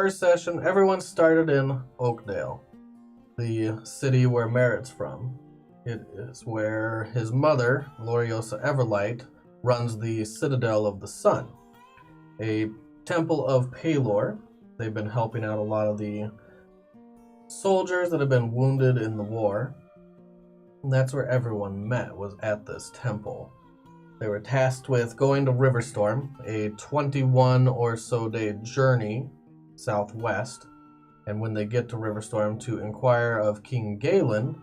first session, everyone started in Oakdale, the city where Merritt's from. It is where his mother, Gloriosa Everlight, runs the Citadel of the Sun, a temple of Palor. They've been helping out a lot of the soldiers that have been wounded in the war. And that's where everyone met, was at this temple. They were tasked with going to Riverstorm, a 21 or so day journey southwest, and when they get to Riverstorm to inquire of King Galen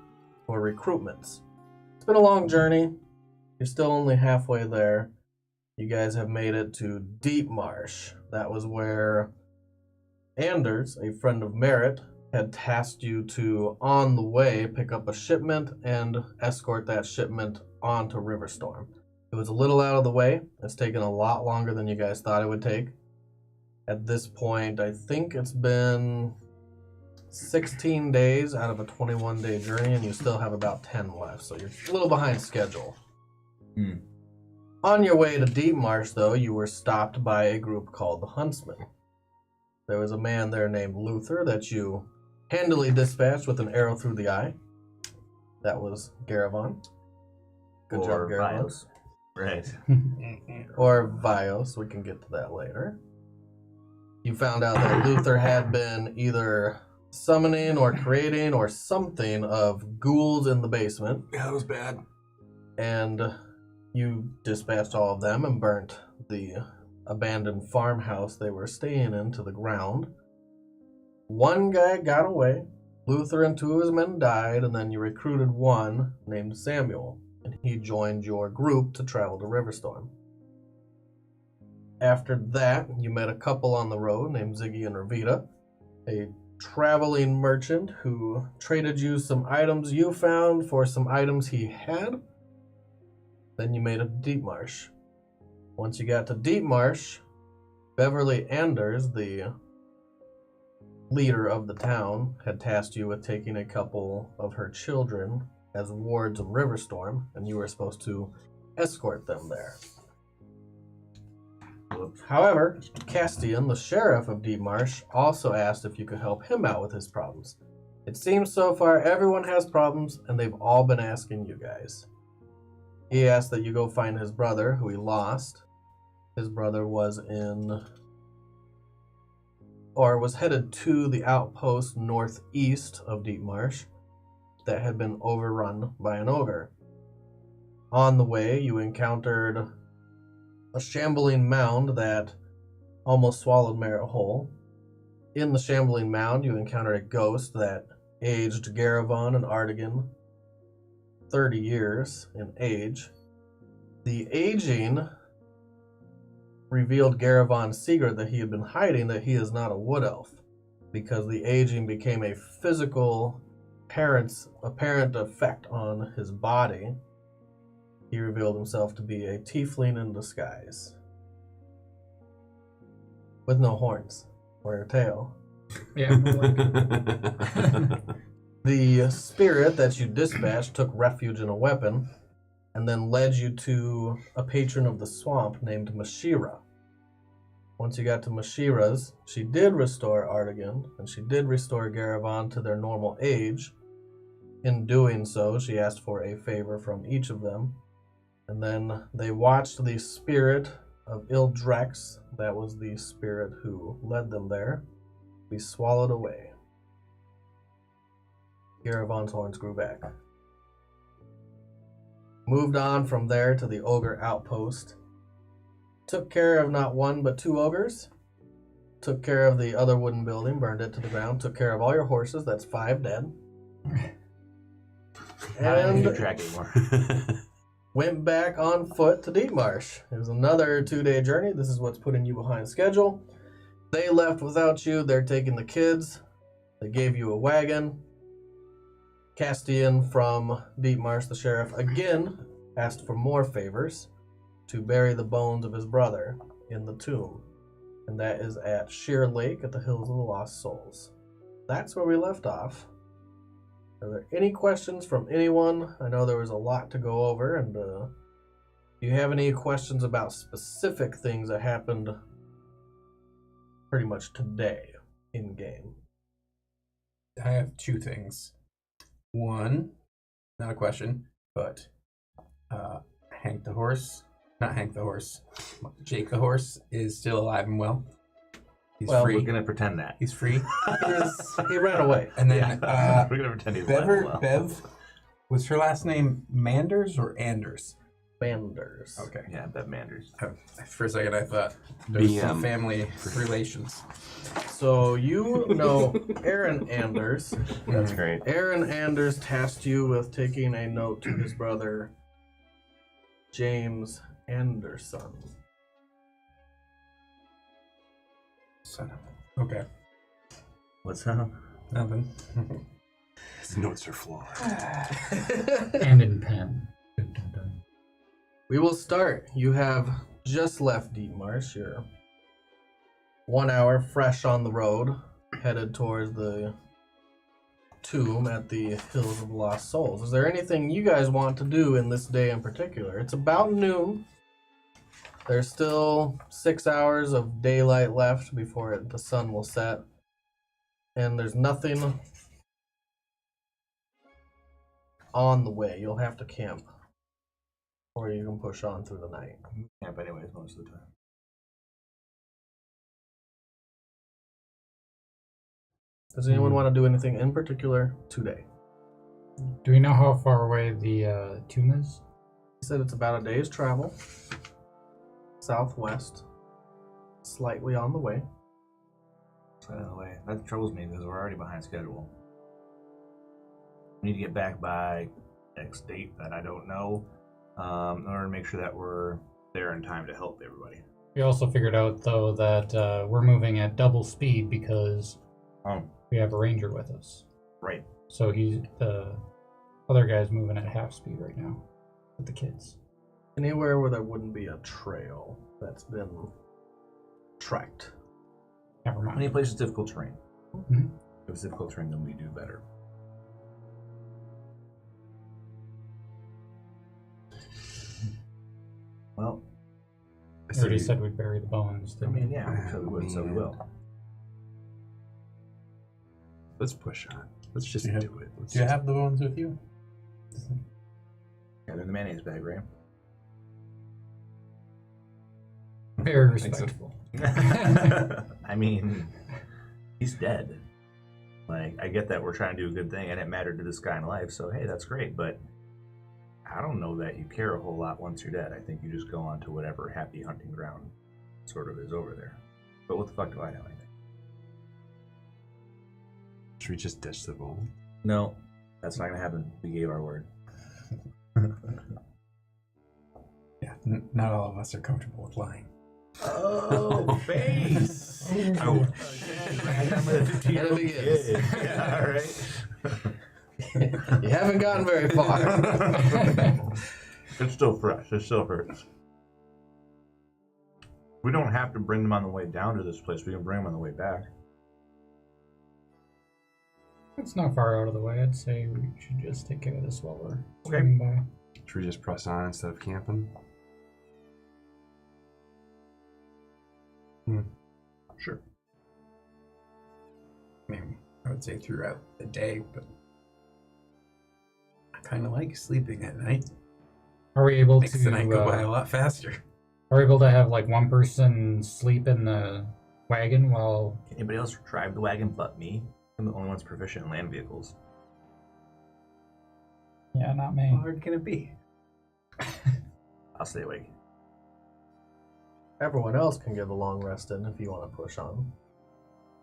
for recruitments. It's been a long journey. You're still only halfway there. You guys have made it to Deep Marsh. That was where Anders, a friend of Merritt, had tasked you to, on the way, pick up a shipment and escort that shipment onto Riverstorm. It was a little out of the way. It's taken a lot longer than you guys thought it would take. At this point, I think it's been 16 days out of a 21-day journey, and you still have about 10 left, so you're a little behind schedule. On your way to Deep Marsh, though, you were stopped by a group called the Huntsmen. There was a man there named Luther that you handily dispatched with an arrow through the eye. That was Garavon. Good job, Garavon. Vios. Right. Or Vios, we can get to that later. You found out that Luther had been either summoning or creating or something of ghouls in the basement. Yeah, that was bad. And you dispatched all of them and burnt the abandoned farmhouse they were staying in to the ground. One guy got away. Luther and two of his men died, and then you recruited one named Samuel, and he joined your group to travel to Riverstorm. After that, you met a couple on the road named Ziggy and Ravita, a traveling merchant who traded you some items you found for some items he had. Then you made it to Deep Marsh. Once you got to Deep Marsh, Beverly Anders, the leader of the town, had tasked you with taking a couple of her children as wards of Riverstorm, and you were supposed to escort them there. However, Castian, the sheriff of Deep Marsh, also asked if you could help him out with his problems. It seems so far everyone has problems, and they've all been asking you guys. He asked that you go find his brother, who he lost. His brother was headed to the outpost northeast of Deep Marsh that had been overrun by an ogre. On the way, you encountered a shambling mound that almost swallowed Merritt whole. In the shambling mound, you encountered a ghost that aged Garavon and Artegan 30 years in age. The aging revealed Garavon's secret that he had been hiding, that he is not a wood elf, because the aging became a physical apparent effect on his body. He revealed himself to be a tiefling in disguise, with no horns or a tail. Yeah, more like The spirit that you dispatched took refuge in a weapon, and then led you to a patron of the swamp named Mashira. Once you got to Mashira's, she did restore Artegan, and she did restore Garavon to their normal age. In doing so, she asked for a favor from each of them, and then they watched the spirit of Ildrex, that was the spirit who led them there, be swallowed away. Garavon's horns grew back. Moved on from there to the ogre outpost. Took care of not one but two ogres. Took care of the other wooden building, burned it to the ground. Took care of all your horses, that's 5 dead. And keep track anymore. went back on foot to Deep Marsh. It was another 2-day journey. This is what's putting you behind schedule. They left without you. They're taking the kids. They gave you a wagon. Castian from Deep Marsh, the sheriff, again asked for more favors to bury the bones of his brother in the tomb. And that is at Sheer Lake at the Hills of the Lost Souls. That's where we left off. Are there any questions from anyone? I know there was a lot to go over, and do you have any questions about specific things that happened pretty much today? in game. I have two things. One, not a question, but Hank the horse, not Hank the horse, Jake the horse is still alive and well. He's free. We're gonna pretend that He's free. He ran away. And then we're gonna pretend he's alive and well. Bev, was her last name Manders or Anders? Manders. Okay. Yeah, Bev Manders. For a second, I thought there was some BM. family relations. So you know Aaron Anders. That's great. Aaron Anders tasked you with taking a note to his brother, James Anderson. Son of okay. What's up? Nothing. His notes are flawed. And in pen. Dun, dun, dun. We will start. You have just left Deep Marsh. You're 1 hour fresh on the road, headed towards the tomb at the Hills of Lost Souls. Is there anything you guys want to do in this day in particular? It's about noon. There's still 6 hours of daylight left before the sun will set. And there's nothing on the way. You'll have to camp. Or you can push on through the night. Camp anyways most of the time. Does anyone want to do anything in particular today? Do we know how far away the tomb is? He said it's about a day's travel. Southwest. Slightly on the way. So in a way, that troubles me because we're already behind schedule. We need to get back by X date that I don't know, in order to make sure that we're there in time to help everybody. We also figured out, though, that we're moving at double speed because we have a ranger with us. Right. So the other guy's moving at half speed right now with the kids. Anywhere where there wouldn't be a trail that's been tracked. Never mind. Any place is difficult terrain. Mhm. If it's difficult terrain, then we do better. Well, We already said we'd bury the bones. I Didn't mean, we? yeah, so we would, so we will. Let's push on. Let's just Yeah. do it. Do you have the bones with you? Yeah, they're in the mayonnaise bag, right? Very I think so. respectful. I mean, he's dead. Like, I get that we're trying to do a good thing and it mattered to this guy in life, so hey, that's great, but I don't know that you care a whole lot once you're dead. I think you just go on to whatever happy hunting ground sort of is over there. But what the fuck do I know anything? Should we just ditch the bone? No, that's not gonna happen. We gave our word. Yeah, not all of us are comfortable with lying. Oh, face! Oh, And it begins. Yeah, all right. You haven't gotten very far. It's still fresh. It still hurts. We don't have to bring them on the way down to this place. We can bring them on the way back. It's not far out of the way. I'd say we should just take care of this while we're Okay. swinging by. Should we just press on instead of camping? Sure. I mean, I would say throughout the day, but I kind of like sleeping at night. Are we able Makes the night go by a to? lot faster. Are we able to have like one person sleep in the wagon while? Can anybody else drive the wagon but me? I'm the only one's proficient in land vehicles. Yeah, not me. How hard can it be? I'll stay awake. Everyone else can get a long rest in if you want to push on.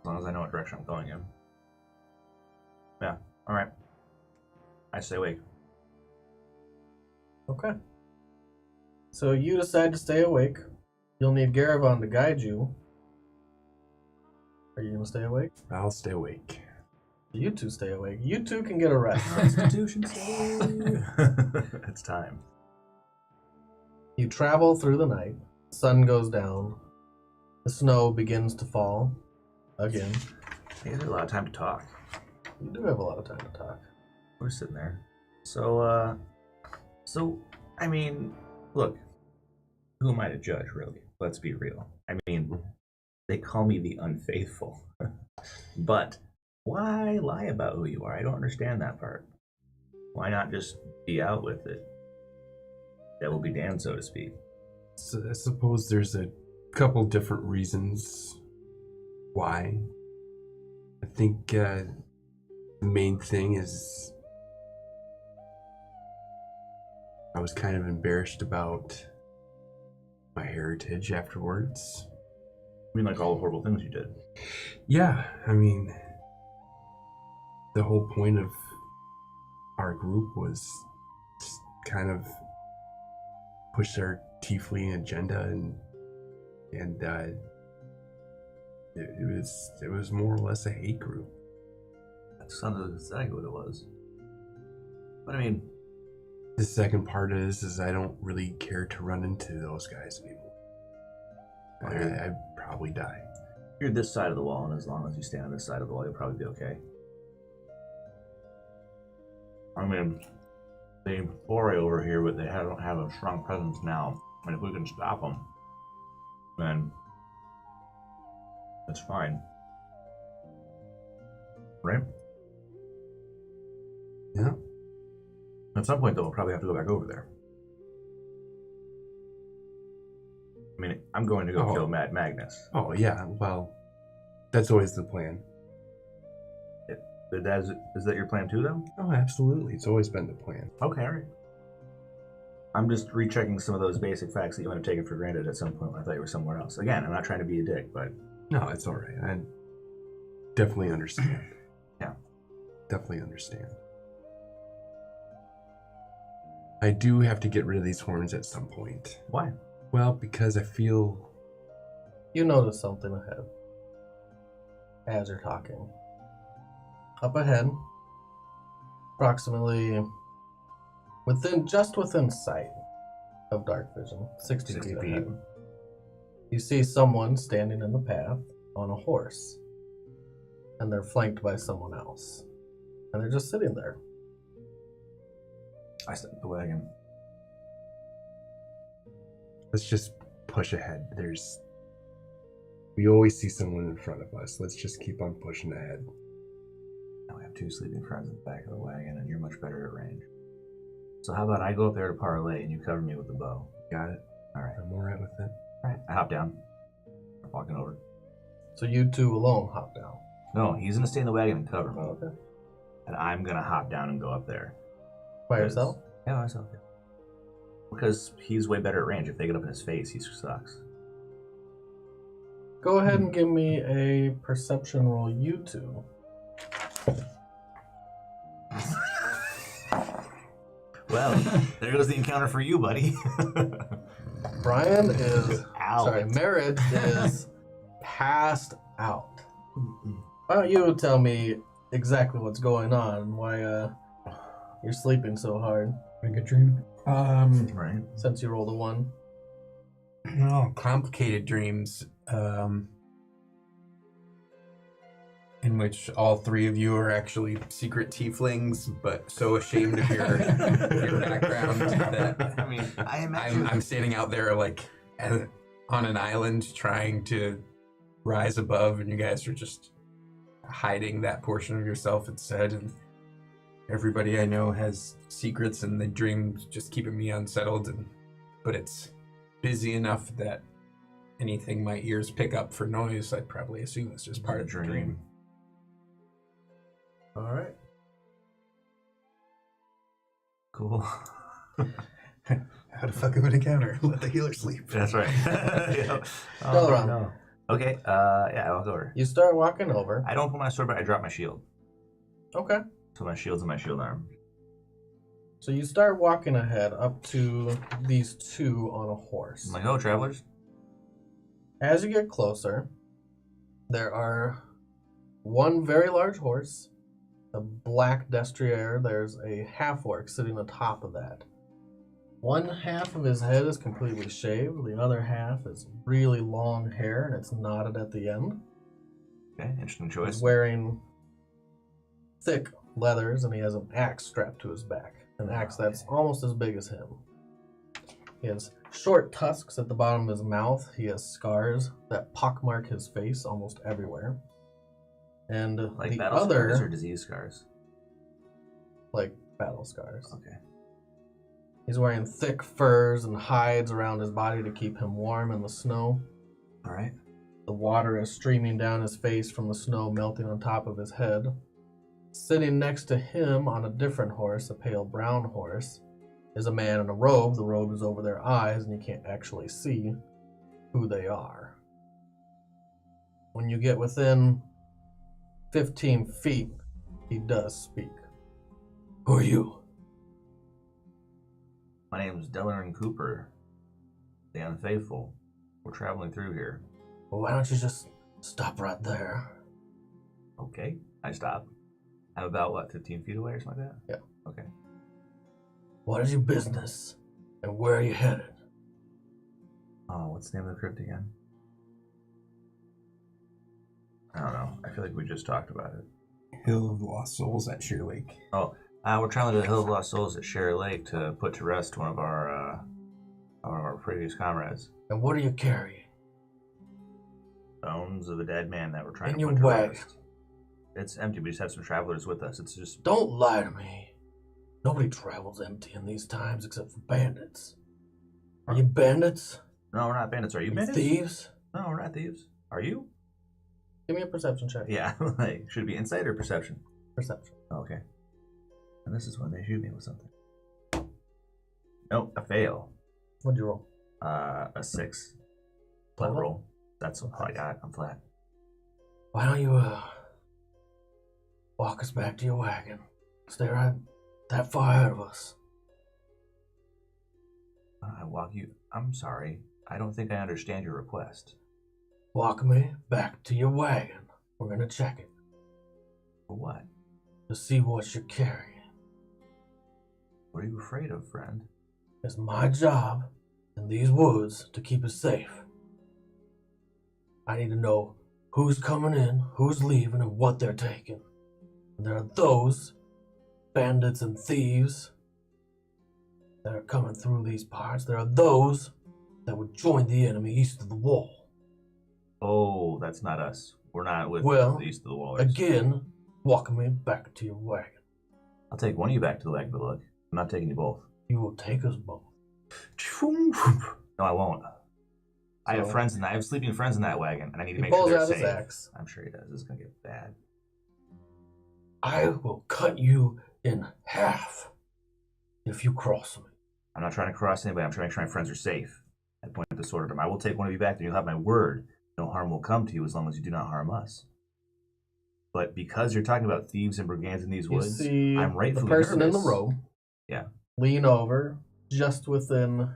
As long as I know what direction I'm going in. Yeah, alright. I stay awake. Okay. So you decide to stay awake. You'll need Garavon to guide you. Are you going to stay awake? I'll stay awake. You two stay awake. You two can get a rest. Constitution save. It's time. You travel through the night. Sun goes down. The snow begins to fall. Again. Hey, there's a lot of time to talk. You do have a lot of time to talk. We're sitting there. So, I mean, look, who am I to judge, really? Let's be real. I mean, They call me the unfaithful. But why lie about who you are? I don't understand that part. Why not just be out with it? Devil be damned, so to speak. So I suppose there's a couple different reasons why. I think the main thing is I was kind of embarrassed about my heritage afterwards. I mean, like all the horrible things you did. Yeah, I mean, the whole point of our group was just kind of push our tiefling agenda, and it was more or less a hate group. That sounds exactly what it was. But I mean, The second part is I don't really care to run into those guys anymore. I'd probably die. you're this side of the wall, and as long as you stay on this side of the wall, you'll probably be okay. I mean, they foray over here, but they don't have a strong presence now. And if we can stop them, then that's fine. Right? Yeah. At some point, though, we'll probably have to go back over there. I mean, I'm going to go kill Magnus. Oh, yeah. Well, that's always the plan. Is that your plan too, though? Oh, absolutely. It's always been the plan. Okay, all right. I'm just rechecking some of those basic facts that you might have taken for granted at some point when I thought you were somewhere else. Again, I'm not trying to be a dick, but... No, it's all right. I definitely understand. Yeah. Definitely understand. I do have to get rid of these horns at some point. Why? Well, because I feel... You notice something ahead as you're talking. Up ahead, approximately within sight of dark vision, 60 feet ahead, you see someone standing in the path on a horse, and they're flanked by someone else, and they're just sitting there. I stepped the wagon. Let's just push ahead. We always see someone in front of us. Let's just keep on pushing ahead. Now we have two sleeping friends in the back of the wagon, and you're much better at range. So how about I go up there to parlay, and you cover me with the bow? Got it? All right. I'm alright with it. All right. I hop down. I'm walking over. So you two alone hop down. No, he's going to stay in the wagon and cover me. Okay. And I'm going to hop down and go up there. By yourself? Yeah, by myself, yeah. Because he's way better at range. If they get up in his face, he sucks. Go ahead and give me a perception roll, you two. Well, there goes the encounter for you, buddy. Brian is... Ow. Sorry, Merritt is passed out. Why don't you tell me exactly what's going on, why you're sleeping so hard, Make a dream. Right. since you rolled a 1. No, complicated dreams. In which all three of you are actually secret tieflings, but so ashamed of your background that I mean, I imagine I'm standing out there like on an island trying to rise above, and you guys are just hiding that portion of yourself instead. And everybody I know has secrets, and the dream's just keeping me unsettled. But it's busy enough that anything my ears pick up for noise, I'd probably assume it's just part of the dream. All right. Cool. How the fuck of an encounter? Let the healer sleep. That's right. Yep. Still around. No. Okay, yeah, I'll go over. You start walking over. I don't put my sword back, I drop my shield. Okay. So my shield's in my shield arm. So you start walking ahead up to these two on a horse. I'm like, oh, travelers. As you get closer, there are one very large horse, a black destrier. There's a half-orc sitting atop of that. One half of his head is completely shaved. The other half is really long hair, and it's knotted at the end. Okay, interesting choice. He's wearing thick leathers, and he has an axe strapped to his back. An axe that's almost as big as him. He has short tusks at the bottom of his mouth. He has scars that pockmark his face almost everywhere. And Like the battle other, scars or disease scars? like battle scars. Okay. He's wearing thick furs and hides around his body to keep him warm in the snow. All right. The water is streaming down his face from the snow melting on top of his head. Sitting next to him on a different horse, a pale brown horse, is a man in a robe. The robe is over their eyes and you can't actually see who they are. When you get within 15 feet, he does speak. Who are you? My name's Delaren Cooper, the Unfaithful. We're traveling through here. Well, why don't you just stop right there? Okay. I stop. I'm about, what, 15 feet away or something like that? Yeah. Okay. What is your business, and where are you headed? Oh, what's the name of the crypt again? I don't know. I feel like we just talked about it. Hill of Lost Souls at Sheer Lake. Oh, we're traveling to the Hill of Lost Souls at Share Lake to put to rest one of our previous comrades. And what are you carrying? Bones of a dead man that we're trying In to your put to wagon. rest. It's empty. We just have some travelers with us. It's just... Don't lie to me. Nobody travels empty in these times except for bandits. Are you bandits? No, we're not bandits. Are you bandits? Thieves? No, we're not thieves. Are you? Give me a perception check. Yeah, like, should it be insight or perception? Perception. Okay. And this is when they shoot me with something. Nope, a fail. What'd you roll? A 6. Flat Total? roll. That's all I got. I'm flat. Why don't you, walk us back to your wagon? Stay right that far out of us. I walk you... I'm sorry. I don't think I understand your request. Walk me back to your wagon. We're gonna check it For what? to see what you're carrying. What are you afraid of, friend? It's my job in these woods to keep it safe. I need to know who's coming in, who's leaving, and what they're taking. And there are those bandits and thieves that are coming through these parts. There are those that would join the enemy east of the wall. Oh, that's not us. We're not with the east of the wall. Again, walk me back to your wagon. I'll take one of you back to the wagon, but look, I'm not taking you both. You will take us both. No, I won't. I have friends I have sleeping friends in that wagon, and I need to make sure they're safe. His axe. I'm sure he does. This is gonna get bad. I will cut you in half if you cross me. I'm not trying to cross anybody. I'm trying to make sure my friends are safe. I point at the sword at him. I will take one of you back, and you'll have my word. No harm will come to you as long as you do not harm us. But because you're talking about thieves and brigands in these woods, see I'm rightfully the person nervous. in the robe. Yeah. Lean over, just within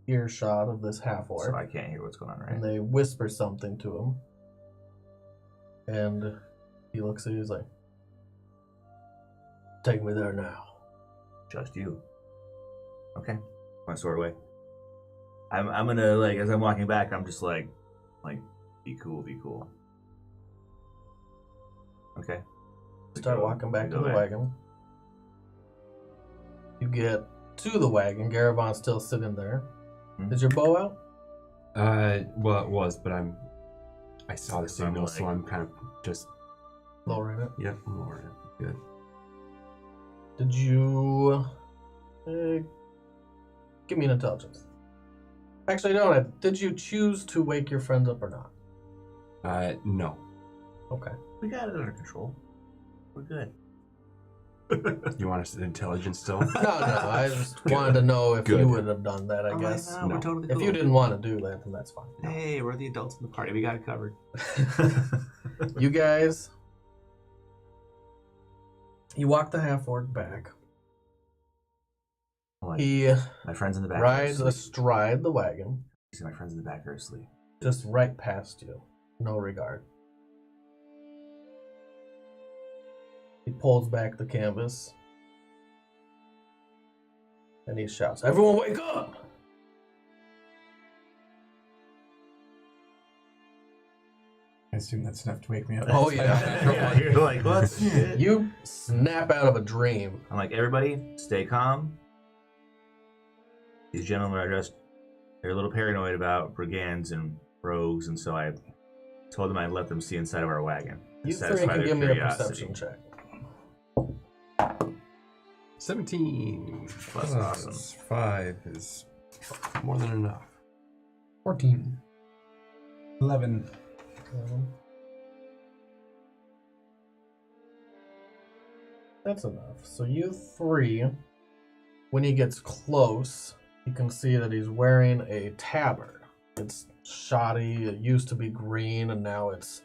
earshot of this half orc. So I can't hear what's going on, right? And they whisper something to him. And he looks at you, he's like, take me there now. Just you. Okay. My sword away. I'm gonna, like, as I'm walking back, I'm just like, be cool, be cool. Okay. Start walking back to the wagon. You get to the wagon. Garavon's still sitting there. Hmm? Is your bow out? Well, it was, but I saw the signal, so I'm kind of just lowering it. Yep, I'm lowering it. Good. Did you give me an intelligence? Actually, no. Did you choose to wake your friends up or not? No. Okay. We got it under control. We're good. You want us intelligence still? No. I just wanted to know if you would have done that. I guess. No, we're totally cool. If you didn't want to do that, then that's fine. Hey, we're the adults in the party. We got it covered. You guys, you walk the half orc back. He my friends in the back rides astride the wagon. See, my friends in the back are asleep. Just right past you. No regard. He pulls back the canvas. And he shouts, "Everyone wake up!" I assume that's enough to wake me up. Oh, yeah. Yeah, you're like, what? You snap out of a dream. I'm like, everybody, stay calm. These gentlemen are just They're a little paranoid about brigands and rogues, and so I told them I'd let them see inside of our wagon. You to three satisfy can their give me a curiosity. perception check. 17. That's awesome. 5 is more than enough. 14. 11. That's enough. So you three, when he gets close, you can see that he's wearing a tabard. It's shoddy. It used to be green, and now it's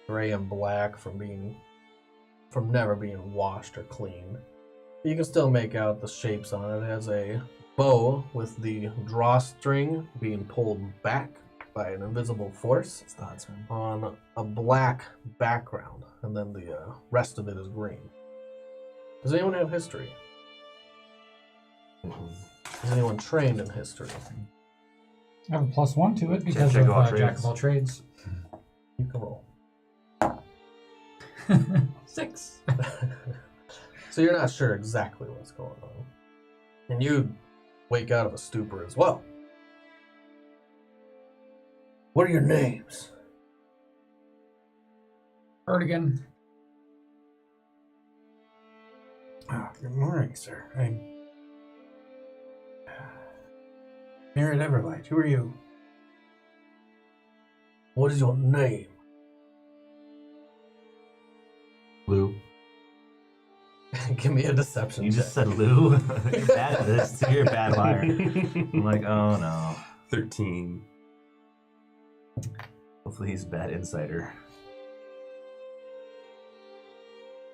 gray and black from never being washed or cleaned. You can still make out the shapes on it. It has a bow with the drawstring being pulled back by an invisible force on a black background, and then the rest of it is green. Does anyone have history? Is anyone trained in history? I have a +1 to it because Jack of of all Jack of all trades. You can roll. 6. So you're not sure exactly what's going on. And you wake out of a stupor as well. What are your names? Artegan. Good morning, sir. I'm Merritt Everlight. Who are you? What is your name? Lou. Give me a deception You check. just said Lou? You're bad at this. You're a bad liar. I'm like, oh no. 13. Hopefully he's a bad insider.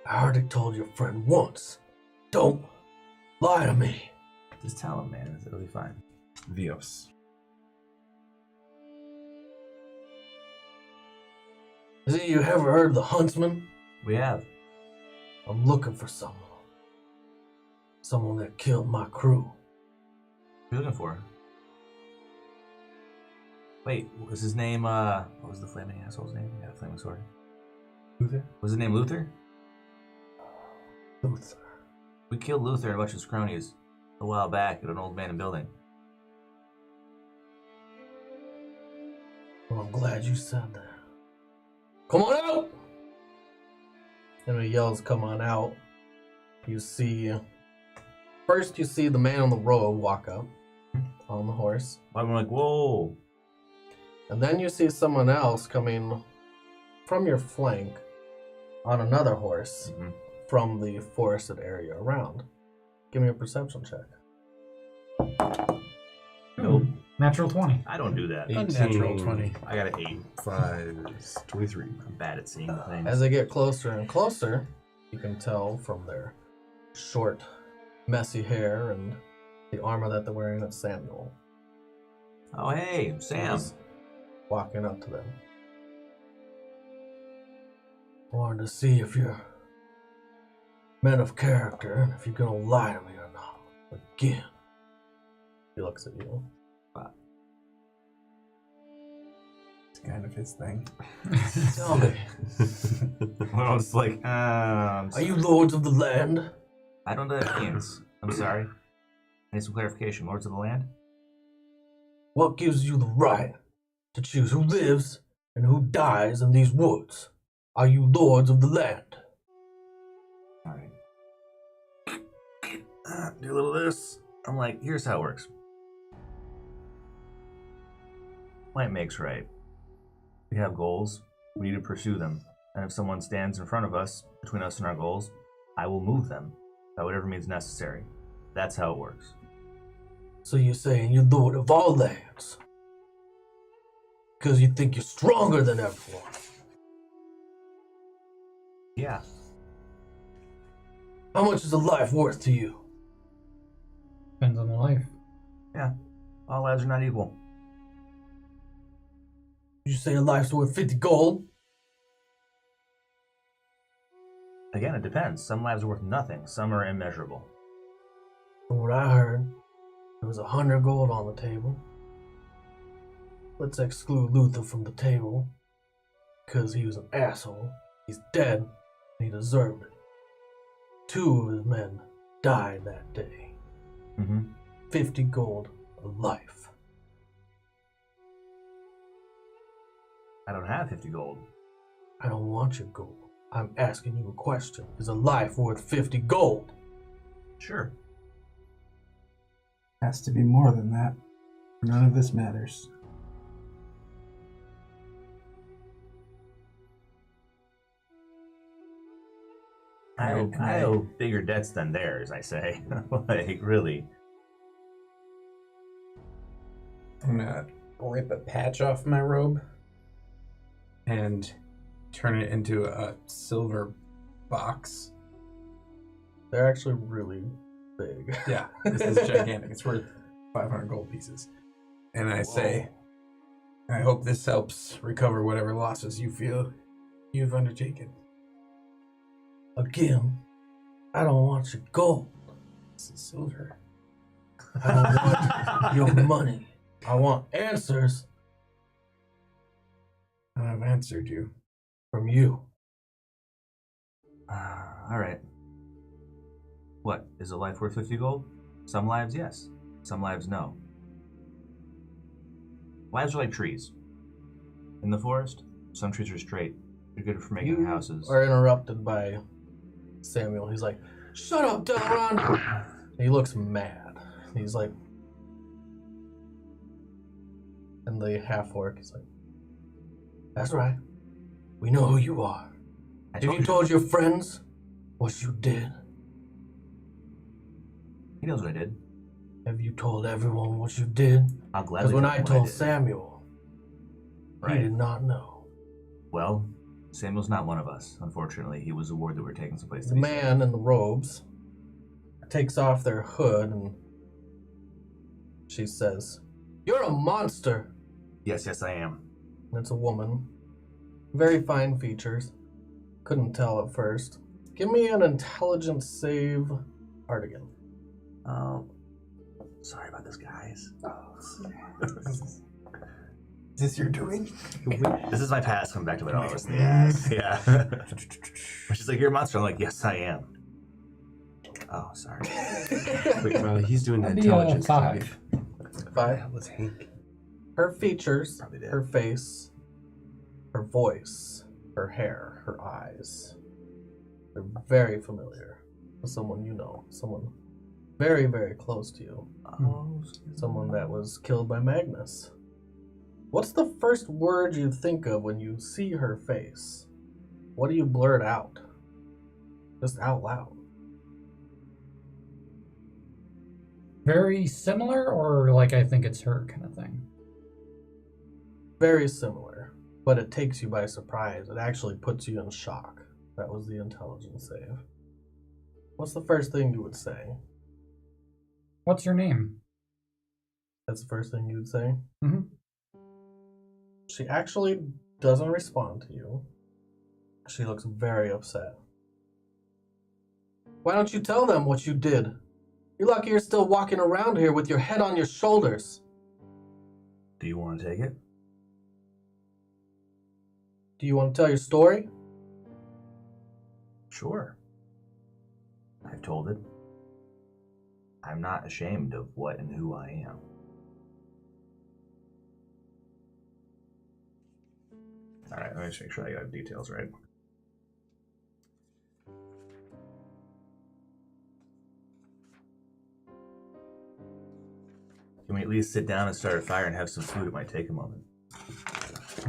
I already told your friend once. Don't lie to me. Just tell him, man. It'll be fine. Vios. Has any of you ever heard of the Huntsman? We have. I'm looking for someone. Someone that killed my crew. What are you looking for? Wait, was his name, what was the flaming asshole's name? Yeah, flaming sword. Luther? Was his name Luther? Luther. We killed Luther and a bunch of his cronies a while back at an old abandoned building. Well, I'm glad you said that. Come on out! And when he yells, come on out, you see... First, you see the man on the road walk up on the horse. I'm like, whoa. And then you see someone else coming from your flank on another horse from the forested area around. Give me a perception check. Nope. Natural 20. I don't do that. 18. Unnatural 20. I got an 8. 5 is 23. I'm bad at seeing things. As they get closer and closer, you can tell from their short, messy hair and the armor that they're wearing that Samuel Oh, hey, Sam. is walking up to them. I wanted to see if you're men of character and if you're gonna lie to me or not. Again. He looks at you. It's kind of his thing. Tell me, I was like, are you lords of the land? I don't know that means. I'm sorry. I need some clarification. Lords of the land? What gives you the right to choose who lives and who dies in these woods? Are you lords of the land? Alright. Do a little of this. I'm like, here's how it works. Might makes right. We have goals. We need to pursue them. And if someone stands in front of us, between us and our goals, I will move them by whatever means necessary. That's how it works. So you're saying you're lord of all lands? Because you think you're stronger than everyone? Yeah. How much is a life worth to you? Depends on the life. Yeah. All lives are not equal. You say a life's worth 50 gold? Again, it depends. Some lives are worth nothing. Some are immeasurable. From what I heard, there was 100 gold on the table. Let's exclude Luther from the table, because he was an asshole. He's dead, and he deserved it. 2 of his men died that day. 50 gold a life. I don't have 50 gold. I don't want your gold. I'm asking you a question. Is a life worth 50 gold? Sure. Has to be more than that. None of this matters. I owe bigger debts than theirs, I say. Like, really. I'm gonna rip a patch off my robe and turn it into a silver box. They're actually really big. Yeah, this is gigantic. It's worth 500 gold pieces. And I say, I hope this helps recover whatever losses you feel you've undertaken. Again, I don't want your gold. This is silver. I don't want your money. I want answers I've answered you. from you. All right. What, is a life worth 50 gold? Some lives, yes. Some lives, no. Lives are like trees. In the forest, some trees are straight. They're good for making houses. Are interrupted by Samuel. He's like, "Shut up, Delron!" He looks mad. He's like, and the half-orc is like, "That's right. We know who you are. Have you told your friends what you did? He knows what I did. Have you told everyone what you did? I'll gladly Because when tell I him what told did. Samuel, he Right. did not know." Well, Samuel's not one of us. Unfortunately, he was the ward that we're taking someplace to The be man in the robes takes off their hood and she says, "You're a monster." safe. Yes, I am. And it's a woman. Very fine features. Couldn't tell at first. Give me an intelligence save, Artegan. Sorry about this, guys. Is this your doing? This is my past coming back to my office. Yeah. She's like, "You're a monster." I'm like, "Yes, I am." Oh, sorry. Wait, well, he's doing the That'd be, intelligence. 5. Five. That was Hank. Her features, Probably did. her face, her voice, her hair, her eyes. They're very familiar to someone you know. Someone very, very close to you. Oh, Someone that was killed by Magnus. What's the first word you think of when you see her face? What do you blurt out? Just out loud. Very similar, or like I think it's her kind of thing? Very similar, but it takes you by surprise. It actually puts you in shock. That was the intelligence save. What's the first thing you would say? What's your name? That's the first thing you would say? Mm-hmm. She actually doesn't respond to you. She looks very upset. Why don't you tell them what you did? You're lucky you're still walking around here with your head on your shoulders. Do you want to take it? Do you want to tell your story? Sure. I've told it. I'm not ashamed of what and who I am. Alright, let me just make sure I got the details right. Can we at least sit down and start a fire and have some food? It might take a moment.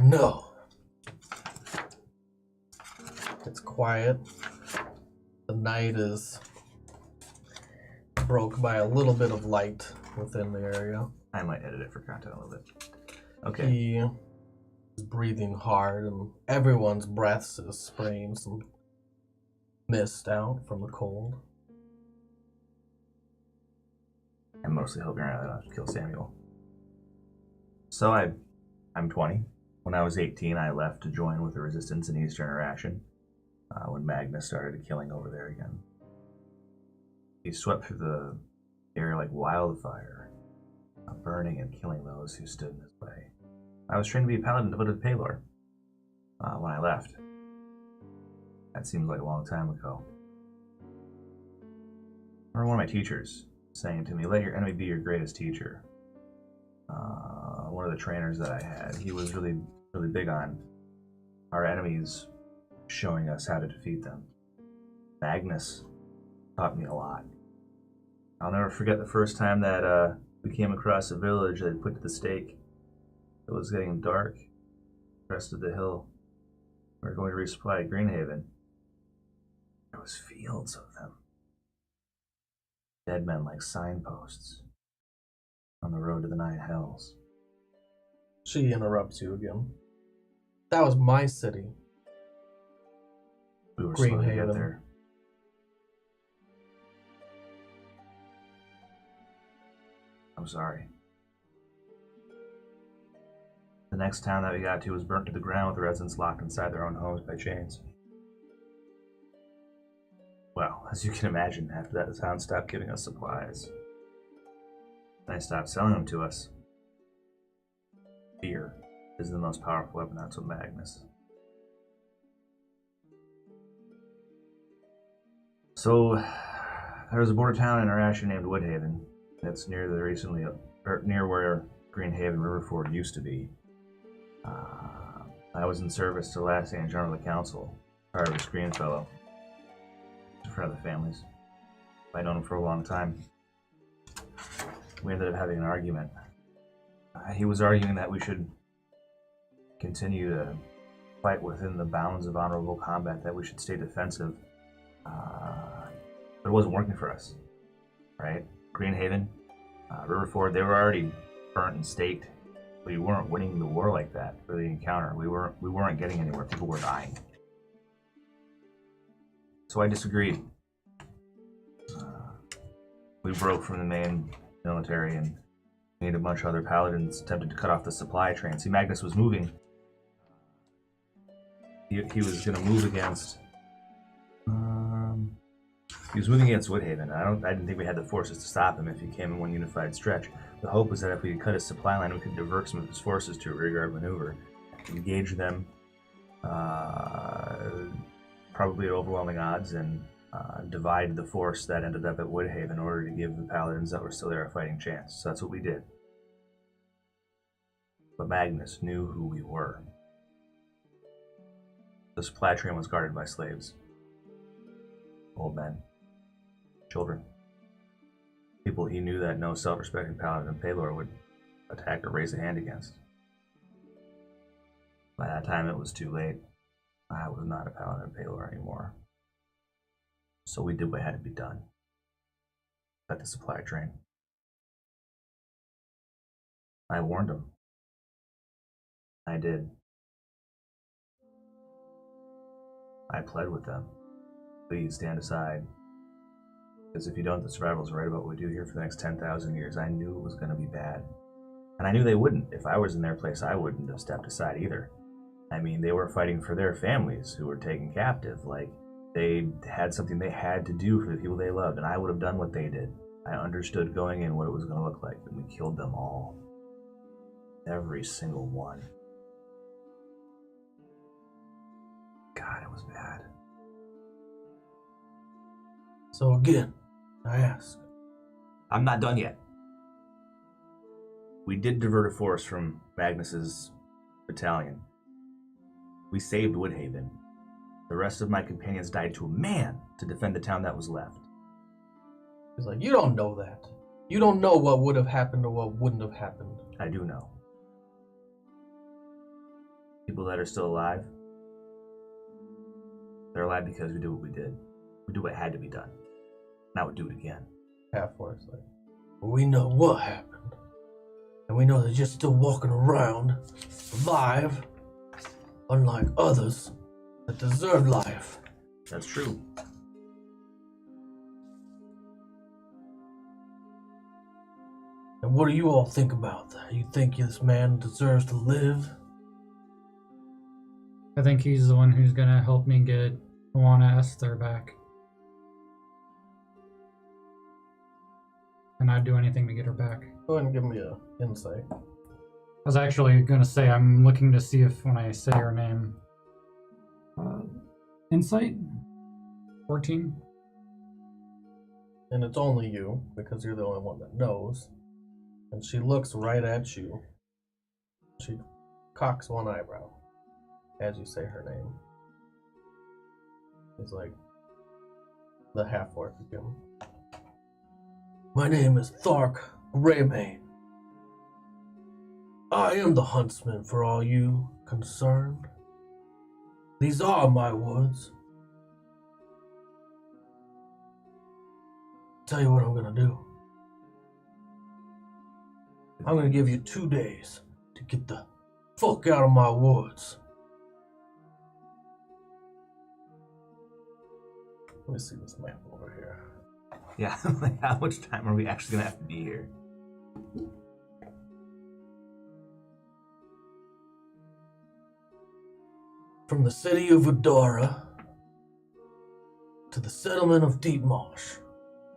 No. It's quiet. The night is broke by a little bit of light within the area. I might edit it for content a little bit. Okay. He is breathing hard, and everyone's breaths is spraying some mist out from the cold. I'm mostly hoping I don't have to kill Samuel. So I'm 20. When I was 18, I left to join with the resistance in Eastern Irration when Magnus started killing over there again. He swept through the area like wildfire, burning and killing those who stood in his way. I was trained to be a paladin devoted to Palor when I left. That seems like a long time ago. I remember one of my teachers saying to me, "Let your enemy be your greatest teacher." One of the trainers that I had, he was really really big on our enemies showing us how to defeat them. Magnus taught me a lot. I'll never forget the first time that we came across a village that put to the stake. It was getting dark. Crest of the hill. We were going to resupply Greenhaven. There was fields of them. Dead men like signposts on the road to the Nine Hells. She interrupts you again. That was my city. We were slow to get Greenhaven. there. I'm sorry. The next town that we got to was burnt to the ground with the residents locked inside their own homes by chains. Well, as you can imagine, after that the town stopped giving us supplies. They stopped selling them to us. Fear is the most powerful weapon, that's what Magnus. So, there was a border town in Arasha named Woodhaven. That's near near where Greenhaven Riverford used to be. I was in service to the last Anne General of the Council, prior to Screenfellow. A friend of the family's. I'd known him for a long time. We ended up having an argument. He was arguing that we should continue to fight within the bounds of honorable combat, that we should stay defensive. But it wasn't working for us, right? Greenhaven, Riverford, they were already burnt and staked. We weren't winning the war like that for the encounter. We weren't getting anywhere. People were dying. So I disagreed. We broke from the main military and made a bunch of other paladins attempted to cut off the supply train. See, Magnus was moving. He was going to move against. He was moving against Woodhaven. I didn't think we had the forces to stop him if he came in one unified stretch. The hope was that if we could cut his supply line, we could divert some of his forces to a rearguard maneuver, engage them, probably at overwhelming odds, and divide the force that ended up at Woodhaven in order to give the paladins that were still there a fighting chance. So that's what we did. But Magnus knew who we were. The supply train was guarded by slaves. Old men. Children. People he knew that no self-respecting paladin in Pelor would attack or raise a hand against. By that time it was too late. I was not a paladin in Pelor anymore. So we did what had to be done. Cut the supply train. I warned him. I did. I pled with them. Please stand aside. Because if you don't, the survivals are right about what we do here for the next 10,000 years. I knew it was going to be bad. And I knew they wouldn't. If I was in their place, I wouldn't have stepped aside either. I mean, they were fighting for their families who were taken captive. Like, they had something they had to do for the people they loved, and I would have done what they did. I understood going in what it was going to look like, and we killed them all. Every single one. God, it was bad. So again, I ask. I'm not done yet. We did divert a force from Magnus's battalion. We saved Woodhaven. The rest of my companions died to a man to defend the town that was left. He's like, you don't know that. You don't know what would have happened or what wouldn't have happened. I do know. People that are still alive, they're alive because we did what we did. We did what had to be done. Now we do it again. Half-Orc's like, we know what happened. And we know that you're still walking around, alive, unlike others that deserve life. That's true. And what do you all think about that? You think this man deserves to live? I think he's the one who's gonna help me get Juana Esther back. And I'd do anything to get her back. Go ahead and give me an insight. I was actually gonna say, I'm looking to see if when I say her name... insight? 14? And it's only you, because you're the only one that knows. And she looks right at you. She cocks one eyebrow as you say her name. He's like the half-orc again. My name is Thark Greymane. I am the huntsman for all you concerned. These are my woods. Tell you what I'm gonna do. I'm gonna give you 2 days to get the fuck out of my woods. Let me see this map over here. Yeah, like how much time are we actually gonna have to be here? From the city of Adora to the settlement of Deep Marsh,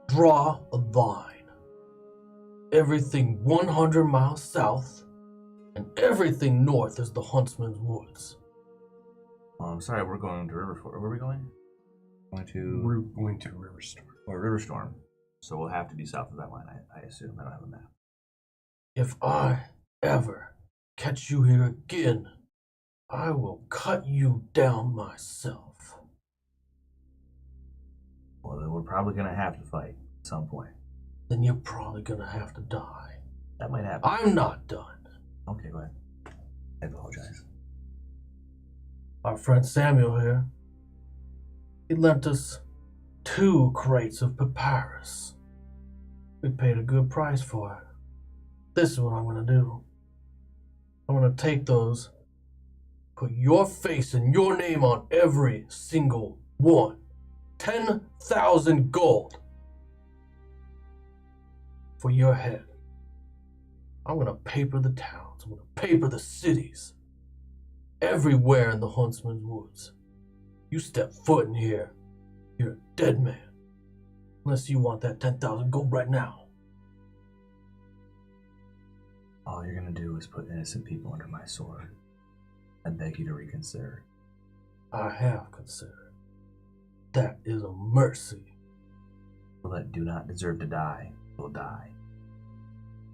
draw a line. Everything 100 miles south and everything north is the Huntsman's Woods. Oh, I'm sorry, we're going to Riverstorm. Where are we going? We're going to Riverstorm. Or Riverstorm. So we'll have to be south of that line, I assume. I don't have a map. If I ever catch you here again, I will cut you down myself. Well, then we're probably going to have to fight at some point. Then you're probably gonna have to die. That might happen. I'm not done. Okay, go ahead. I apologize. Our friend Samuel here, he lent us 2 crates of papyrus. We paid a good price for it. This is what I'm gonna do. I'm gonna take those, put your face and your name on every single one. 10,000 gold for your head. I'm gonna paper the towns. I'm gonna paper the cities. Everywhere in the Huntsman's Woods. You step foot in here, you're a dead man. Unless you want that 10,000 gold right now. All you're gonna do is put innocent people under my sword. I beg you to reconsider. I have considered. That is a mercy. People that do not deserve to die will die.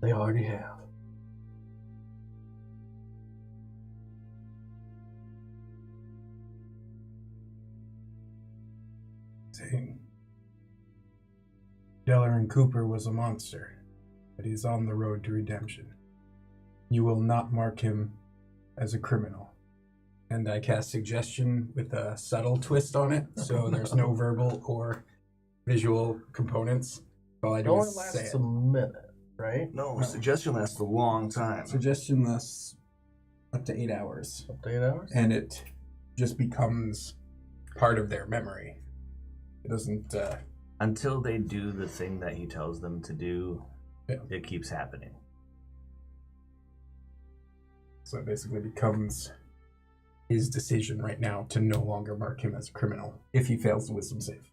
They already have. Saying Delaran Cooper was a monster, but he's on the road to redemption. You will not mark him as a criminal. And I cast suggestion with a subtle twist on it, so there's no verbal or visual components. All I It do only is say lasts it. a minute, right? No, suggestion lasts a long time. Suggestion lasts up to 8 hours, Up to 8 hours? and it just becomes part of their memory. It doesn't. Until they do the thing that he tells them to do, Yeah. it keeps happening. So it basically becomes his decision right now to no longer mark him as a criminal if he fails the wisdom save.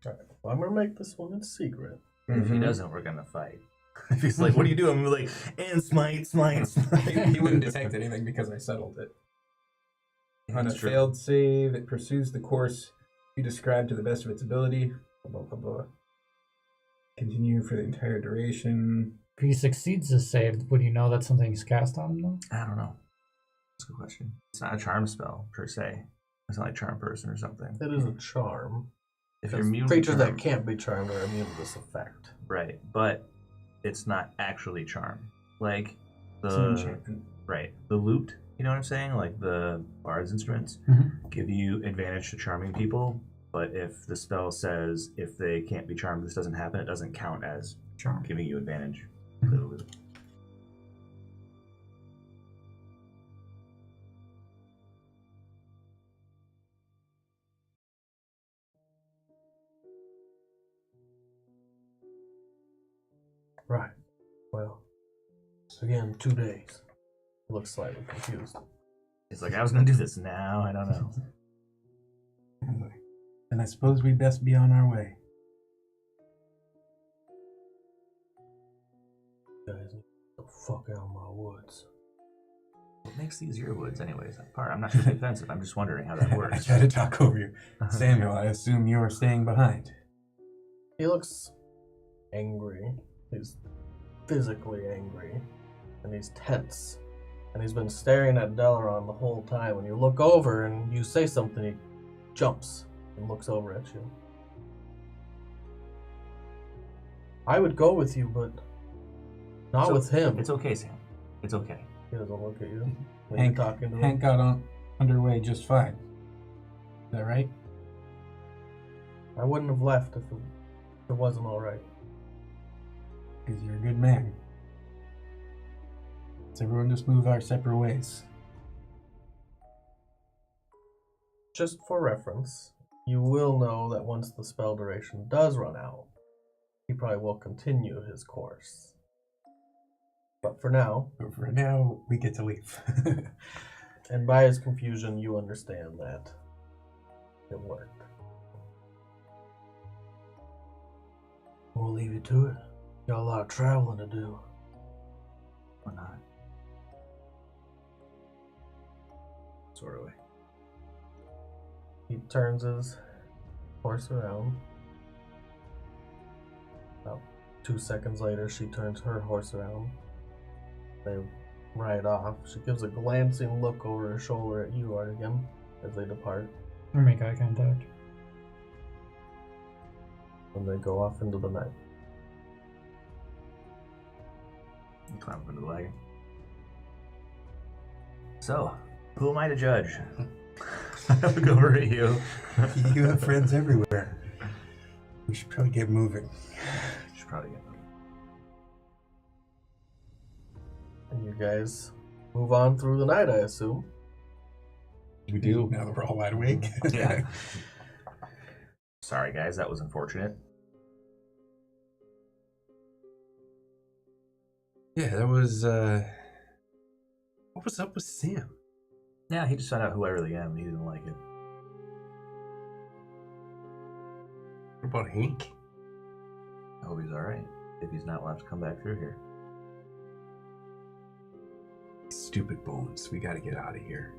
Alright, well, I'm gonna make this one in secret. If he doesn't, we're gonna fight. If he's like, what are you doing? We're like, and smite, smite, smite. He wouldn't detect anything because I settled it. On a That's true. failed save, it pursues the course you described to the best of its ability. Blah, blah, blah, blah. Continue for the entire duration. If he succeeds the save, would you know that something's cast on him though? I don't know. That's a good question. It's not a charm spell, per se. It's not like charm person or something. It is a charm. If you're Because immune to creatures that charm- can't be charmed are immune to this effect. Right, but it's not actually charm. Like It's an the enchantment. right, the lute. You know what I'm saying? Like the bard's instruments give you advantage to charming people. But if the spell says if they can't be charmed, this doesn't happen. It doesn't count as Charm. giving you advantage. To the lute. Right. Well, again, 2 days. He looks slightly confused. It's like I was gonna do this now. I don't know. And I suppose we best be on our way. Guys, get the fuck out of my woods. What makes these your woods, anyways? That part, I'm not trying to be offensive. I'm just wondering how that I works. try to talk over you. Samuel, I assume you are staying behind. He looks angry. He's physically angry. And he's tense. And he's been staring at Delaron the whole time. When you look over and you say something, he jumps and looks over at you. I would go with you, but not with him. It's okay, Sam. It's okay. He doesn't look at you. When Hank, you're talking to Hank him. got underway just fine. Is that right? I wouldn't have left if it wasn't all right. Because you're a good man. Let's everyone just move our separate ways. Just for reference, you will know that once the spell duration does run out, he probably will continue his course. But for now, We get to leave. and by his confusion, you understand that it worked. We'll leave you to it. Got a lot of traveling to do. Or not. Sort of way. He turns his horse around. About 2 seconds later, she turns her horse around. They ride off. She gives a glancing look over her shoulder at you, Artegan, as they depart. I make eye contact. And they go off into the night. You climb up into the wagon. So, who am I to judge? I look over at you. You have friends everywhere. We should probably get moving. Should probably get moving. And you guys move on through the night, I assume. We do. Now that we're all wide awake. Yeah. Sorry, guys. That was unfortunate. Yeah, that was, what was up with Sam? Yeah, he just found out who I really am. He didn't like it. What about Hank? I hope he's alright. If he's not, we'll have to come back through here. Stupid bones. We gotta get out of here.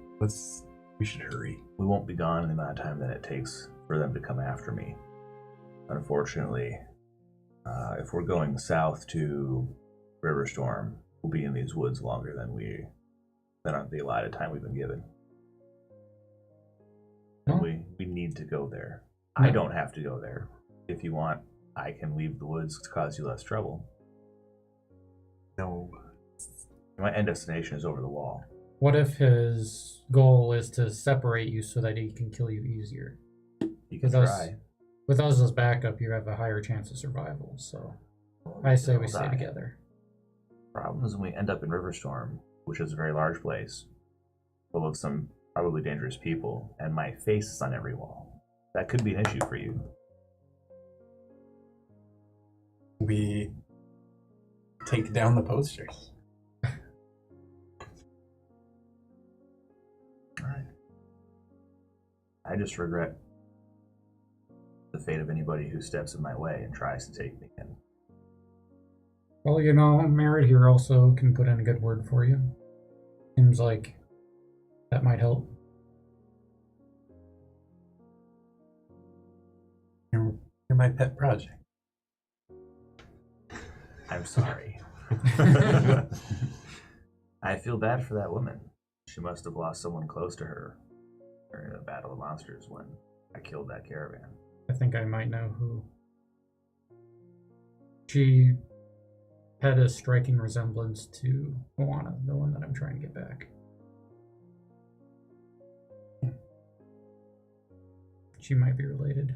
We should hurry. We won't be gone in the amount of time that it takes for them to come after me. Unfortunately, if we're going south to Riverstorm, we'll be in these woods longer than the allotted time we've been given. And we need to go there. I don't have to go there. If you want, I can leave the woods to cause you less trouble. No. My end destination is over the wall. What if his goal is to separate you so that he can kill you easier? You can With us- try. With us as backup, you have a higher chance of survival, so I say we We'll stay die. together. Problem is when we end up in Riverstorm, which is a very large place, full of some probably dangerous people, and my face is on every wall. That could be an issue for you. We take down the posters. Alright. I just regret the fate of anybody who steps in my way and tries to take me in. Well, you know, Merritt here also can put in a good word for you. Seems like that might help. You're my pet project. I'm sorry. I feel bad for that woman. She must have lost someone close to her during a battle of monsters when I killed that caravan. I think I might know who. She had a striking resemblance to Moana, the one that I'm trying to get back. She might be related.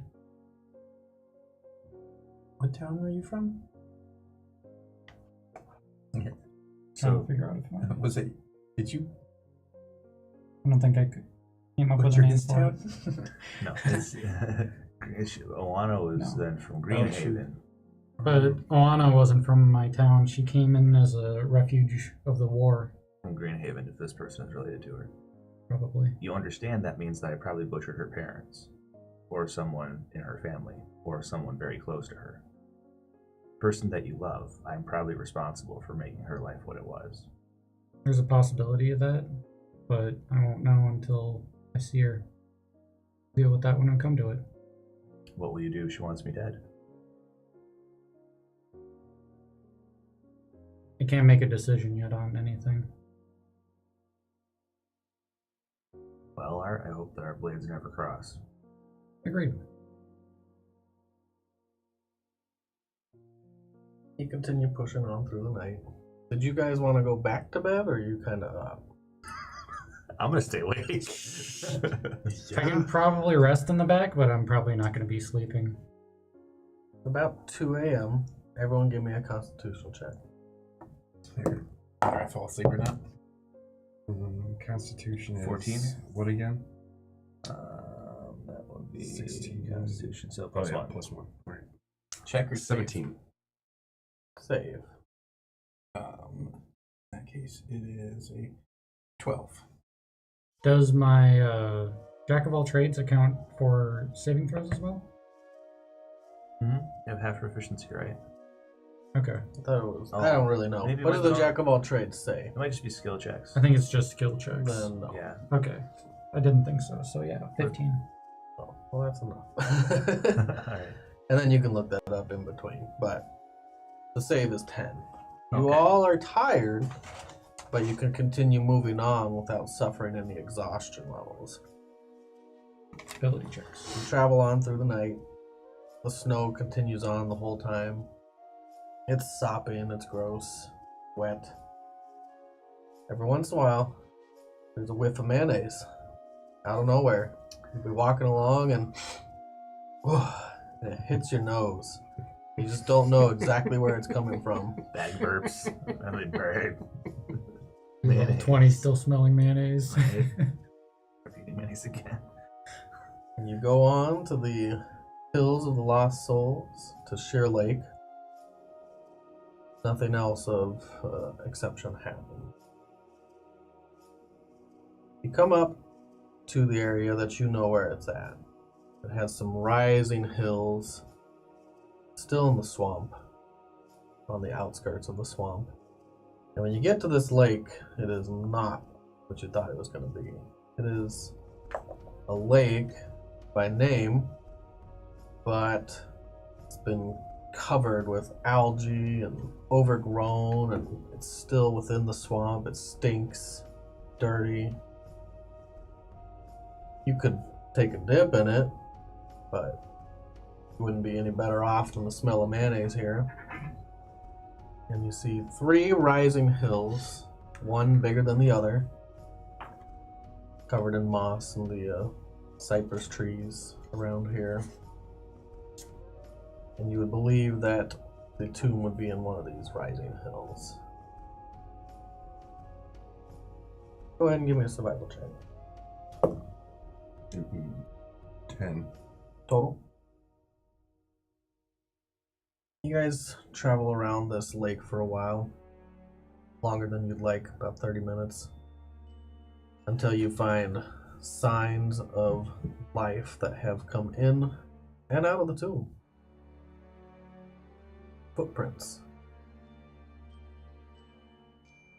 What town were you from? Trying So to figure out if I Was it? Did you don't think I came up with a butcher name his for town? it. no, Oana was No. then from shoot. Greenhaven. But Oana wasn't from my town. She came in as a refuge of the war, From Greenhaven, if this person is related to her. probably. You understand that means that I probably butchered her parents, or someone in her family, or someone very close to her. Person that you love, I'm probably responsible for making her life what it was. There's a possibility of that, but I won't know until I see her. Deal with that when I come to it. What will you do if she wants me dead? I can't make a decision yet on anything. are, I hope that our blades never cross. Agreed. You continue pushing on through the night. Did you guys want to go back to bed, or are you kind of up? I'm gonna stay awake. I can probably rest in the back, but I'm probably not going to be sleeping. About 2 a.m., everyone give me a constitution check. Here. Do I fall asleep or not? Constitution is 14? What again? That would be 16. Constitution, so Oh plus yeah, one. plus one. Right. Check or save? 17. Save. In that case, it is a 12. Does my Jack of all trades account for saving throws as well? Mm-hmm. You have half proficiency, right? Okay. I thought it was. Oh, I don't really know. maybe What it does the might Jack of all trades say? It might just be skill checks. I think it's just skill checks. Then no. Yeah. Okay. I didn't think so. So yeah, 15. Oh, well, that's enough. Alright. And then you can look that up in between. But the save is 10. You Okay. all are tired, but you can continue moving on without suffering any exhaustion levels. Ability checks. You travel on through the night. The snow continues on the whole time. It's sopping, it's gross, wet. Every once in a while, there's a whiff of mayonnaise out of nowhere. You'll be walking along and it hits your nose. You just don't know exactly where it's coming from. Bad burps. And they burn. Level Mayonnaise. 20 still smelling mayonnaise. Right. Repeating mayonnaise again. And you go on to the Hills of the Lost Souls, to Sheer Lake. Nothing else of exception happened. You come up to the area that you know where it's at. It has some rising hills, still in the swamp, on the outskirts of the swamp. And when you get to this lake, it is not what you thought it was going to be. It is a lake by name, but it's been covered with algae and overgrown, and it's still within the swamp. It stinks, dirty. You could take a dip in it, but you wouldn't be any better off than the smell of mayonnaise here. And you see 3 rising hills, one bigger than the other, covered in moss and the cypress trees around here. And you would believe that the tomb would be in one of these rising hills. Go ahead and give me a survival check. 10. Total. You guys travel around this lake for a while. Longer than you'd like, about 30 minutes. Until you find signs of life that have come in and out of the tomb. Footprints.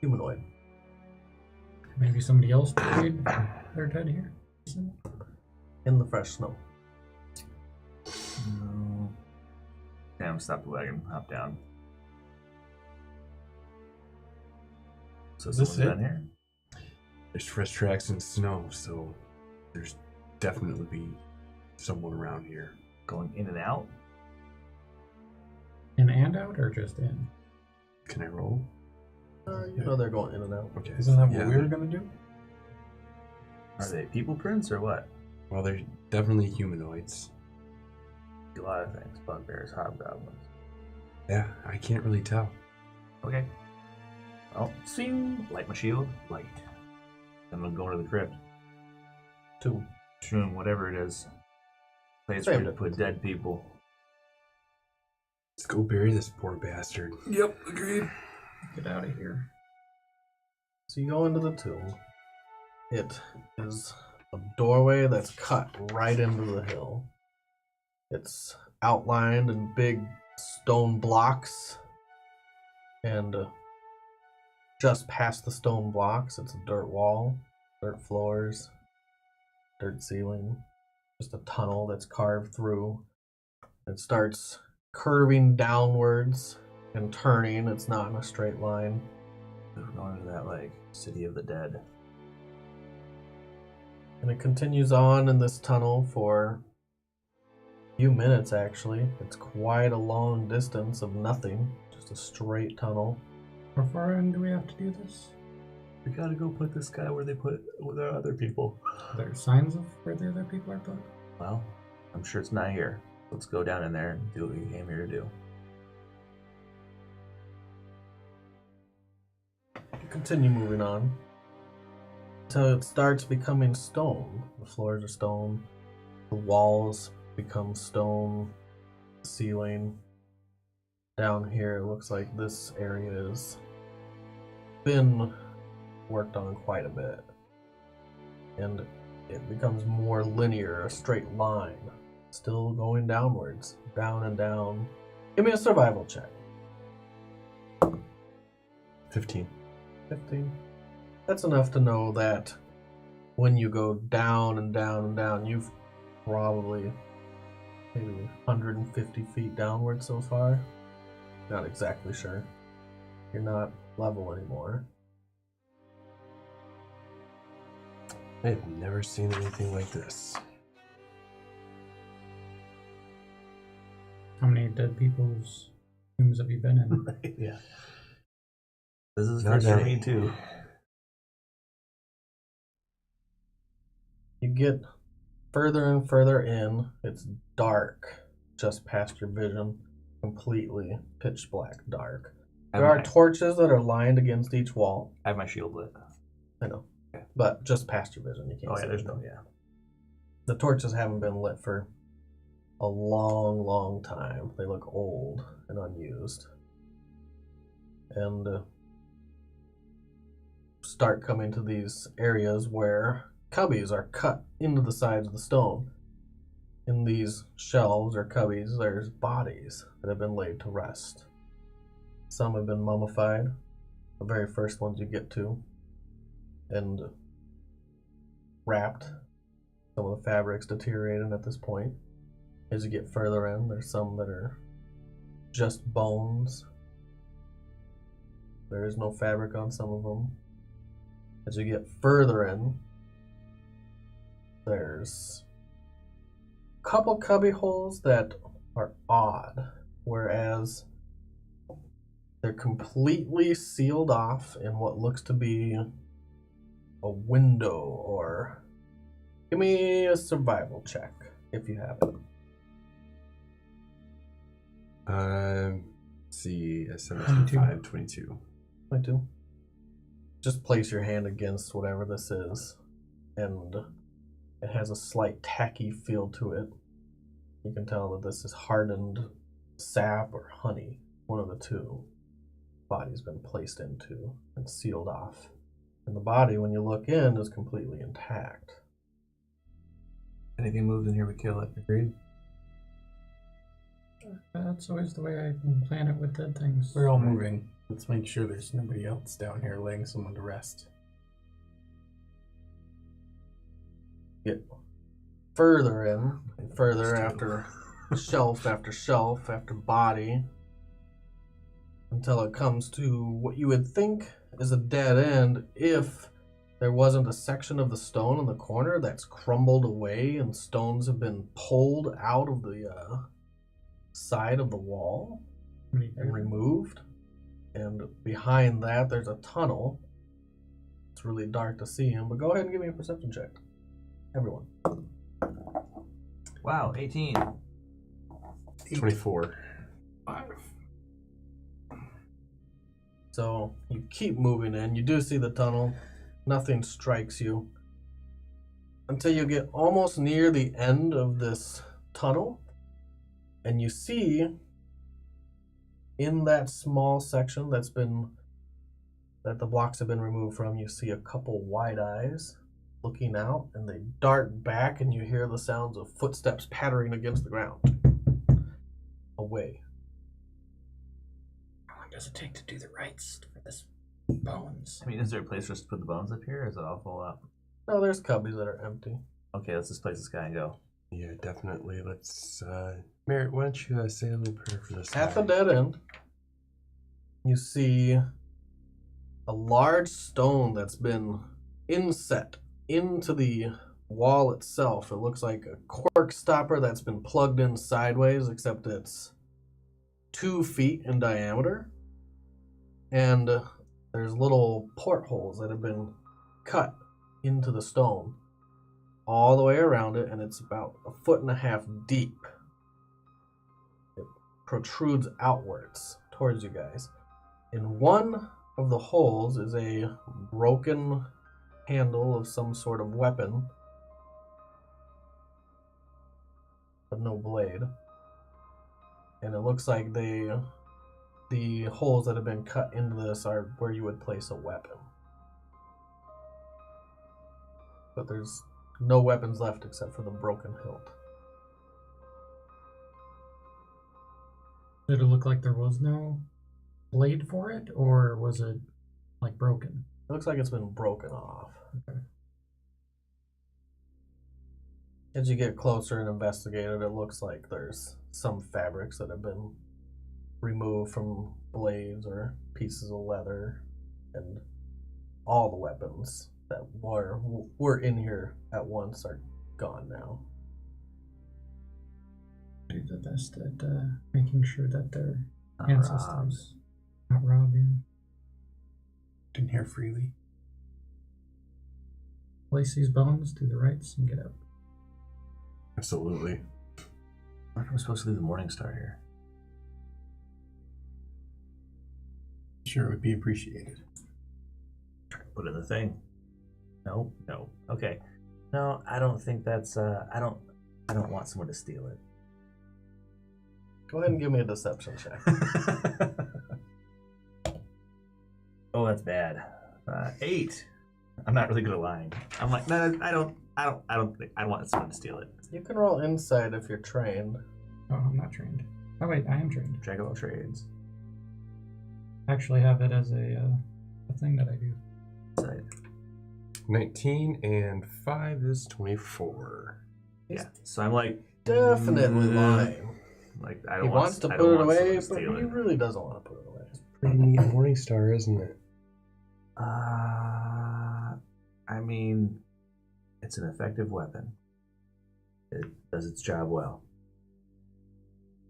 Humanoid. Maybe somebody else buried their dead here. In the fresh snow. No. Damn, stop the wagon, hop down. So Is this someone's it? been here? There's fresh tracks in snow, so there's definitely be someone around here. Going in and out? In and out or just in? Can I roll? You know they're going in and out. Okay. Isn't that what Yeah. we were gonna do? Are they people prints or what? Well, they're definitely humanoids. A lot of things. Bugbears, hobgoblins. Yeah, I can't really tell. Okay. Well, sing. Light my shield. Light. Then we'll go to the crypt. Tomb. Tomb, whatever it is. Place Same where you difference. put dead people. Let's go bury this poor bastard. Yep, agreed. Get out of here. So you go into the tomb. It is a doorway that's cut right into the hill. It's outlined in big stone blocks. And just past the stone blocks, it's a dirt wall, dirt floors, dirt ceiling. Just a tunnel that's carved through. It starts curving downwards and turning. It's not in a straight line. We're going to that, like, city of the dead. And it continues on in this tunnel for a few minutes, actually. It's quite a long distance of nothing, just a straight tunnel. How far in do we have to do this? We gotta go put this guy where they put the other people. Are there signs of where the other people are put? Well, I'm sure it's not here. Let's go down in there and do what you came here to do. You continue moving on until it starts becoming stone. The floors are stone, the walls become stone, the ceiling. Down here, it looks like this area has been worked on quite a bit. And it becomes more linear, a straight line. Still going downwards, down and down. Give me a survival check. 15. 15. That's enough to know that when you go down and down and down, you've probably maybe 150 feet downward so far. Not exactly sure. You're not level anymore. I've never seen anything like this. How many dead people's tombs have you been in? Yeah. This is Not first for many. me too. You get further and further in. It's dark just past your vision. Completely pitch black dark. There are torches that are lined against each wall. I have my shield lit. I know. Okay. But just past your vision, you can't Oh see yeah, there's anything. no, yeah. The torches haven't been lit for a long, long time. They look old and unused. And start coming to these areas where cubbies are cut into the sides of the stone. In these shelves or cubbies, there's bodies that have been laid to rest. Some have been mummified, the very first ones you get to, and wrapped. Some of the fabric's deteriorating at this point. As you get further in, there's some that are just bones. There is no fabric on some of them. As you get further in, there's a couple cubby holes that are odd, whereas they're completely sealed off in what looks to be a window, or give me a survival check if you have it. Let's see, a 17, 22. 22. Just place your hand against whatever this is, and it has a slight tacky feel to it. You can tell that this is hardened sap or honey, one of the two. Body's been placed into and sealed off. And the body, when you look in, is completely intact. Anything moves in here, we kill it. Agreed? That's always the way I plan it with dead things. We're all moving. Let's make sure there's nobody else down here laying someone to rest. Get further in, and further after shelf after shelf after body, until it comes to what you would think is a dead end if there wasn't a section of the stone in the corner that's crumbled away and stones have been pulled out of the side of the wall and removed. And behind that, there's a tunnel. It's really dark to see him, but go ahead and give me a perception check. Everyone. Wow, 18. 24. So you keep moving in. You do see the tunnel. Nothing strikes you until you get almost near the end of this tunnel, and you see in that small section that the blocks have been removed from, you see a couple wide eyes looking out, and they dart back, and you hear the sounds of footsteps pattering against the ground. Away. How long does it take to do the rites for this bones? I mean, is there a place for us to put the bones up here, or is it all full up? No, there's cubbies that are empty. Okay, let's just place this guy and go. Yeah, definitely. Let's, Merritt, why don't you say a little prayer for this At the guy? dead end, you see a large stone that's been inset into the wall itself, it looks like a cork stopper that's been plugged in sideways, except it's 2 feet in diameter. And there's little portholes that have been cut into the stone all the way around it, and it's about 1.5 feet deep. It protrudes outwards towards you guys. In one of the holes is a broken handle of some sort of weapon, but no blade. And it looks like the holes that have been cut into this are where you would place a weapon. But there's no weapons left except for the broken hilt. Did it look like there was no blade for it, or was it like broken? It looks like it's been broken off. Okay. As you get closer and investigate it, it looks like there's some fabrics that have been removed from blades or pieces of leather, and all the weapons that were in here at once are gone now. Do the best at making sure that their Not ancestors not rob you. Didn't hear freely. Place these bones, do the rites, and get out. Absolutely. What if we're supposed to leave the Morning Star here? Sure, it would be appreciated. Try to put it in the thing. No. Okay. No, I don't think that's. I don't want someone to steal it. Go ahead and give me a deception check. Oh, that's bad. 8. I'm not really good at lying. I'm like, no, I don't think I want someone to steal it. You can roll insight if you're trained. Oh, I'm not trained. Oh wait, I am trained. Jack of all trades. I actually have it as a thing that I do. Side. 19 and 5 is 24. Yeah. So I'm like Definitely lying. Like I He don't wants to I put don't it want away, someone but to steal he it. really doesn't want to put it away. Pretty neat Morning Star, isn't it? I mean, it's an effective weapon. It does its job well.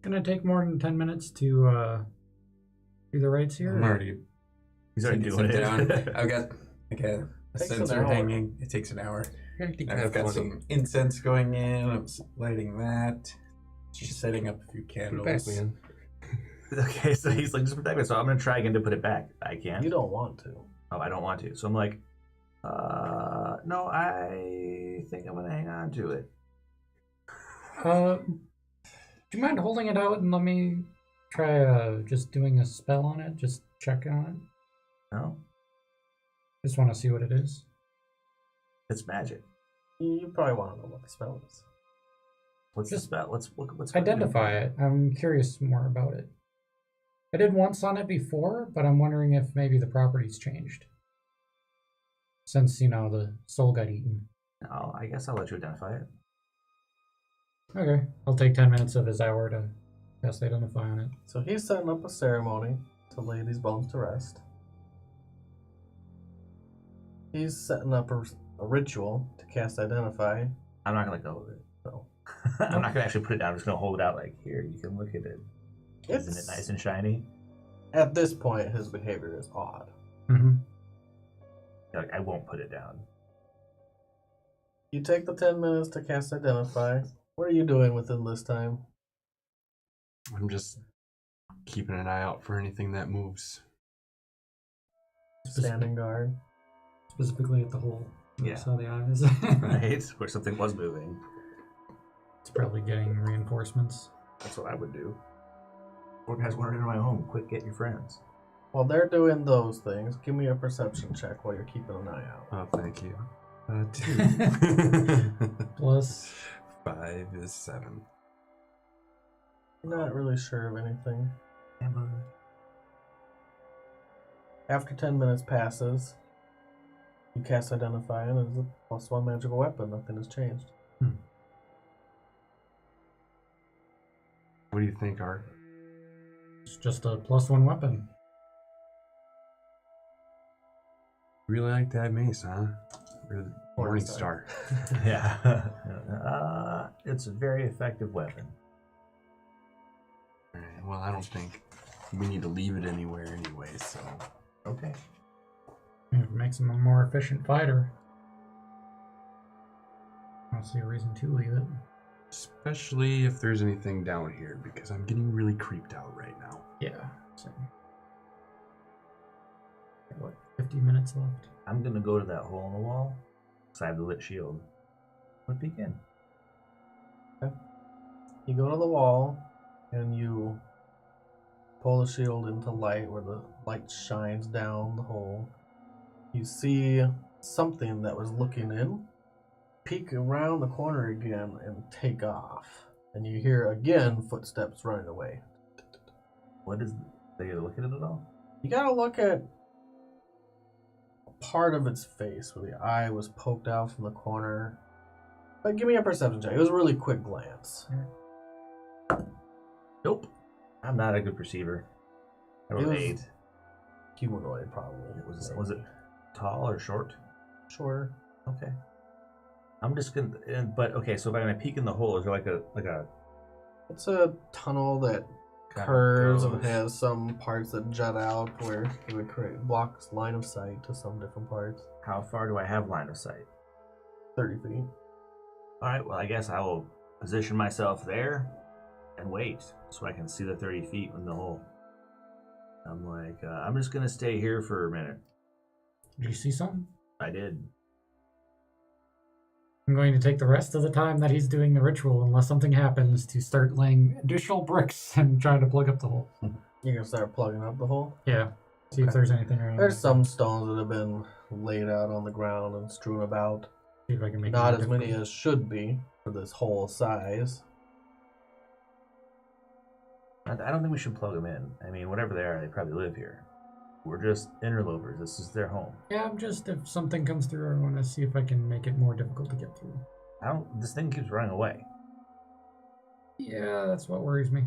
Gonna take more than 10 minutes to do the rites here? I'm already. He's already taking doing some it. down. I've got like a Takes an sensor hour. hanging. It takes an hour. I think I've got some incense going in. I'm lighting that. Just setting up a few Put it candles. back, man. Okay, so he's like, just protect it. So I'm gonna try again to put it back. I can't. You don't want to. Oh, I don't want to. So I'm like, no, I think I'm gonna hang on to it. Do you mind holding it out and let me try just doing a spell on it? Just check on it? No, Just want to see what it is. it's magic. You probably want to know what the spell is. What's Just the spell? What's Identify it. I'm curious more about it. I did once on it before, but I'm wondering if maybe the properties changed. Since, the soul got eaten. No, I guess I'll let you identify it. Okay. I'll take 10 minutes of his hour to cast Identify on it. So he's setting up a ceremony to lay these bones to rest. He's setting up a ritual to cast Identify. I'm not gonna let go of it. So I'm not gonna actually put it down. I'm just gonna hold it out like, here, you can look at it. Isn't it nice and shiny? At this point, his behavior is odd. Mm-hmm. Like, I won't put it down. You take the 10 minutes to cast Identify. What are you doing within this time? I'm just keeping an eye out for anything that moves. Standing guard. Specifically at the hole. Yeah. So the eyes. Right? Where something was moving. It's probably getting reinforcements. That's what I would do. Organize one into my home. Quick, get your friends. While they're doing those things, give me a perception check while you're keeping an eye out. Oh, thank you. 2. Plus 5 is 7. You're not really sure of anything. After 10 minutes passes, you cast Identify and it's a +1 magical weapon. Nothing has changed. What do you think, Art? it's just a +1 weapon. Really like that mace, huh? Really? Morning Star. Yeah. It's a very effective weapon. All right, well, I don't think we need to leave it anywhere anyway, so. Okay. It makes him a more efficient fighter. I don't see a reason to leave it. Especially if there's anything down here, because I'm getting really creeped out right now. Yeah. Same. What, 50 minutes left? I'm gonna go to that hole in the wall, because I have the lit shield. Let's begin. You go to the wall, and you pull the shield into light where the light shines down the hole. You see something that was looking in, peek around the corner again, and take off. And you hear again footsteps running away. What is... They gotta look at it at all? You gotta look at part of its face where the eye was poked out from the corner. But give me a perception check. It was a really quick glance. Nope. I'm not a good perceiver. I It rolled was- 8. Humanoid, probably. Was it tall or short? Shorter? Okay. I'm just gonna... But, okay, so if I'm gonna peek in the hole, is there like a It's a tunnel that Kind of curves and goes- has some parts that jut out where it would create blocks line of sight to some different parts. How far do I have line of sight? 30 feet. Alright, well, I guess I will position myself there and wait so I can see the 30 feet in the hole. I'm like, I'm just gonna stay here for a minute. Did you see something? I did. I'm going to take the rest of the time that he's doing the ritual, unless something happens, to start laying additional bricks and trying to plug up the hole. You can start plugging up the hole. Yeah. See if Okay. there's anything around. There's some stones that have been laid out on the ground and strewn about. See if I can make Not it as many difficult. as should be for this hole size. I don't think we should plug them in. I mean, whatever they are, they probably live here. We're just interlopers. This is their home. Yeah, I'm just, if something comes through, I want to see if I can make it more difficult to get through. This thing keeps running away. Yeah, that's what worries me.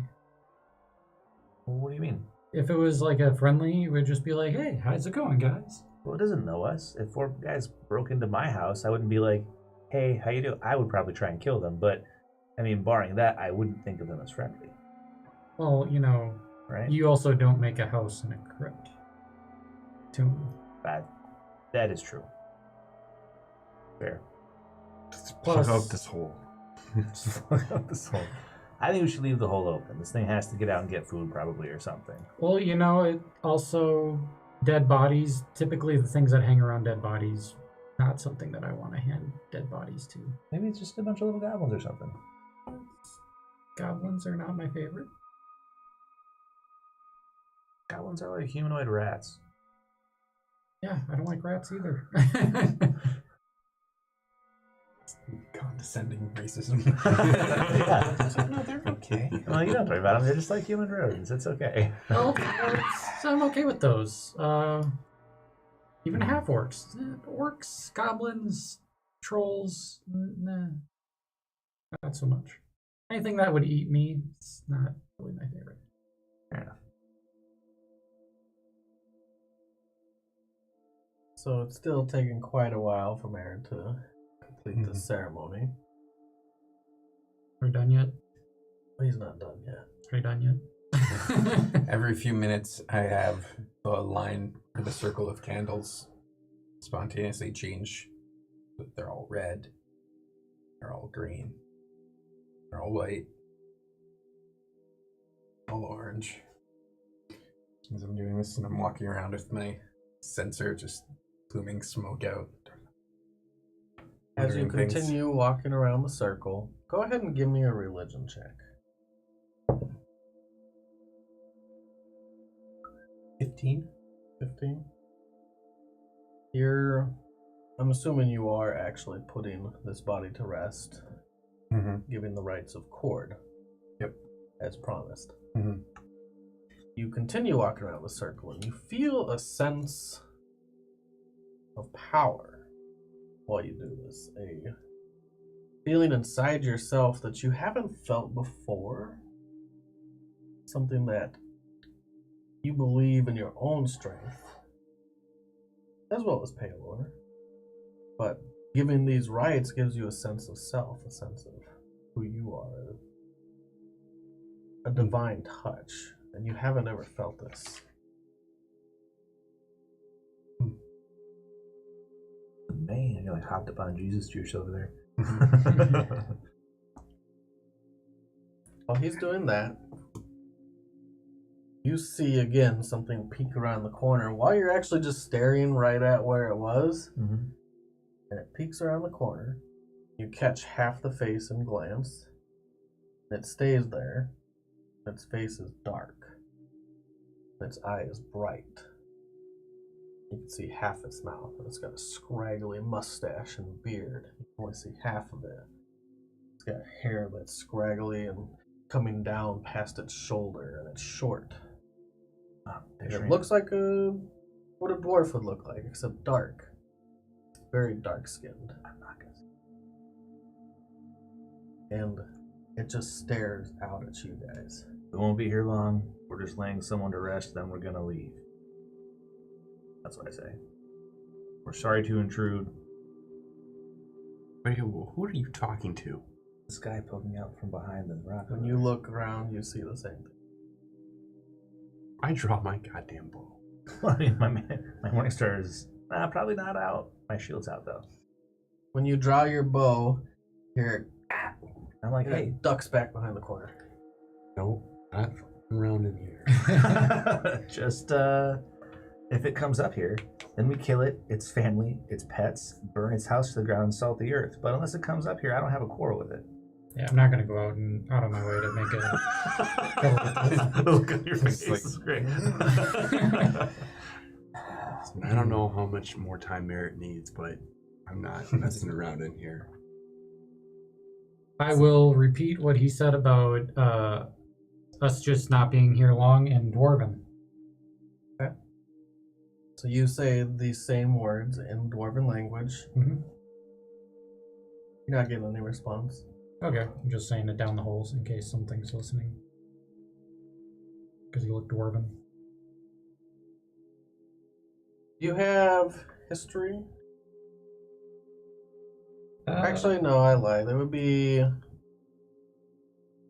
Well, what do you mean? If it was like a friendly, it would just be like, hey, how's it going, guys? Well, it doesn't know us. If 4 guys broke into my house, I wouldn't be like, hey, how you doing? I would probably try and kill them, but, I mean, barring that, I wouldn't think of them as friendly, Well, you know, right? you also don't make a house in a crypt. Tomb. That is true. Fair. Just plug Plus- out this hole. This hole. I think we should leave the hole open. This thing has to get out and get food, probably, or something. Well, you know, it also, dead bodies, typically the things that hang around dead bodies, not something that I want to hand dead bodies to. Maybe it's just a bunch of little goblins or something. Goblins are not my favorite. Goblins are like humanoid rats. Yeah, I don't like rats either. Condescending racism. Yeah. No, they're okay. Well, you don't worry about them. They're just like human rodents. It's okay. Well, I'm okay with those. Even half orcs. Orcs, goblins, trolls, nah. Not so much. Anything that would eat me, it's not really my favorite. Fair enough. So it's still taking quite a while for Aaron to complete the ceremony. Are we done yet? But he's not done yet. Are we done yet? Every few minutes, I have the line or the circle of candles spontaneously change. They're all red. They're all green. They're all white. All orange. As I'm doing this, and I'm walking around with my sensor just pluming smoke out. As you Wondering things. continue walking around the circle, go ahead and give me a religion check. 15? 15. I'm assuming you are actually putting this body to rest, Mm-hmm. giving the rites of cord. Yep. As promised. Mhm. You continue walking around the circle and you feel a sense of power while you do this. A feeling inside yourself that you haven't felt before. Something that you believe in your own strength, as well as Paylor, but giving these rites gives you a sense of self, a sense of who you are, a divine touch, and you haven't ever felt this. Man, you're like hopped up on Jesus juice over there. While he's doing that, you see again something peek around the corner while you're actually just staring right at where it was. Mm-hmm. And it peeks around the corner. You catch half the face and glance. It stays there. Its face is dark. Its eye is bright. You can see half its mouth, and it's got a scraggly mustache and beard. You can only see half of it. It's got hair that's scraggly and coming down past its shoulder, and it's short. And it looks like what a dwarf would look like, except dark. Very dark-skinned. And it just stares out at you guys. We won't be here long. We're just laying someone to rest, then we're gonna leave. That's what I say. We're sorry to intrude. Wait, who are you talking to? This guy poking out from behind the rock. When you look around, you see the same thing. I draw my goddamn bow. I mean, my morning star is probably not out. My shield's out though. When you draw your bow, you're I'm like, hey, it ducks back behind the corner. Nope, not around in here. just if it comes up here, then we kill it, its family, its pets, burn its house to the ground, and salt the earth. But unless it comes up here, I don't have a quarrel with it. Yeah, I'm not gonna go out of my way to make a. Look at your face. Like- It's great. I don't know how much more time Merritt needs, but I'm not messing around in here. I will repeat what he said about us just not being here long in Dwarven. So you say these same words in Dwarven language. Mm-hmm. You're not getting any response. Okay, I'm just saying it down the holes in case something's listening. Because you look Dwarven. You have history? Actually, Uh, no, I lie. There would be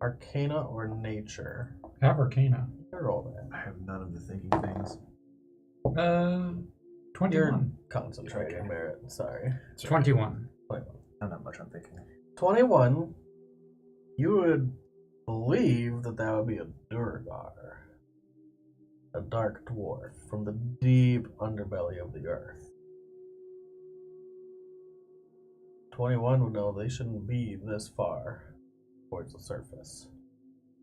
Arcana or Nature. have Arcana. You roll that. I have none of the thinking things. 21. You're concentrating, Merritt. Sorry. 21. 21. I'm not much on thinking. 21. You would believe that would be a Durgar. A dark dwarf from the deep underbelly of the earth. 21 would know they shouldn't be this far towards the surface.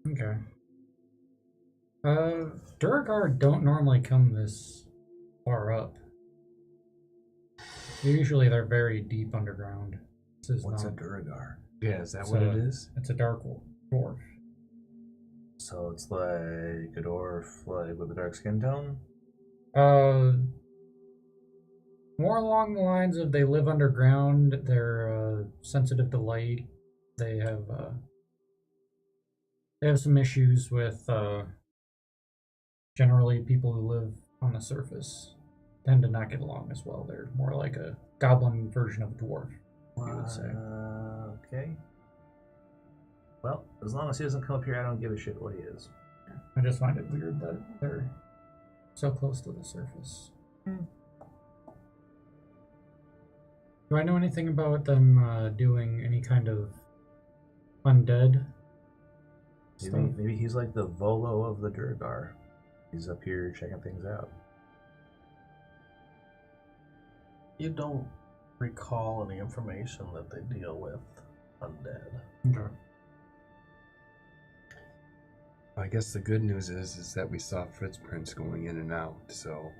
Okay. Durgar don't normally come this far up. Usually they're very deep underground. This is What's a not. Duragar? Yeah, is that It's what a- it is? It's a dark dwarf. So it's like a dwarf, like with a dark skin tone? More along the lines of they live underground, they're sensitive to light, they have some issues with generally people who live on the surface tend to not get along as well. They're more like a goblin version of a dwarf, you would say. Okay. Well, as long as he doesn't come up here, I don't give a shit what he is. I just find it weird that they're so close to the surface. Do I know anything about them doing any kind of undead stuff? Maybe he's like the Volo of the Durgar. He's up here checking things out. You don't recall any information that they deal with undead. Okay. I guess the good news is that we saw footprints going in and out, so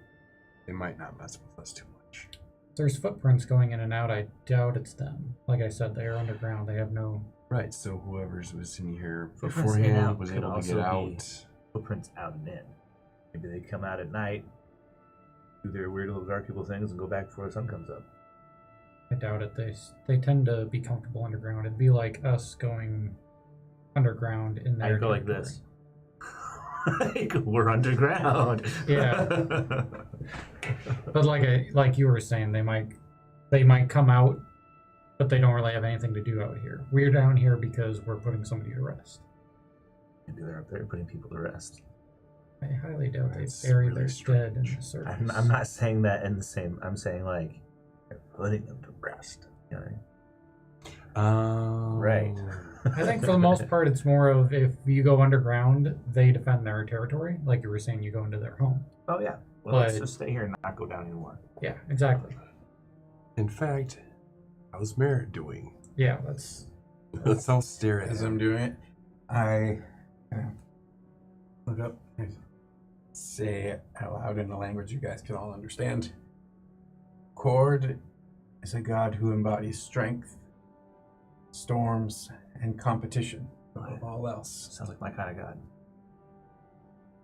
they might not mess with us too much. If there's footprints going in and out, I doubt it's them. Like I said, they are underground. They have no... Right, so whoever's was in here Footprints in and beforehand out was could able to also get be- out. Footprints out and in. Maybe they come out at night, do their weird little dark people things, and go back before the sun comes up. I doubt it. They tend to be comfortable underground. It'd be like us going underground in their I go like territory. this. We're underground. Yeah. But like you were saying, they might come out but they don't really have anything to do out here. We're down here because we're putting somebody to rest. Maybe they're up there putting people to rest. I highly doubt they That's bury really their dead in strange. the surface. I'm not saying that in the same. I'm saying like they're putting them to rest. You know what I mean? Right. I think for the most part, it's more of if you go underground, they defend their territory. Like you were saying, you go into their home. Oh yeah. Well, let's But- just stay here and not go down anymore. Yeah, exactly. In fact, how's Merritt doing? Yeah, that's Let's all stare at As him. I'm doing it, I look up and say out loud in a language you guys can all understand. Cord is a god who embodies strength, storms, and competition above all else. Sounds like my kind of god.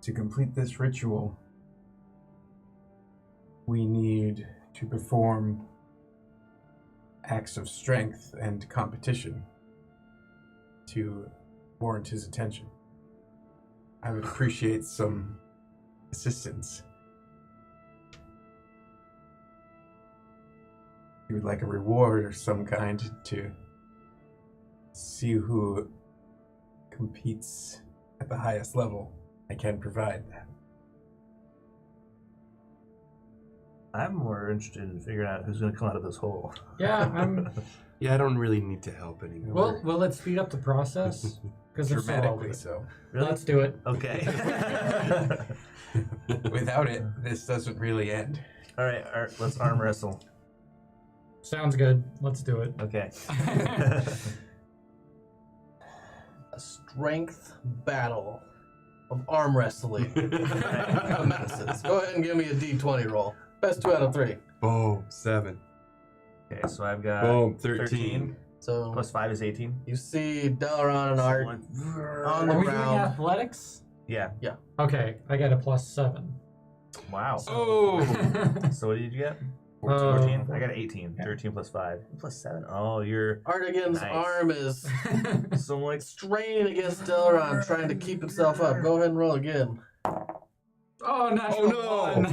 To complete this ritual, we need to perform acts of strength and competition to warrant his attention. I would appreciate some assistance. You would like a reward of some kind to see who competes at the highest level. I can provide that. I'm more interested in figuring out who's going to come out of this hole. yeah. I'm Yeah, I don't really need to help anymore. well. Let's speed up the process because it's Dramatically so. Really? Let's do it. Okay. Without it, this doesn't really end. All right. Let's arm wrestle. Sounds good. Let's do it. Okay. A strength battle of arm wrestling commences. Go ahead and give me a d20 roll. Best 2 out of 3. Boom, 7. Okay. So I've got Boom, 13. So plus 5 is 18. you see Delaron and Art on Are the we doing ground. athletics? Yeah. Okay, I got a +7. Wow. Oh! So what did you get? 14. I got an 18. 13 plus 5. Plus 7. Oh, you're Artegan's Nice. arm is so like straining against Delaron, trying to keep itself up. Go ahead and roll again. Oh, natural no. one.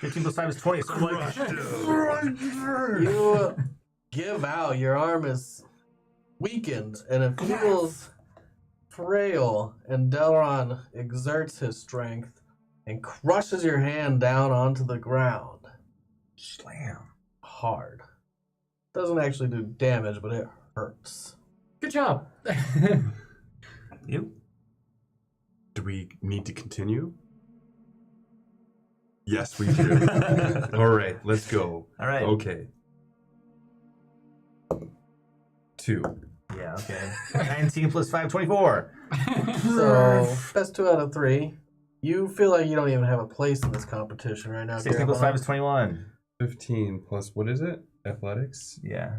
15 plus 5 is 20. So I'm like, You give out. Your arm is weakened, and it feels frail. And Delaron exerts his strength and crushes your hand down onto the ground. slam. Hard. Doesn't actually do damage, but it hurts. Good job. You? Do we need to continue? Yes, we do. All right, let's go. All right. Okay. 2. Yeah, okay. 19 plus 5, 24. So, best 2 out of 3. You feel like you don't even have a place in this competition right now. 16 plus Grandma. 5 is 21. 15 plus, what is it? Athletics? Yeah.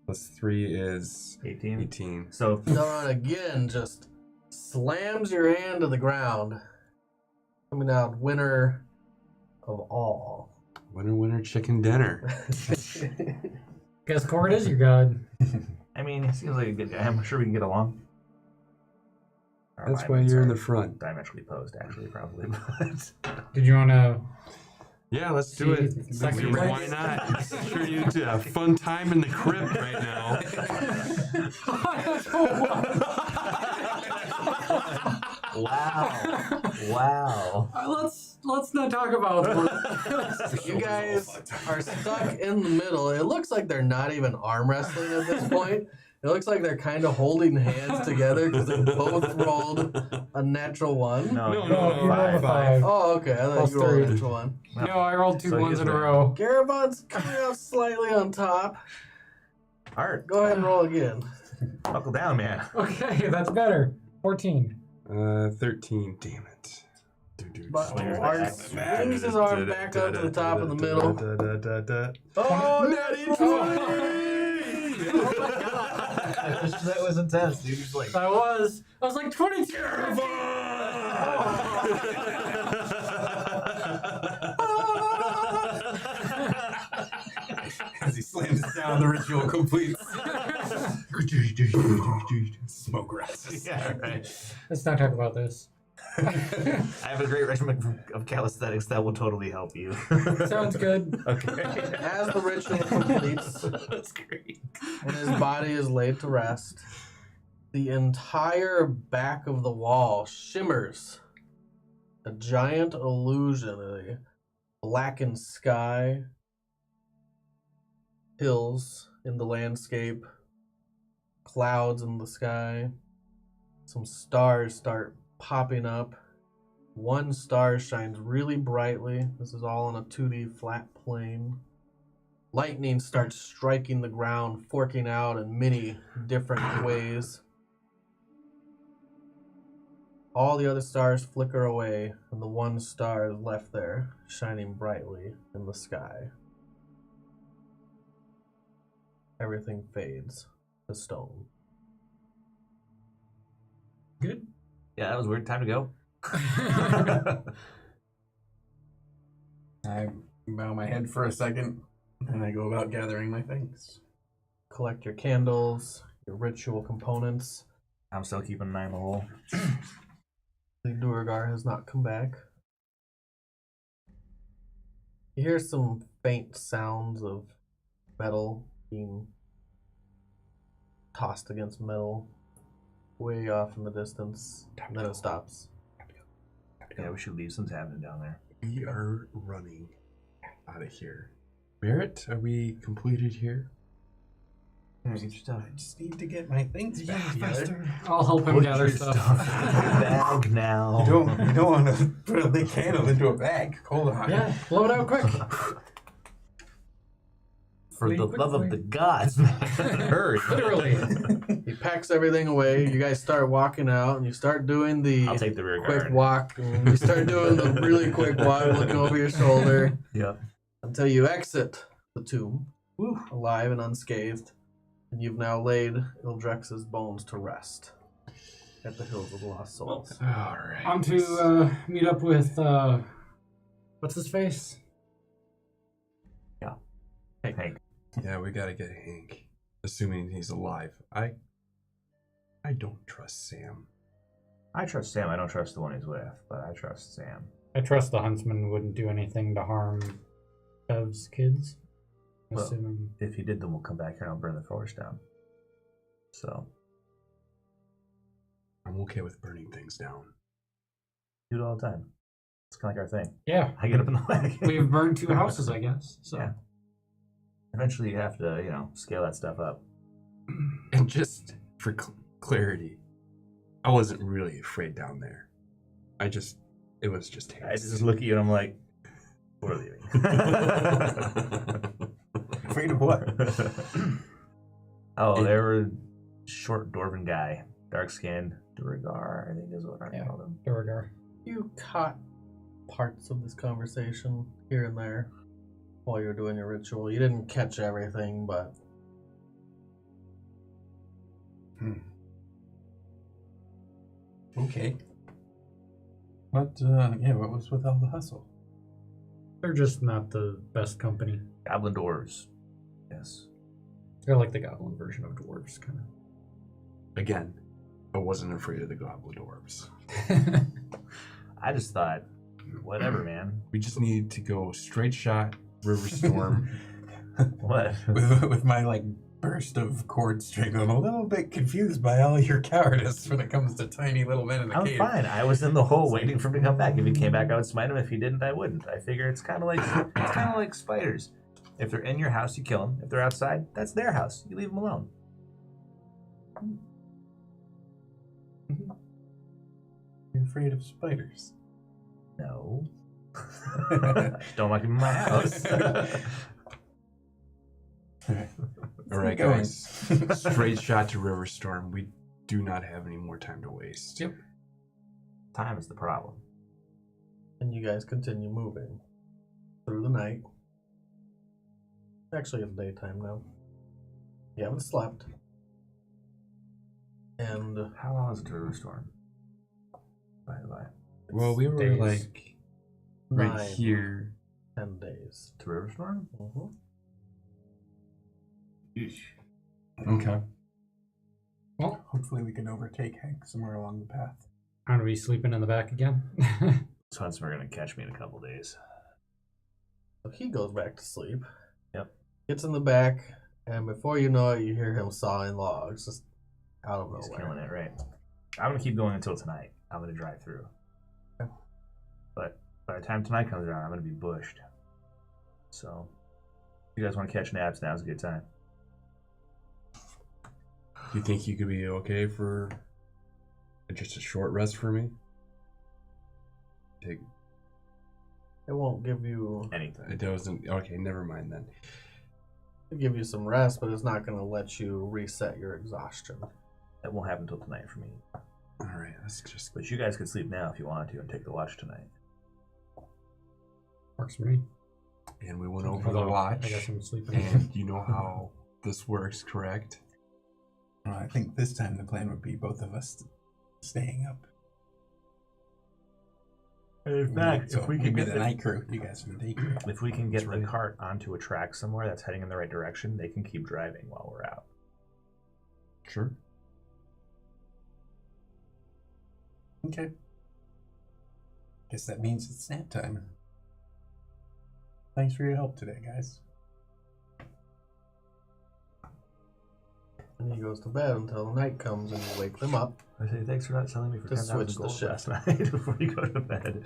Plus 3 is 18. 18. So, Delaron again just slams your hand to the ground. Coming out winner of all. Winner, winner, chicken dinner. Guess Cord is your god. I mean, he seems like a good guy. I'm sure we can get along. Our That's why alignments you're in are the front. diametrically opposed, actually, probably. But Did you want to? Yeah, let's do it. Second Why place. not? Sure, you to a fun time in the crypt right now. wow. Wow. Let's not talk about it. You guys are stuck in the middle. It looks like they're not even arm wrestling at this point. It looks like they're kind of holding hands together because they both rolled a natural 1. No, No, you no, rolled you rolled a 5. Oh, okay. I thought Plus you rolled a 3. natural 1. No, I rolled 2 So ones he's in a winning. row. Garabon's coming out slightly on top. Art, Go ahead and roll again. buckle down, man. Okay, that's better. 14. 13. Damn it. But Swingers Art back. swings his arm back up to the top of the middle. Oh, natty 20! That was intense, dude. He's like, I was like 22. As he slams it down, the ritual completes. Smoke rises. yeah, right. Let's not talk about this. I have a great regimen of calisthenics that will totally help you. Sounds good. Okay. As the ritual completes, That's great. and his body is laid to rest, the entire back of the wall shimmers. A giant illusion, a blackened sky, hills in the landscape, clouds in the sky. Some stars start popping up. One star shines really brightly. This is all on a 2D flat plane. Lightning starts striking the ground, forking out in many different ways. All the other stars flicker away, and the one star is left there, shining brightly in the sky. Everything fades to stone. Good. Yeah, that was weird. Time to go. I bow my head for a second, and I go about gathering my things. Collect your candles, your ritual components. I'm still keeping an eye on the hole. The Duergar has not come back. You hear some faint sounds of metal being tossed against metal way off in the distance, and then it stops. Yeah, we should leave some happening down there. We are running out of here. Barrett, are we completed here? Get your stuff. I just need to get my things back together. I'll help him Put gather your stuff. stuff in your bag now. You don't want to put a lit candle into a bag. Hold on. Yeah, blow it out quick. For the Quick, love of quick. the gods, man. Hurry! Literally. He packs everything away. You guys start walking out, and you start doing the I'll take the rear quick guard. walk. And you start doing the really quick walk, looking over your shoulder, Yep. until you exit the tomb, alive and unscathed. And you've now laid Ildrex's bones to rest at the Hills of the Lost Souls. Alright. On to meet up with, what's his face? Hank. Yeah, we gotta get Hank. Assuming he's alive. I don't trust Sam. I trust Sam. I don't trust the one he's with, but I trust Sam. I trust the huntsman wouldn't do anything to harm Bev's kids. Well, Assuming. if he did, then we'll come back here and I'll burn the forest down. So, I'm okay with burning things down. do it all the time. It's kind of like our thing. Yeah. I get up in the wagon. We've burned 2 houses, I guess. So. Yeah. Eventually, you have to, scale that stuff up. And just for clarity, I wasn't really afraid down there. It was just I haste. just look at you and I'm like, we're leaving. Afraid of what? Oh, they were short dwarven guy, dark skinned, Duergar, I think is what I Yeah. called him. Duergar. You caught parts of this conversation here and there while you were doing your ritual. You didn't catch everything, but Okay. But, what was with all the hustle? They're just not the best company. Goblin dwarves. Yes. They're like the goblin version of dwarves, kind Again, I wasn't afraid of the goblin dwarves. of. I just thought, whatever, man. We just need to go straight shot, Riverstorm. What? With my, burst of cord strength, I'm a little bit confused by all your cowardice when it comes to tiny little men in a I'm cave. fine. I was in the hole waiting for him to come back. If he came back, I would smite him. If he didn't, I wouldn't. I figure it's kind of like spiders. If they're in your house, you kill them. If they're outside, that's their house. You leave them alone. You're afraid of spiders. No. Don't like them in my house. Alright, Going. guys. Straight shot to Riverstorm. We do not have any more time to waste. Yep. Time is the problem. and you guys continue moving through the night. Actually, it's daytime now. You haven't slept. And How long is it to Riverstorm? By the way. Well, we were days. like right 9, here. 10 days. To Riverstorm? Mm-hmm. Okay. Well, hopefully we can overtake Hank somewhere along the path. I'm gonna be sleeping in the back again. Those huntsmen are going to catch me in a couple days. So he goes back to sleep. Yep. Gets in the back, and before you know it, you hear him sawing logs just out of He's nowhere. killing it, right? I'm going to keep going until tonight. I'm going to drive through. Okay. But by the time tonight comes around, I'm going to be bushed. So, if you guys want to catch naps, now's a good time. Do you think you could be okay for just a short rest for me? It won't give you. Anything. It doesn't. Okay, never mind then. It'll give you some rest, but it's not going to let you reset your exhaustion. That won't happen until tonight for me. All right, let's just. But you guys could sleep now if you wanted to and take the watch tonight. Works for me. And we went over the Although, watch. I guess I'm sleeping. And you know how this works, correct? Well, I think this time the plan would be both of us staying up. In fact, So if we we'd can be get the night crew, you guys are the day crew. if we can get That's the right. cart onto a track somewhere that's heading in the right direction, they can keep driving while we're out. Sure. Okay. Guess that means it's nap time. Thanks for your help today, guys. And he goes to bed until the night comes and you wake them up. I say thanks for not selling me for Just 10,000 switch the gold shift. last night before you go to bed.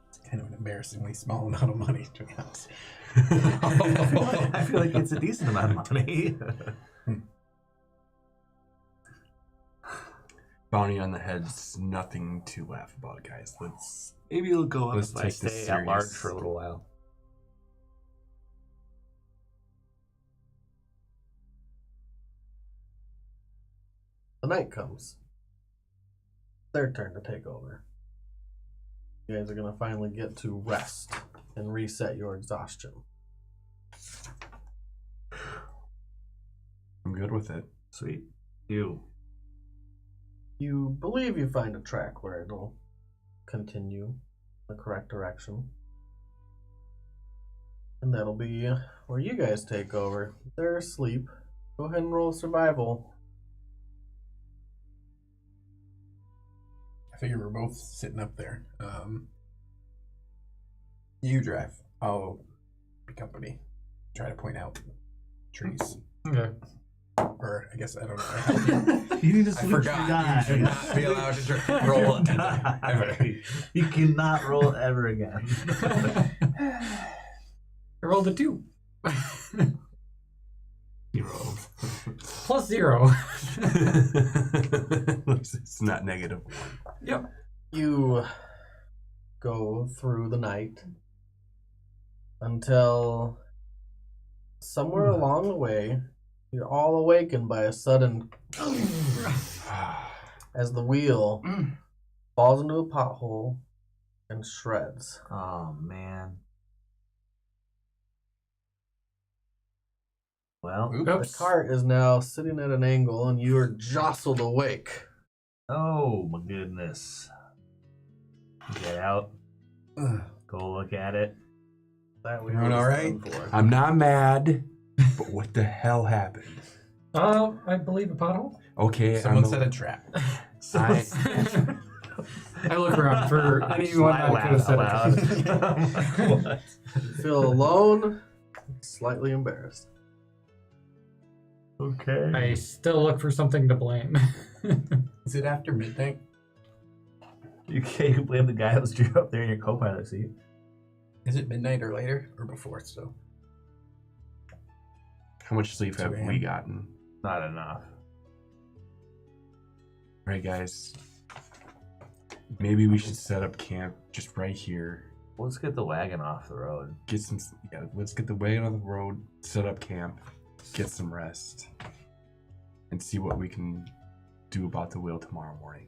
It's kind of an embarrassingly small amount of money, to be honest. I feel like it's a decent amount of money. Bounty on the head's nothing to laugh about, guys. Maybe it'll go up Let's if I take this stay at large serious. for a little while. The night comes. Their turn to take over. You guys are going to finally get to rest and reset your exhaustion. I'm good with it. Sweet. You. You believe you find a track where it'll continue the correct direction. And that'll be where you guys take over. They're asleep. Go ahead and roll survival. I figure we're both sitting up there. You drive. I'll be company. Try to point out trees. Okay. Or I guess I don't know. You need to I switch forgot. your You should not be allowed to roll it ever. You cannot roll ever again. I rolled a 2. You rolled. Plus 0. It's not negative. Yep. You go through the night until somewhere along the way, you're all awakened by a sudden as the wheel falls into a pothole and shreds. Oh, man. Well, Oops. The cart is now sitting at an angle and you are jostled awake. oh my goodness. Get out. Go look at it. That we Everyone were all right? done for. I'm not mad, but what the hell happened? I believe a pothole. Okay, Someone I'm set a trap. I- I look around for anyone that could have said it. What? You feel alone, slightly embarrassed. Okay. I still look for something to blame. Is it after midnight? You can't blame the guy that was up there in your co-pilot seat. Is it midnight or later or before? So How much sleep have 2 a.m. we gotten? Not enough. Right, guys. Maybe we should set up camp just right here. Let's get the wagon off the road. Let's get the wagon on the road, set up camp, get some rest, and see what we can do about the wheel tomorrow morning.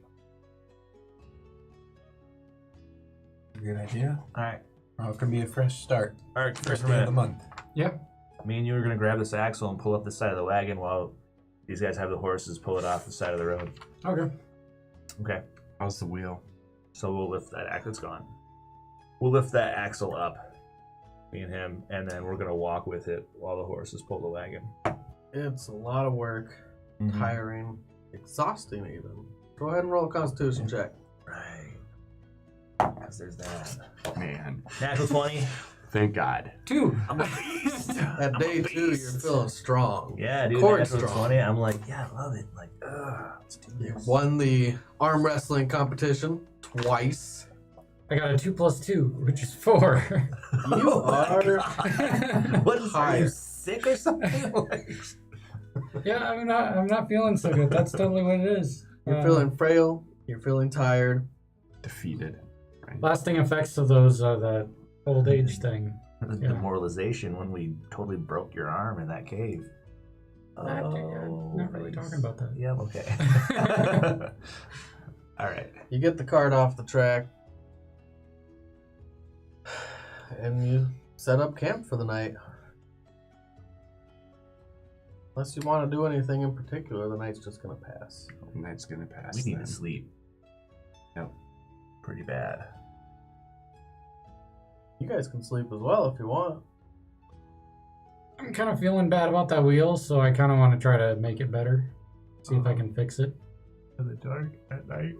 good idea. All right. Oh, it can be a fresh start. All right, First for a day of minute. the month. Yeah. Me and you are going to grab this axle and pull up the side of the wagon while these guys have the horses pull it off the side of the road. Okay. Okay. How's the wheel? So we'll lift that axle. It's gone. We'll lift that axle up, me and him, and then we're going to walk with it while the horses pull the wagon. It's a lot of work, tiring. exhausting even. Go ahead and roll a Constitution check. Right. Because there's that. Man, Natural 20. thank God. 2. I'm a beast. At day 2, you're feeling strong. Yeah, dude. Cord Natural strong. 20. I'm like, yeah, I love it. Like, let's do You this. won the arm wrestling competition twice. I got a 2 plus 2, which is 4. You are What is, are higher. you sick or something? Like, Yeah, I'm not feeling so good. That's totally what it is. You're feeling frail. You're feeling tired. Defeated. Right? Lasting effects of those are the old age thing. the Yeah. demoralization when we totally broke your arm in that cave. I'm not really talking about that. Yeah, okay. All right. You get the cart off the track. And you set up camp for the night. Unless you want to do anything in particular, the night's just going to pass. And that's gonna pass. We need then. to sleep. Yep. Pretty bad. You guys can sleep as well if you want. I'm kind of feeling bad about that wheel, so I kind of want to try to make it better. See if I can fix it. In the dark at night.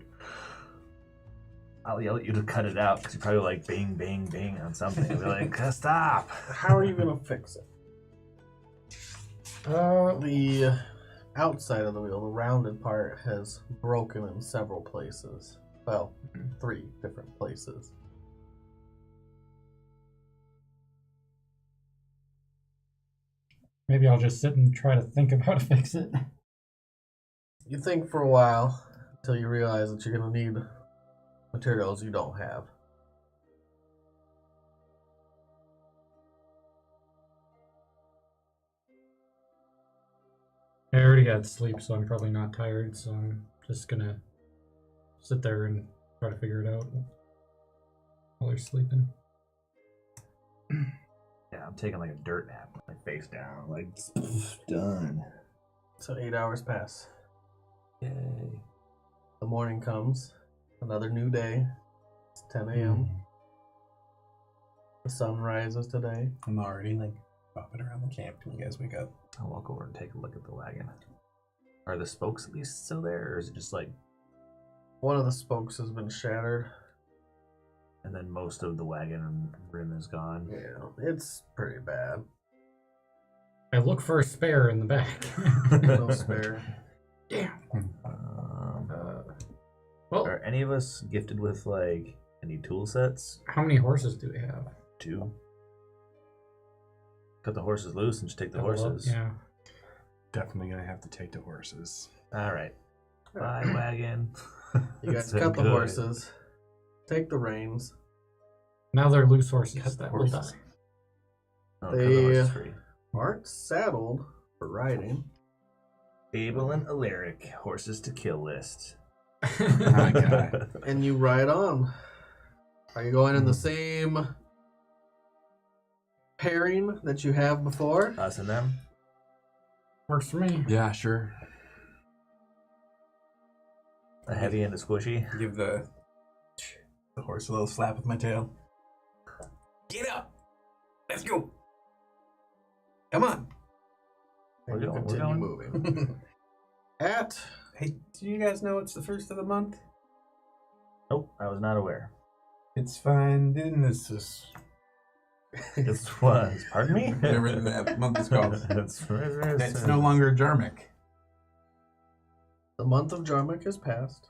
I'll yell at you to cut it out because you're probably like bang, bang, bang on something. I'll be like, stop. How are you going to fix it? The outside of the wheel, the rounded part, has broken in several places. Well, 3 different places. Maybe I'll just sit and try to think of how to fix it. You think for a while until you realize that you're going to need materials you don't have. I already got sleep, so I'm probably not tired, so I'm just gonna sit there and try to figure it out while you're sleeping. Yeah, I'm taking like a dirt nap with my face down. Like, done. So 8 hours pass. Yay. The morning comes. Another new day. It's 10 a.m. The sun rises today. I'm already like bopping around the camp when you guys wake up. I'll walk over and take a look at the wagon. Are the spokes at least still there, or is it just like, One of the spokes has been shattered. and then most of the wagon rim is gone? Yeah, it's pretty bad. I look for a spare in the back. No spare. Damn. Um, Well, are any of us gifted with like any tool sets? how many horses do we have? 2. Cut the horses loose and just take the Double up? horses. Yeah. Definitely gonna have to take the horses. All right. Bye, wagon. You guys It's been cut the good. horses. Take the reins. Now they're loose horses Cut the that will die. horses. Oh, cut the horses free. Aren't saddled for riding. Abel and Alaric, horses to kill list. My God. And you ride on. Are you going in the same pairing that you have before? Us and them. Works for me. Yeah, sure. A heavy and a squishy. Give the horse a little slap with my tail. Get up! Let's go! Come on! And We're you going, we're continue going. moving. At Hey, do you guys know it's the first of the month? Nope, I was not aware. It's fine, then this is It's what? Pardon me? whatever that month is called. It's It's no longer Jarmic. the month of Jarmic has passed.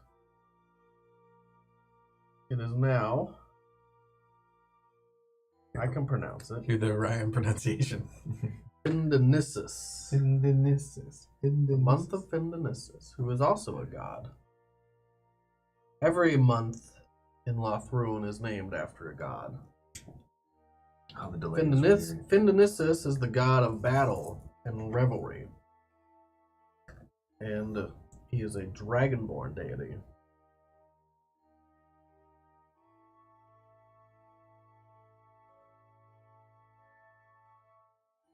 It is now. I can pronounce it. Hear the Ryan pronunciation. Findenissus. Findenissus. The month of Findenissus, who is also a god. Every month in Lothrun is named after a god. Oh, the delay is weird. Findenissus is the god of battle and revelry. And he is a dragonborn deity.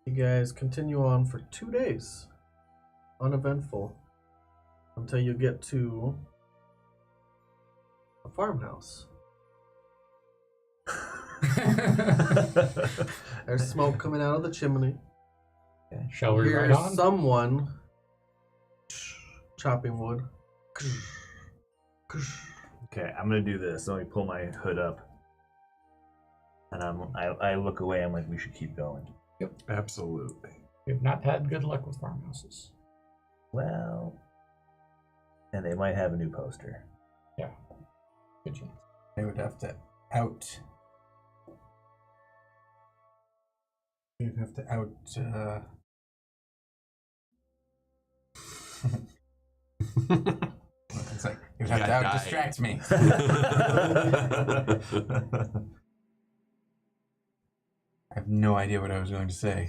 You guys continue on for 2 days. Uneventful. Until you get to a farmhouse. There's smoke coming out of the chimney. Shall You we hear ride on? someone chopping wood. Okay, I'm gonna do this. Let me pull my hood up. And I look away, I'm like, we should keep going. Absolutely. We've not had good luck with farmhouses. Well, and they might have a new poster. Yeah. Good chance. They would have to out. You'd have to out. It's like you'd have to out distract me. I have no idea what I was going to say.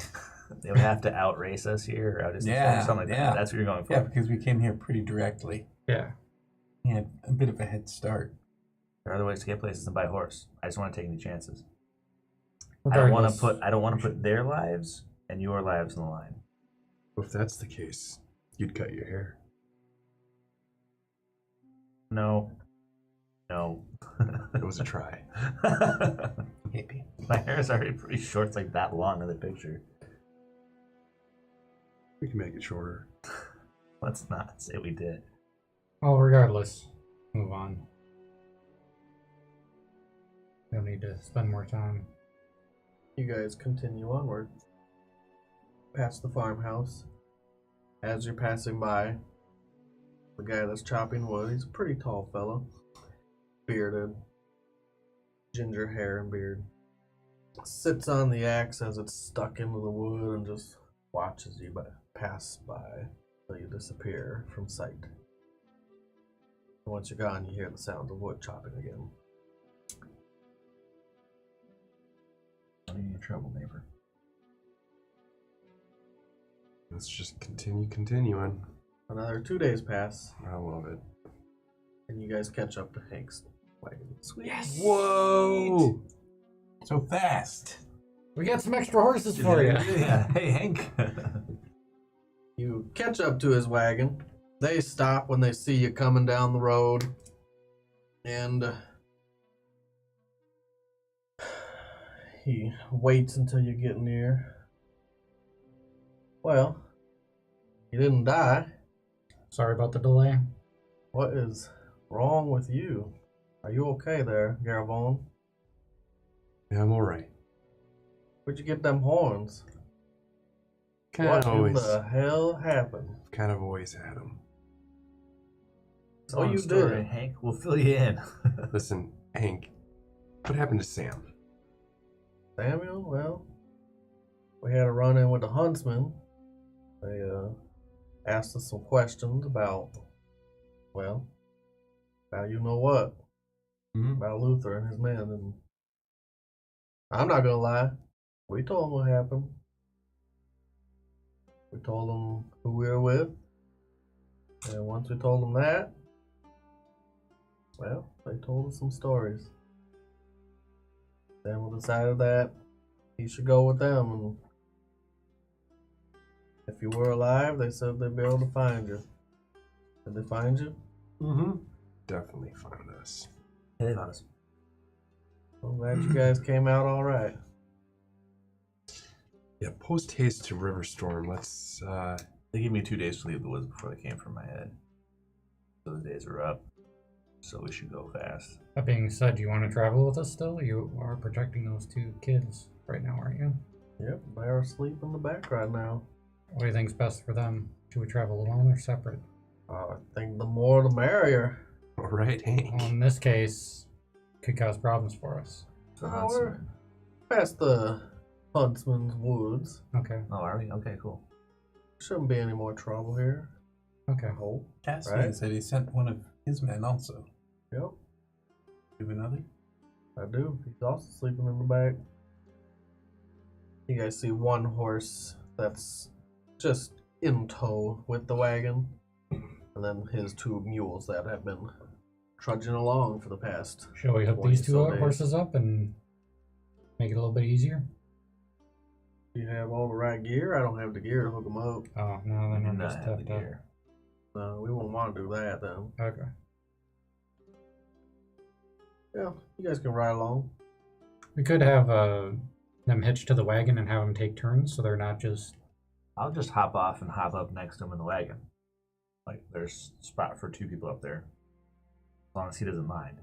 They would have to outrace us here, or something like that. That's what you're going for. Yeah, because we came here pretty directly. Yeah. We had a bit of a head start. There are other ways to get places than by horse. I just want to take any chances. Regardless. I don't want to put their lives and your lives on the line. If that's the case, you'd cut your hair. No. It was a try. Maybe. My hair is already pretty short. It's like that long in the picture. We can make it shorter. Let's not say we did. Well, regardless, move on. Don't need to spend more time. You guys continue onward. Past the farmhouse. As you're passing by, the guy that's chopping wood, he's a pretty tall fellow. Bearded. Ginger hair and beard. Sits on the axe as it's stuck into the wood and just watches you pass by till you disappear from sight. And once you're gone, you hear the sound of wood chopping again. I'm in trouble, neighbor. Let's just continuing. Another 2 days pass, I love it. and you guys catch up to Hank's wagon. Sweet. Yes. Whoa! So fast. We got some extra horses for you. Yeah. Hey, Hank. You catch up to his wagon. They stop when they see you coming down the road. And he waits until you get near. Well, you didn't die. Sorry about the delay. What is wrong with you? Are you okay there, Garavon? Yeah, I'm alright. Where'd you get them horns? Kind What in the hell happened? of always had them. Oh, you story, did. Hank. We'll fill you in. Listen, Hank, what happened to Sam? Samuel? Well, we had a run-in with the huntsman. They asked us some questions about you know what? Mm-hmm. About Luther and his men. And I'm not gonna lie, we told them what happened. We told them who we were with. And once we told them that, well, they told us some stories. Then we decided that he should go with them, and if you were alive, they said they'd be able to find you. Did they find you? Mm-hmm. Definitely found us. Hey, they found us. I'm glad you guys came out all right. Yeah, post haste to Riverstorm. Let's They gave me 2 days to leave the woods before they came from my head. So the days are up. So we should go fast. That being said, you want to travel with us still? You are protecting those 2 kids right now, aren't you? Yep, they're asleep in the back right now. What do you think's best for them? Should we travel alone or separate? I think the more the merrier. all right, Hank. Well, in this case, could cause problems for us. So We're past the Huntsman's Woods. Okay. Oh, are we? Okay, cool. Shouldn't be any more trouble here. Okay. I hope. Cassian Right. said he sent one of his men also. Yep, You have another? I do. He's also sleeping in the back. You guys see one horse that's just in tow with the wagon, and then his 2 mules that have been trudging along for the past. Shall we hook 20 these 2 some days. horses up and make it a little bit easier? You have all the right gear. I don't have the gear to hook them up. Oh, no, We then do I'm not just have the toughed up. gear. No, we won't want to do that then. Okay. Yeah, you guys can ride along. We could have them hitched to the wagon and have them take turns so they're not just... I'll just hop off and hop up next to him in the wagon. Like, there's spot for 2 people up there. As long as he doesn't mind.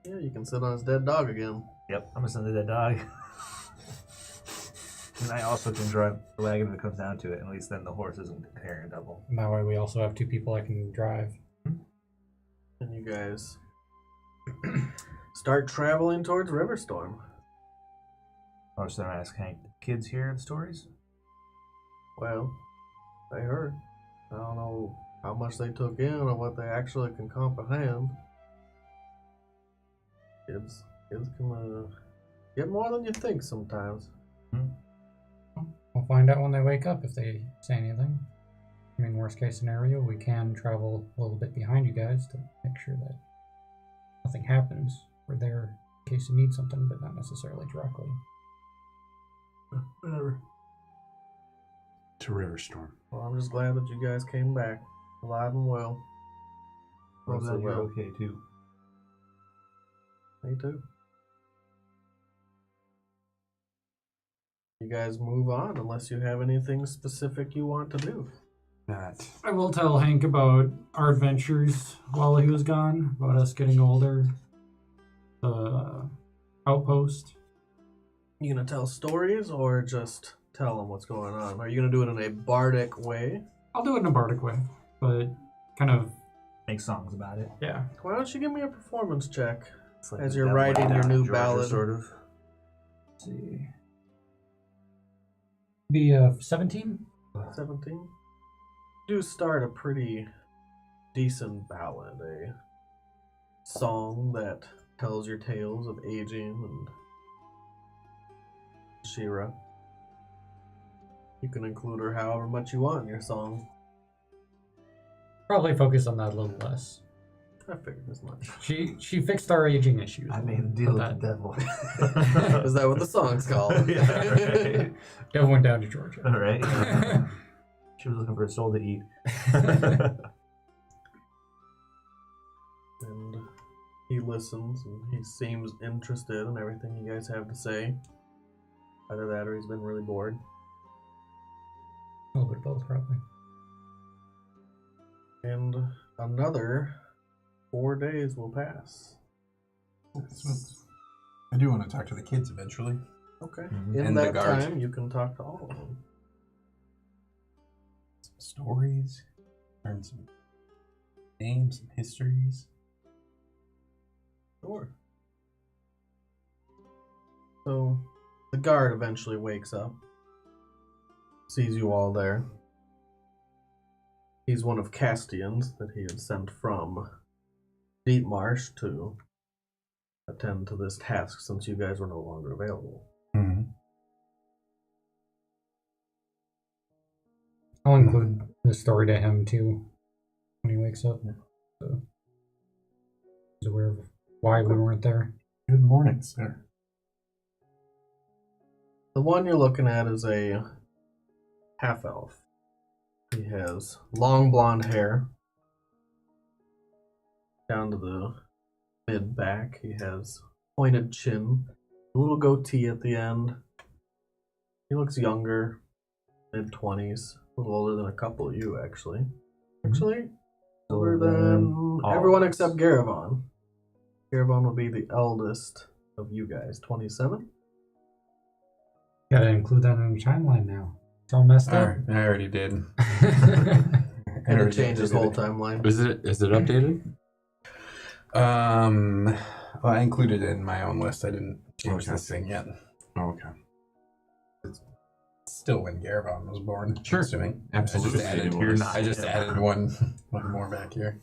Yeah, you can sit on his dead dog again. Yep, I'm gonna send that dog. And I also can drive the wagon if it comes down to it. At least then the horse isn't carrying a double. And that way we also have 2 people I can drive. And you guys start traveling towards Riverstorm. I was going to ask Hank, kids hear the stories? Well, they heard. I don't know how much they took in or what they actually can comprehend. Kids can get more than you think sometimes. We'll find out when they wake up if they say anything. I mean, worst case scenario, we can travel a little bit behind you guys to make sure that nothing happens. We're there in case you need something, but not necessarily directly. Whatever. To Riverstorm. Well, I'm just glad that you guys came back alive and well. Well, Mostly then you're well. okay too. Me too. You guys move on unless you have anything specific you want to do. Not. I will tell Hank about our adventures while he was gone, about us getting older, the outpost. You gonna tell stories or just tell them what's going on? Are you gonna do it in a bardic way? I'll do it in a bardic way, but kind of, Make songs about it. yeah. Why don't you give me a performance check It's like as the you're Devil writing Went your Down new in Georgia, ballad? sort of. Let's see. Be 17? 17. Do start a pretty decent ballad, a song that tells your tales of aging and Shira. You can include her however much you want in your song. Probably focus on that a little less. I figured as much. She fixed our aging issues. I made a deal with But the devil. Is that what the song's called? Yeah, right. Devil went down to Georgia. All right. She was looking for a soul to eat. And he listens and he seems interested in everything you guys have to say. Either that or he's been really bored. A little bit of both, probably. And another 4 days will pass. I do want to talk to the kids eventually. Okay. Mhm. In And the that guard. time, you can talk to all of them. Some stories, learn some names, some histories. Sure. So, the guard eventually wakes up, sees you all there. He's one of Castian's that he had sent from Deep Marsh to attend to this task since you guys were no longer available. Mm-hmm. I'll include the story to him too when he wakes up. So he's aware of why we weren't there. Good morning, sir. The one you're looking at is a half-elf. He has long blonde hair down to the mid-back. He has pointed chin, a little goatee at the end. He looks younger, mid-20s, a little older than a couple of you, actually. Actually, older than all everyone of us. except Garavon. Garavon will be the eldest of you guys, 27. Gotta include that in the timeline now. It's all messed up. I already did. And it changes whole timeline. Is it updated? Well, I included it in my own list. I didn't change Okay. this thing yet. Oh, okay. Still when Garavon was born. Sure. Assuming. Absolutely. I just added, You're not. I just Yeah. added one more back here.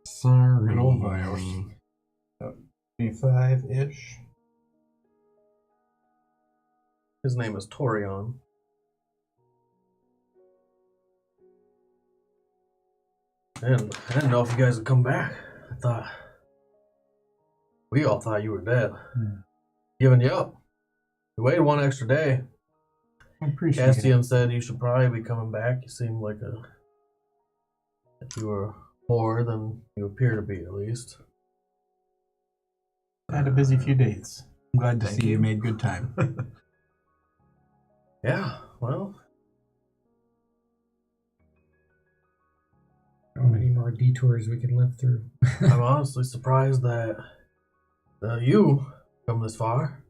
Sorry. An old Vios. 25-ish. His name is Torion. And I didn't know if you guys would come back. We all thought you were dead. Giving you up. You waited one extra day. I appreciate it. Castian said you should probably be coming back. You seem like if you were more than you appear to be, at least. I had a busy few days. I'm glad to Thank see you you. made good time. Yeah, well. more detours we can live through. I'm honestly surprised that you come this far.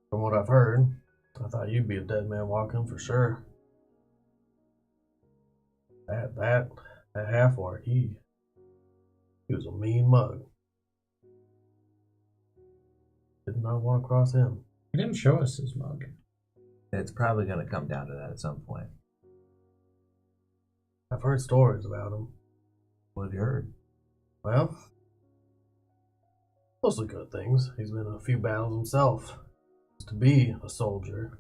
From what I've heard, I thought you'd be a dead man walking for sure. That half-orc, he was a mean mug. Did not want to cross him. He didn't show us his mug. It's probably going to come down to that at some point. I've heard stories about him. What have you heard? Well, mostly good things. He's been in a few battles himself. Used to be a soldier.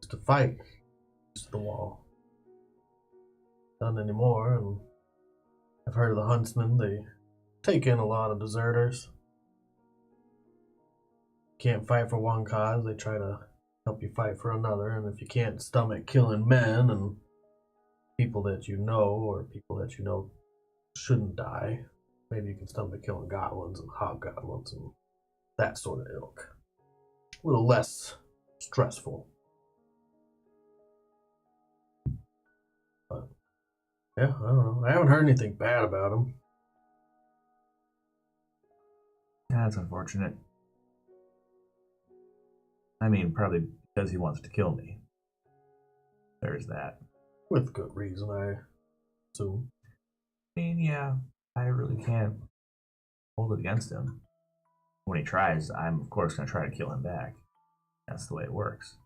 Used to fight. Used to the wall. Not anymore, and I've heard of the huntsmen. They take in a lot of deserters. Can't fight for one cause, they try to help you fight for another, and if you can't stomach killing men and people that you know, or people that you know shouldn't die, maybe you can stomach killing goblins and hobgoblins and that sort of ilk. A little less stressful. But, yeah, I don't know. I haven't heard anything bad about him. That's unfortunate. I mean, probably because he wants to kill me. There's that. With good reason, I assume. I mean, yeah, I really can't hold it against him. When he tries, I'm of course going to try to kill him back. That's the way it works.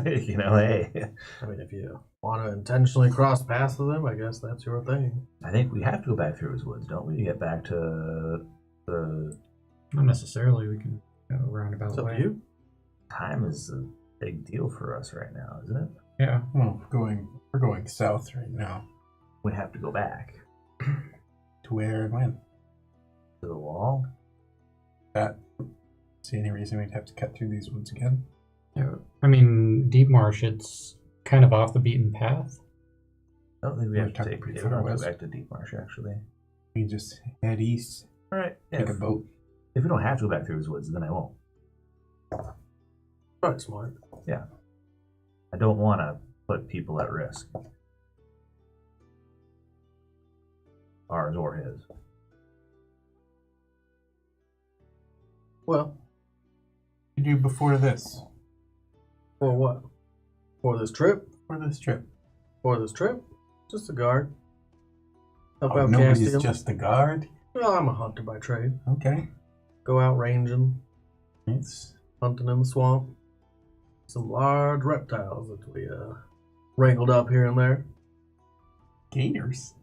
You know, hey. I mean, if you want to intentionally cross paths with him, I guess that's your thing. I think we have to go back through his woods, don't we, to get back to the... Not necessarily. We can go a roundabout It's up way. to you. Time is a big deal for us right now, isn't it? Yeah. Well, we're going south right now. We have to go back. To where and when? To the wall? See any reason we'd have to cut through these woods again? Yeah. I mean, Deep Marsh, it's kind of off the beaten path. I don't think we We're have to talking take... pretty We far don't go west. back to Deep Marsh, actually. We just head east, Alright, take a boat. if we don't have to go back through his woods, then I won't. Right, smart. Yeah. I don't want to put people at risk. Ours or his. Well, What did you do before this? for what? For this trip? For this trip? For this trip? Just a guard. Help Oh, out nobody's Castian. just a guard? Well, I'm a hunter by trade. Okay. Go out ranging, It's hunting in the swamp. Some large reptiles that we wrangled up here and there. gators.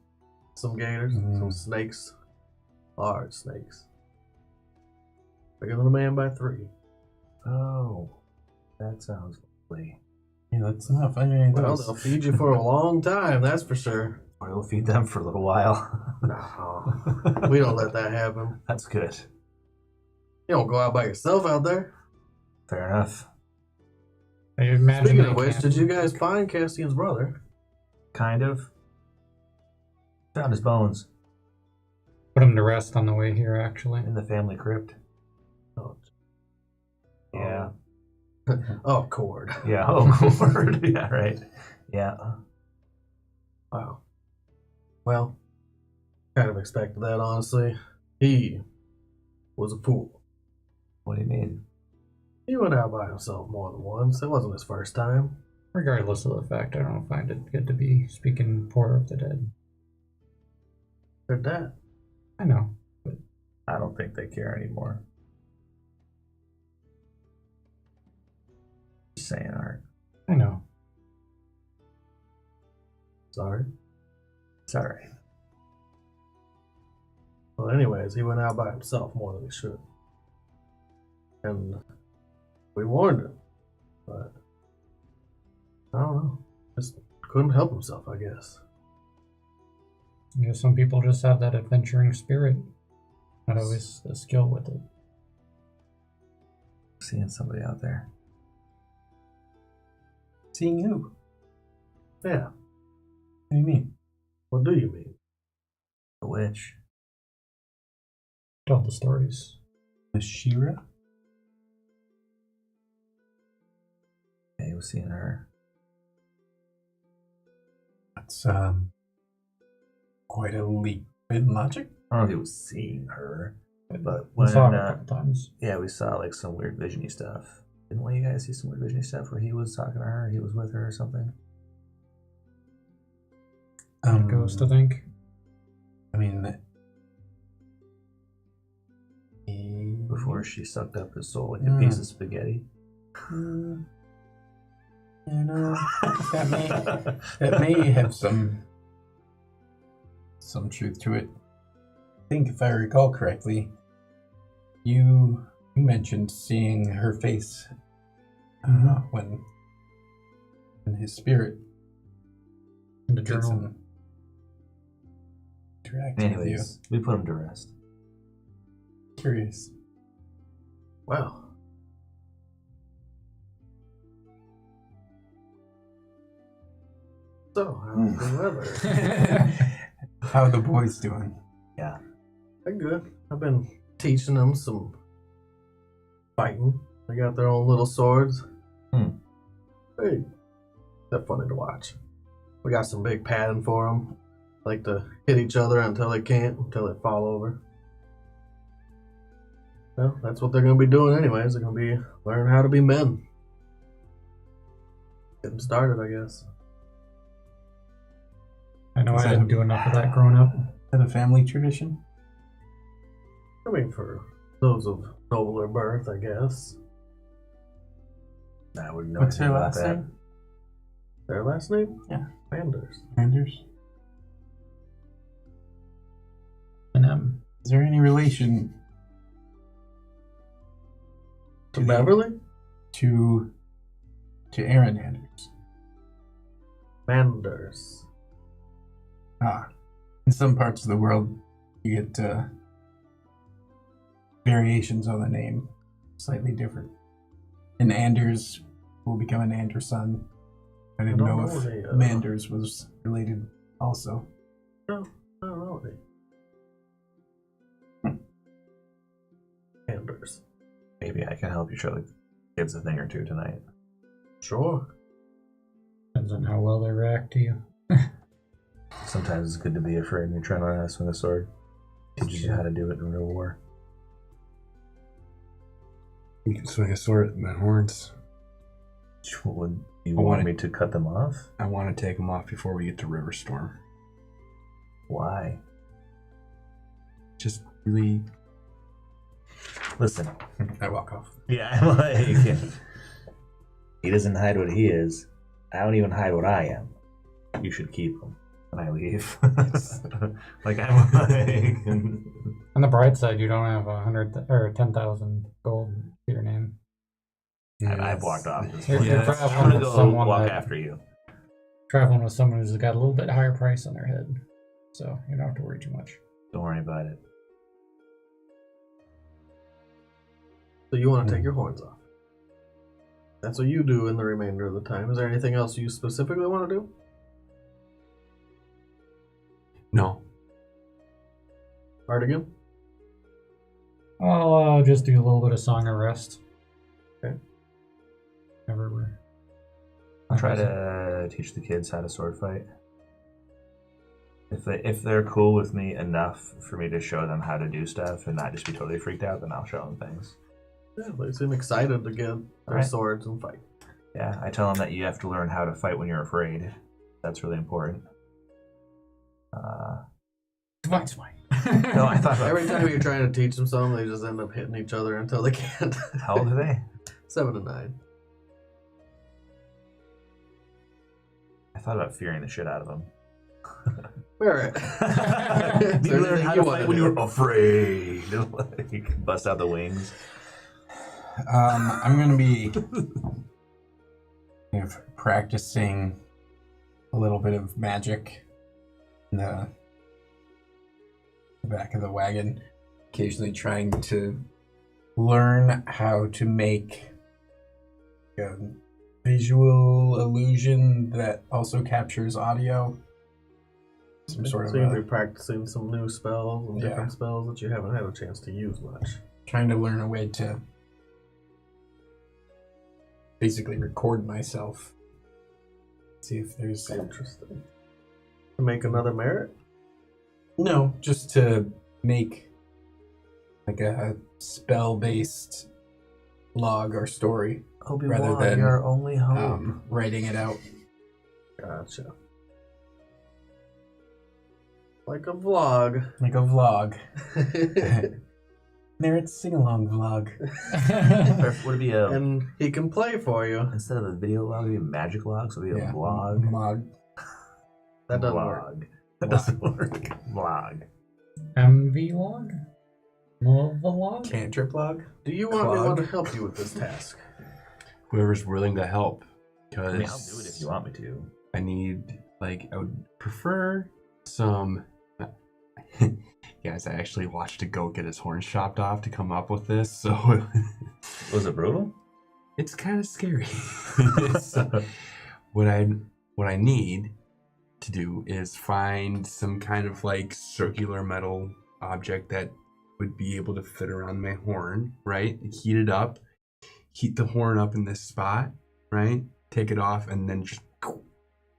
Some gators, some snakes. Large snakes. Bigger than a man by 3. Oh, that sounds lovely. Yeah, that's enough. I mean, Well, they'll feed you for a long time, that's for sure. We'll feed them for a little while. No, we don't let that happen. That's good. You don't go out by yourself out there. Fair enough. I imagine Speaking they of which, can't- did you guys find Castian's brother? Kind of. Found his bones put him to rest on the way here, actually. in the family crypt. Oh, Yeah. oh Cord. Yeah. Oh, Lord. Yeah, right. Yeah. Wow. Well, kind of expected that, honestly. He was a fool. What do you mean? He went out by himself more than once. It wasn't his first time. Regardless of the fact, I don't find it good to be speaking poor of the dead. They're dead. I know. I don't think they care anymore. Just saying, Art. I know. Sorry. It's alright. Well, anyways, he went out by himself more than he should. And we warned him. But I don't know. Just couldn't help himself, I guess. I guess some people just have that adventuring spirit. Not always a skill with it. Seeing somebody out there. seeing who? Yeah. What do you mean? What do you mean? The witch. Told the stories. The Shira? Hey, he was seeing her. That's quite a leap in logic. I don't know if he was seeing her, but We when saw it a couple times. yeah, we saw like some weird visiony stuff. Didn't one of you guys see some weird visiony stuff where he was talking to her, he was with her or something? Ghost, I think. I mean, Before she sucked up his soul like a piece of spaghetti. you know, that may have some truth to it. I think if I recall correctly, you mentioned seeing her face when his spirit In the did journal. some interacting with you. Anyways, we put him to rest. Curious. Well. So, how's the weather? How are the boys doing? Yeah. They're good. I've been teaching them some fighting. They got their own little swords. Hey, they're funny to watch. We got some big padding for them. Like to hit each other until they can't, until they fall over. Well, that's what they're going to be doing anyways. They're going to be learning how to be men. Getting started, I guess. I know Is I that- didn't do enough of that growing up. Is that a family tradition? I mean, for those of nobler birth, I guess. I wouldn't know What's anything their about last that. name? Their last name? Yeah. Anders. Anders. And Is there any relation To the- Beverly? to Aaron Anders? Manders. In some parts of the world, you get variations on the name, slightly different. And Anders will become an Anderson. I didn't don't know know if any, Manders was related also. No, I don't know. Manders. Maybe I can help you show the kids a thing or two tonight. Sure. depends on how well they react to you. Sometimes it's good to be afraid when you're trying to learn how to swing a sword. Teaches you how to do it in real war. You can swing a sword at my horns. Would you I want wanna- me to cut them off? I want to take them off before we get to Riverstorm. Why? Just really. Listen. I walk off. Yeah, I'm like, he doesn't hide what he is. I don't even hide what I am. You should keep him. And I leave. Like I'm like, On the bright side, you don't have 100 or 10,000 gold to your name. I've walked off. This You're- point. you're I'm traveling gonna with go someone walk that- after you. Traveling with someone who's got a little bit higher price on their head, so you don't have to worry too much. Don't worry about it. So you want to take your horns off. That's what you do in the remainder of the time. Is there anything else you specifically want to do? No. Artegan? I'll just do a little bit of Song of Rest. Okay. Everywhere. I'll try to teach the kids how to sword fight. If they're cool with me enough for me to show them how to do stuff and not just be totally freaked out, then I'll show them things. Yeah, they seem excited to get their Alright. swords and fight. Yeah, I tell them that you have to learn how to fight when you're afraid. That's really important. It's fine. No, I thought Every time you're trying to teach them something, they just end up hitting each other until they can't. How old are they? 7 and 9. I thought about fearing the shit out of them. Alright. You learn how to fight when you're afraid. Like, bust out the wings. I'm going to be kind of practicing a little bit of magic in the back of the wagon, occasionally trying to learn how to make a visual illusion that also captures audio. Some sort So of you'll be a, practicing some new spells and Yeah. different spells that you haven't had a chance to use much. trying to learn a way to basically record myself. See if there's Interesting. To make another merit? no, just to make like a spell-based log or story Obi-Wan, than, your only hope. writing it out. Gotcha. Like a vlog. Like a vlog. Narrate's sing-along vlog. Or would it be a And he can play for you. instead of a video log, it'd be a magic log, so it'd be a Yeah. vlog. Vlog. That doesn't work. Vlog. That doesn't work. Vlog. MV log? Log? Cantrip log. Do you want Clog. anyone to help you with this task? Whoever's willing to help. I Because mean, I'll do it if you want me to. I need, like, I would prefer some. Guys, I actually watched a goat get his horns chopped off to come up with this, so Was it brutal? it's kind of scary. So, what I need to do is find some kind of like circular metal object that would be able to fit around my horn, right? Heat it up, heat the horn up in this spot, right? Take it off and then just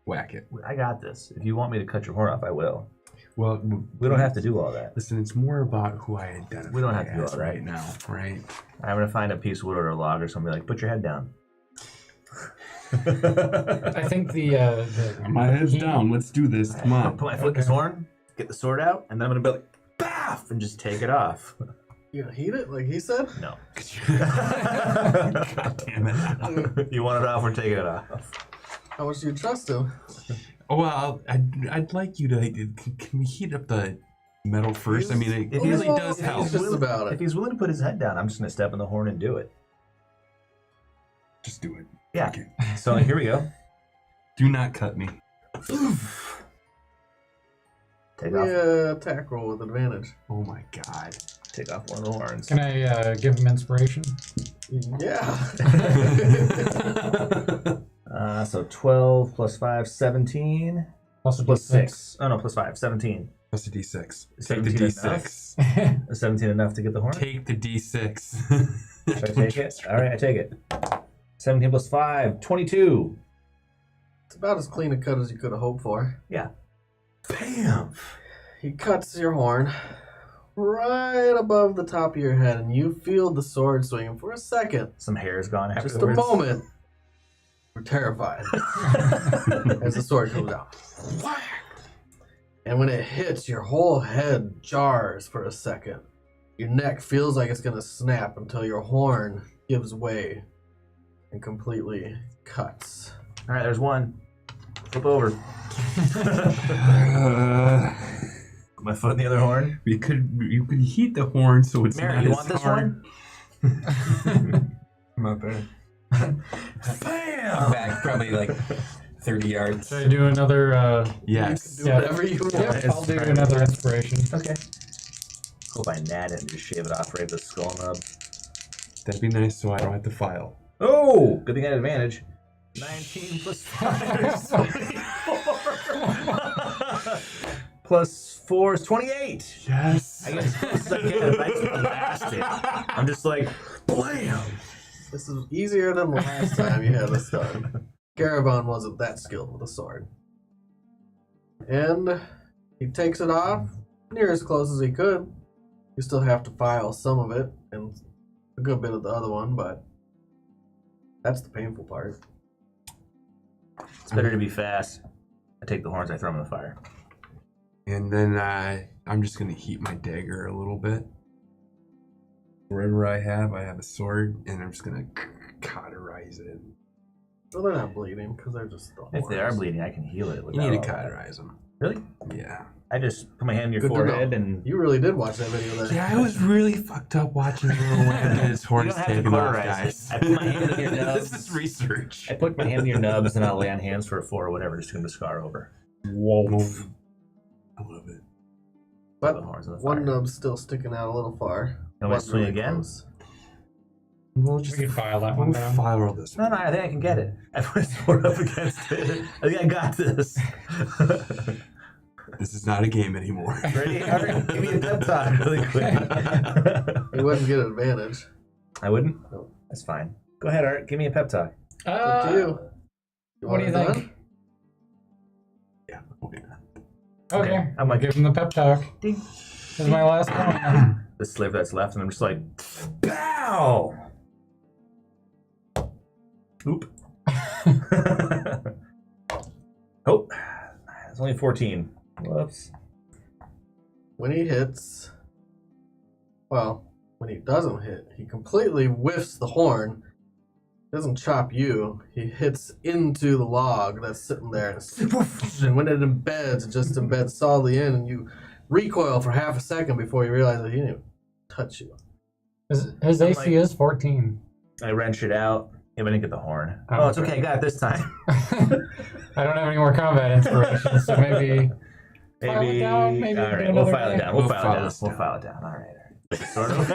whack it. I got this. If you want me to cut your horn off, I will. Well, We don't have to do all that. listen. It's more about who I identify. We don't have to do as all that. right now, right? I'm gonna find a piece of wood or a log or something like. Put your head down. I think the My head's down. Let's do this. Come on. Put my foot in his horn. Get the sword out, and then I'm gonna be like, "Baff!" and just take it off. You gonna heat it like he said? No. God damn it. You want it off? We're taking it off. How much do you trust him? Oh, well, I'd like you to. Can we heat up the metal first? I mean, it If really he's- does if help. he's Just about If it. he's willing to put his head down, I'm just gonna step in the horn and do it. Just do it. Yeah. Okay. So here we go. Do not cut me. Take off. Attack roll with advantage. Oh my god. Take off one of the horns. can I give him inspiration? Yeah. So 12 plus 5, 17. Plus a Plus D6. 6. Oh no, plus 5, 17. Plus a d6. Take the 17 d6. Is 17 enough to get the horn? Take the d6. Should I take it? Alright, I take it. 17 plus 5, 22. It's about as clean a cut as you could have hoped for. Yeah. Bam! He cuts your horn right above the top of your head, and you feel the sword swinging for a second. Some hair's gone afterwards. Just a moment. You're terrified as the sword comes out. Whack! And when it hits, your whole head jars for a second. Your neck feels like it's going to snap until your horn gives way and completely cuts. Alright, there's one. Flip over. Put my foot in the other horn. you could heat the horn so it's Mary, not you as want this hard. one? I'm up there. Bam! Back probably like 30 yards. Should I do another? Yes. Do whatever you want. Yeah, I'll do another inspiration. Okay. Hope I nat it and just shave it off right at the skull nub. That'd be nice so I don't have to file. Oh! Good thing I had advantage. 19 plus 5 is 24. Plus 4 is 28. Yes. I get as close as I can. I just blast it. I'm just like, blam! This is easier than the last time you had this done. Garabon wasn't that skilled with a sword. And he takes it off near as close as he could. You still have to file some of it and a good bit of the other one, but that's the painful part. It's better to be fast. I take the horns, I throw them in the fire. And then I'm just gonna heat my dagger a little bit. Wherever I have a sword, and I'm just gonna cauterize it. Well, they're not bleeding because they're just the If they are horns. bleeding, I can heal it. You without need to all that. cauterize them. Really? Yeah. I just put my hand in your Good to forehead know. and You really did watch that video then. Yeah, I was really fucked up watching little Lamb get his horns don't have to taken off, cauterize guys. it. I put my hand in your This nubs. is research. I put my hand in your nubs and I'll lay on hands for a 4 or whatever, just to the scar over. Whoa. I love it. But The horns in the one fire. nub's still sticking out a little far. You want me to Wasn't swing really again? close. We'll We just could file that one we'll down. file this No, one. no, I think I can get it. I put a sword up against it. I think I got this. This is not a game anymore. Ready? All right, give me a pep talk really quick. He wouldn't get an advantage. I wouldn't? No. That's fine. Go ahead, Art. Give me a pep talk. Up to you. What do you want it think? Yeah, okay. Okay, I'm like, give him the pep talk. ding. This is my last one. The slave that's left, and I'm just like, pow! Oop. Oh, it's only 14. Whoops. When he hits, well, when he doesn't hit, he completely whiffs the horn. Doesn't chop you. He hits into the log that's sitting there, and when it embeds, it just embeds solidly in, and you recoil for half a second before you realize that he didn't even touch you. His I'm AC like- is 14. I wrench it out. Yeah, but I didn't get the horn. Oh, Oh, it's okay. okay. I got it this time. I don't have any more combat inspiration, so maybe file it down, maybe all do right, we'll another file it day. down. We'll We'll file it file down. this We'll down. file it down. All right. Sort of.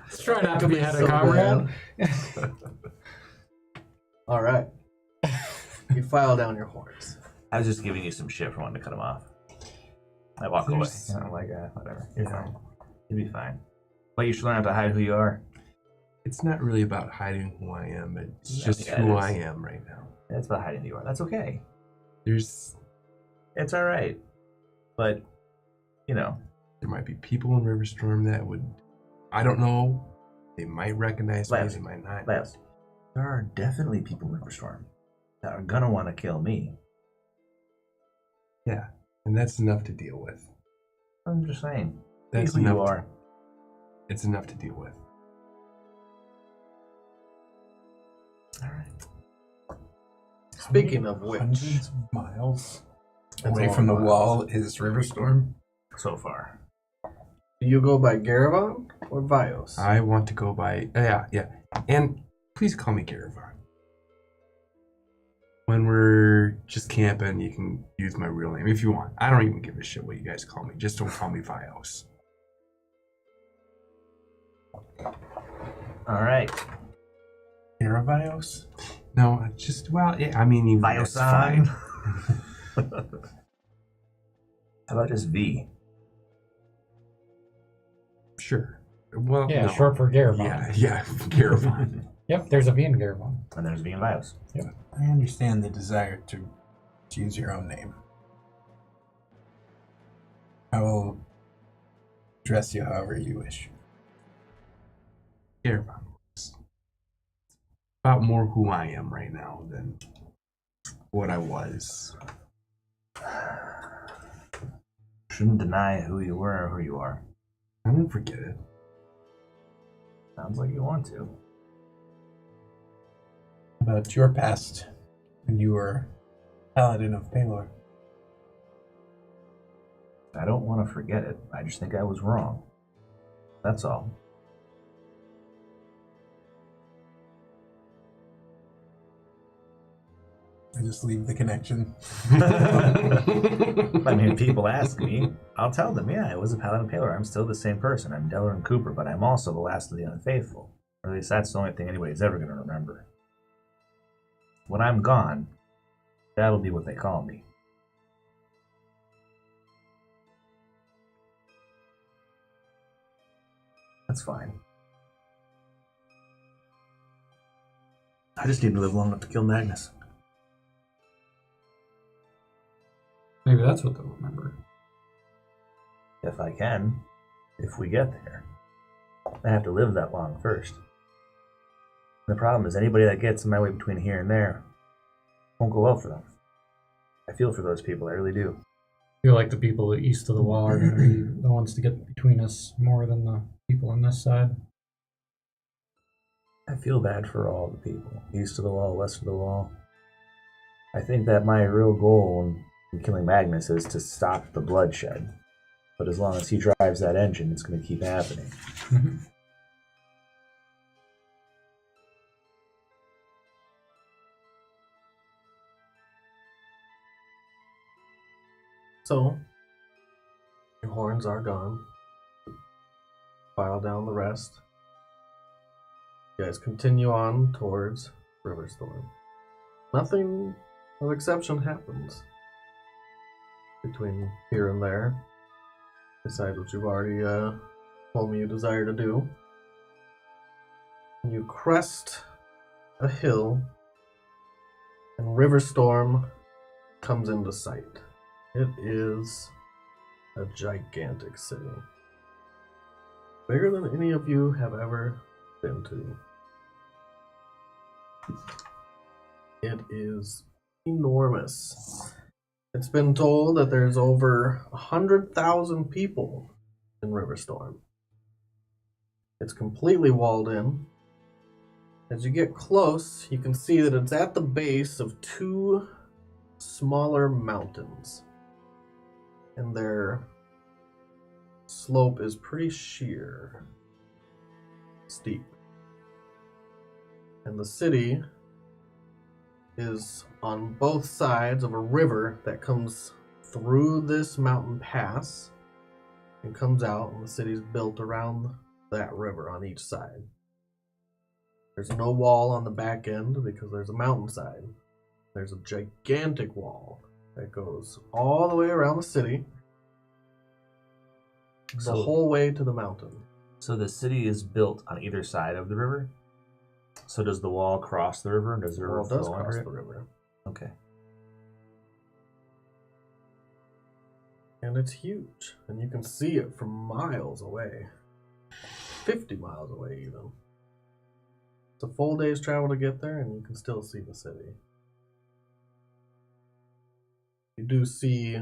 Let's try not to be head So of comrade. All right. You file down your horns. I was just giving you some shit for wanting to cut him off. I walk away. There's- I'm like, whatever. You're fine. You'll be fine. But you should learn how to hide who you are. It's not really about hiding who I am. It's Yeah, just yeah, who it is. I am right now. That's about hiding who you are. That's okay. There's It's all right. But, you know, there might be people in Riverstorm that would, I don't know. They might recognize me. Labs. They might not. Labs, there are definitely people in Riverstorm that are gonna want to kill me. Yeah, and that's enough to deal with. I'm just saying. That's Be who enough. you are. It's enough to deal with. All right. Speaking of which, Hundreds of miles It's away all from the miles. wall is Riverstorm. So far. Do you go by Garavon or Vios? I want to go by yeah. And please call me Garavon. When we're just camping, you can use my real name if you want. I don't even give a shit what you guys call me. Just don't call me Vios. All right. Garavios? No, just yeah. I mean, even that's Biosan. fine. How about just V? Sure. Well, Yeah, no. short for Garavon. Yeah, Garavon. Yep, there's a V in Garavon. And there's V and Bios. I understand the desire to use your own name. I will address you however you wish. Garavon. It's about more who I am right now than what I was. Shouldn't deny who you were or who you are. I won't forget it. Sounds like you want to. About your past when you were Paladin of Palor. I don't want to forget it. I just think I was wrong. That's all. I just leave the connection. I mean, people ask me, I'll tell them, yeah, I was a Paladin Paler. I'm still the same person. I'm Delaware Cooper, but I'm also the last of the unfaithful. Or at least that's the only thing anybody's ever going to remember. When I'm gone, that'll be what they call me. That's fine. I just need to live long enough to kill Magnus. Maybe that's what they'll remember. If I can. If we get there. I have to live that long first. The problem is anybody that gets in my way between here and there won't go well for them. I feel for those people, I really do. I feel like the people east of the wall are going to be the ones to get between us more than the people on this side. I feel bad for all the people, east of the wall, west of the wall. I think that my real goal in killing Magnus is to stop the bloodshed. But as long as he drives that engine, it's going to keep happening. So, your horns are gone. File down the rest. You guys continue on towards Riverstorm. Nothing of exception happens between here and there, besides what you've already told me you desire to do. You crest a hill, and Riverstorm comes into sight. It is a gigantic city. Bigger than any of you have ever been to. It is enormous. It's been told that there's over 100,000 people in Riverstorm. It's completely walled in. As you get close, you can see that it's at the base of two smaller mountains. And their slope is pretty sheer, steep. And the city is on both sides of a river that comes through this mountain pass and comes out, and the city's built around that river on each side. There's no wall on the back end because there's a mountainside. There's a gigantic wall that goes all the way around the city, the whole way to the mountain. So the city is built on either side of the river? So does the wall cross the river, and does the river does flow cross under it? the river. Okay. And it's huge, and you can see it from miles away. 50 miles away, even. It's a full day's travel to get there, and you can still see the city. You do see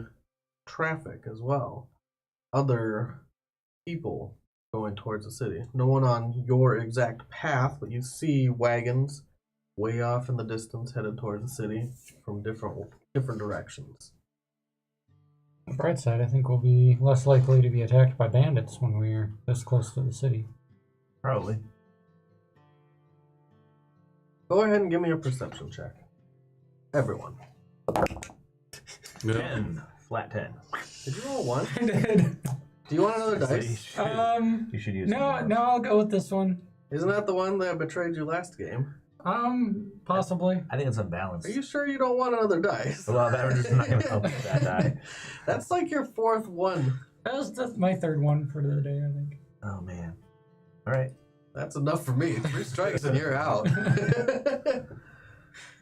traffic as well. Other people going towards the city. No one on your exact path, but you see wagons way off in the distance headed towards the city from different directions. On the bright side, I think we'll be less likely to be attacked by bandits when we're this close to the city. Probably. Go ahead and give me a perception check. Everyone. 10. Flat 10. Did you roll 1? I did. Do you want another dice? You should use No, something else. I'll go with this one. Isn't that the one that betrayed you last game? Possibly. I think it's unbalanced. Are you sure you don't want another dice? Well, that was just not going to help with that die. That's like your fourth one. That's my third one for the day, I think. Oh, man. All right. That's enough for me. 3 strikes and you're out.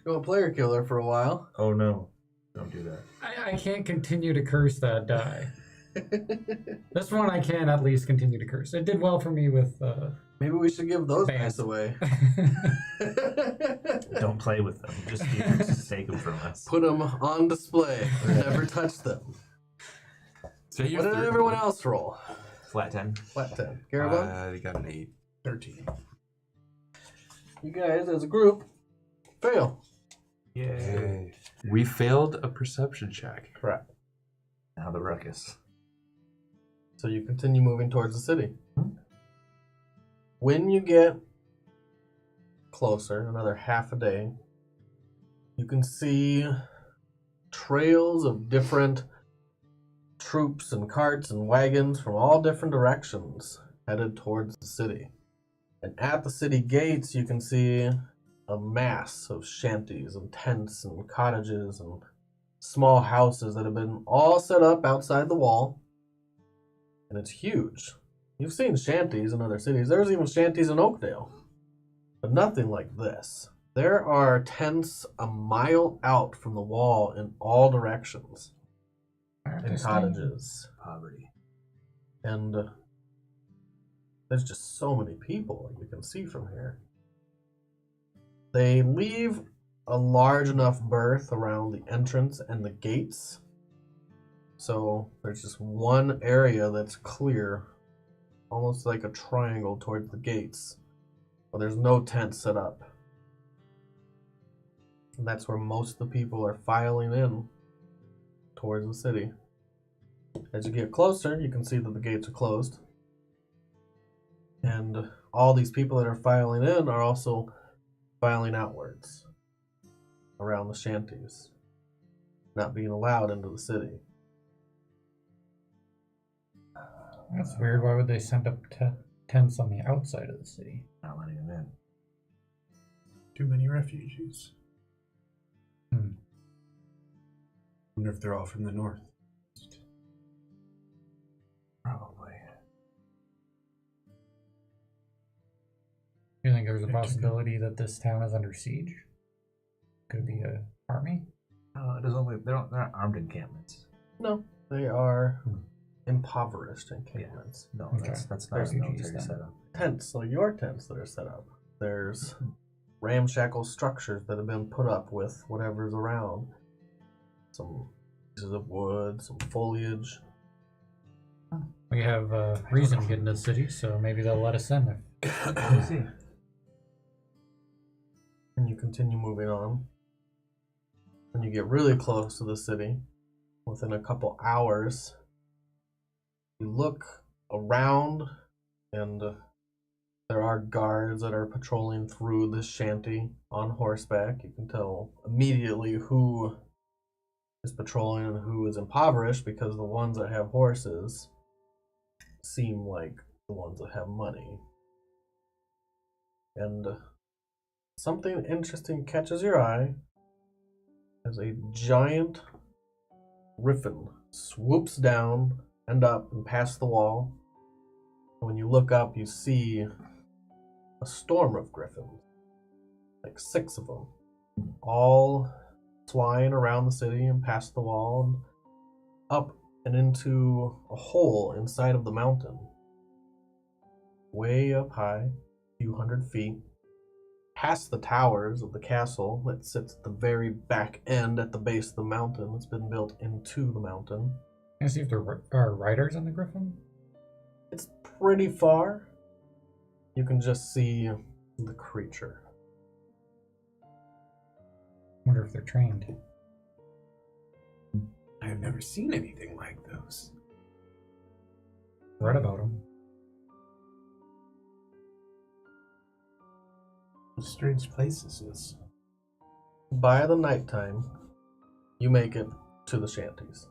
Go a player killer for a while. Oh, no. Don't do that. I can't continue to curse that die. This one I can at least continue to curse. It did well for me with... Maybe we should give those Bam. dice away. Don't play with them. Just take them from us. Put them on display. Or never touch them. Say your What did third everyone one. else roll? Flat 10. Flat 10. Garibon? I got an 8. 13. You guys, as a group, fail. Yay. We failed a perception check. Correct. Now the ruckus. So you continue moving towards the city. When you get closer, another half a day, you can see trails of different troops and carts and wagons from all different directions headed towards the city. And at the city gates, you can see a mass of shanties and tents and cottages and small houses that have been all set up outside the wall. And it's huge. You've seen shanties in other cities. There's even shanties in Oakdale. But nothing like this. There are tents a mile out from the wall in all directions. And cottages. Poverty. And there's just so many people you can see from here. They leave a large enough berth around the entrance and the gates. So there's just one area that's clear, almost like a triangle towards the gates, but there's no tent set up. And that's where most of the people are filing in towards the city. As you get closer, you can see that the gates are closed. And all these people that are filing in are also filing outwards around the shanties, not being allowed into the city. That's weird. Why would they send up tents on the outside of the city? Not letting them in. Too many refugees. Wonder if they're all from the north. Probably. You think think there's a possibility that this town is under siege? Could it be an army? They're not armed encampments. No, they are impoverished encampments. No, Okay. that's not a Refugees military then. setup. Tents, like your tents that are set up. There's ramshackle structures that have been put up with whatever's around. Some pieces of wood, some foliage. We have reason to get into the city, so maybe they'll let us in. We'll see. And you continue moving on. When you get really close to the city, within a couple hours, you look around and there are guards that are patrolling through this shanty on horseback. You can tell immediately who is patrolling and who is impoverished because the ones that have horses seem like the ones that have money. And something interesting catches your eye as a giant griffin swoops down and up and past the wall. When you look up, you see a storm of griffins, like 6 of them, all flying around the city and past the wall and up and into a hole inside of the mountain, way up high, a few hundred feet, past the towers of the castle that sits at the very back end at the base of the mountain. It's been built into the mountain. Can I see if there are riders on the griffin? It's pretty far. You can just see the creature. Wonder if they're trained. I have never seen anything like those. Read about them. What a strange place this is. By the nighttime, you make it to the shanties.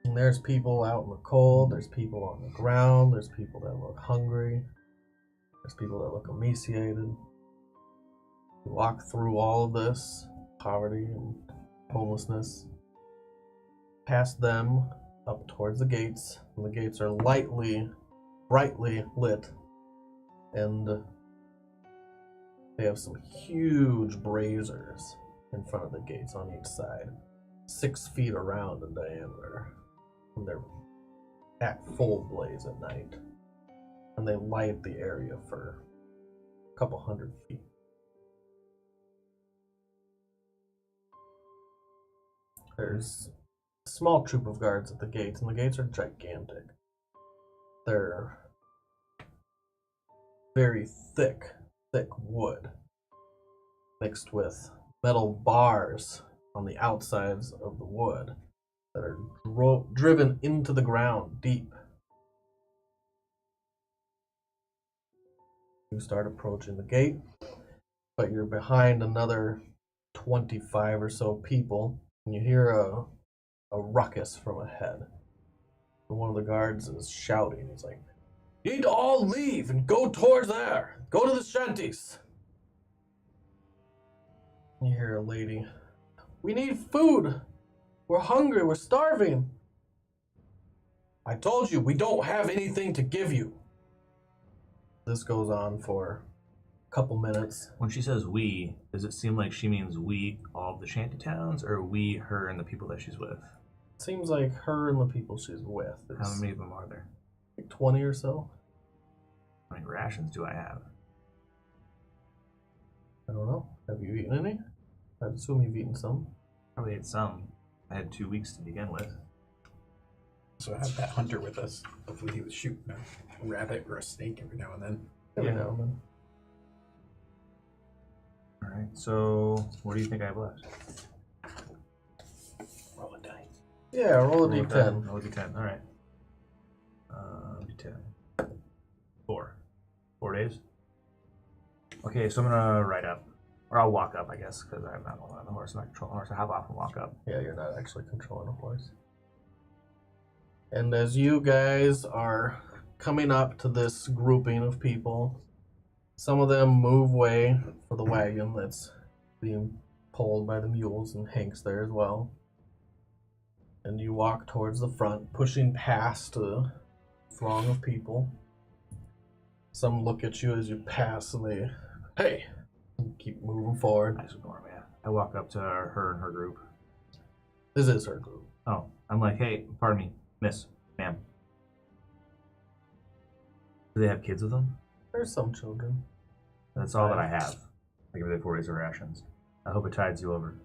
And there's people out in the cold, there's people on the ground, there's people that look hungry, there's people that look emaciated. You walk through all of this poverty and homelessness, past them, up towards the gates, and the gates are brightly lit, and they have some huge braziers in front of the gates on each side, 6 feet around in diameter. And they're at full blaze at night. And they light the area for a couple hundred feet. There's a small troop of guards at the gates, and the gates are gigantic. They're very thick wood, mixed with metal bars on the outsides of the wood that are driven into the ground deep. You start approaching the gate, but you're behind another 25 or so people, and you hear a ruckus from ahead. And one of the guards is shouting. He's like, "You need to all leave and go towards there. Go to the shanties." You hear a lady, "We need food. We're hungry. We're starving." "I told you we don't have anything to give you." This goes on for a couple minutes. When she says we, does it seem like she means we, all of the shanty towns, or we, her, and the people that she's with? Seems like her and the people she's with. How many of them are there? Like 20 or so. How many rations do I have? I don't know. Have you eaten any? I'd assume you've eaten some. Probably had some. I had 2 weeks to begin with. So I have that hunter with us. Hopefully he was shooting a rabbit or a snake every now and then. Every now and then. Alright, so what do you think I have left? Roll a dice. Yeah, roll a d10. Roll a d10, alright. D10. 4. 4 days? Okay, so I'm gonna ride up. Or I'll walk up, I guess, because I'm not on the horse. I'm not controlling the horse. I have off and walk up. Yeah, you're not actually controlling a horse. And as you guys are coming up to this grouping of people, some of them move way for the wagon that's being pulled by the mules, and Hank's there as well. And you walk towards the front, pushing past a throng of people. Some look at you as you pass, and they, hey, keep moving forward. I just ignore them, yeah. I walk up to her and her group. This is her group. Oh, I'm like, hey, pardon me, miss, ma'am. Do they have kids with them? There's some children. That's all that I have. I give her the 4 days of rations. I hope it tides you over.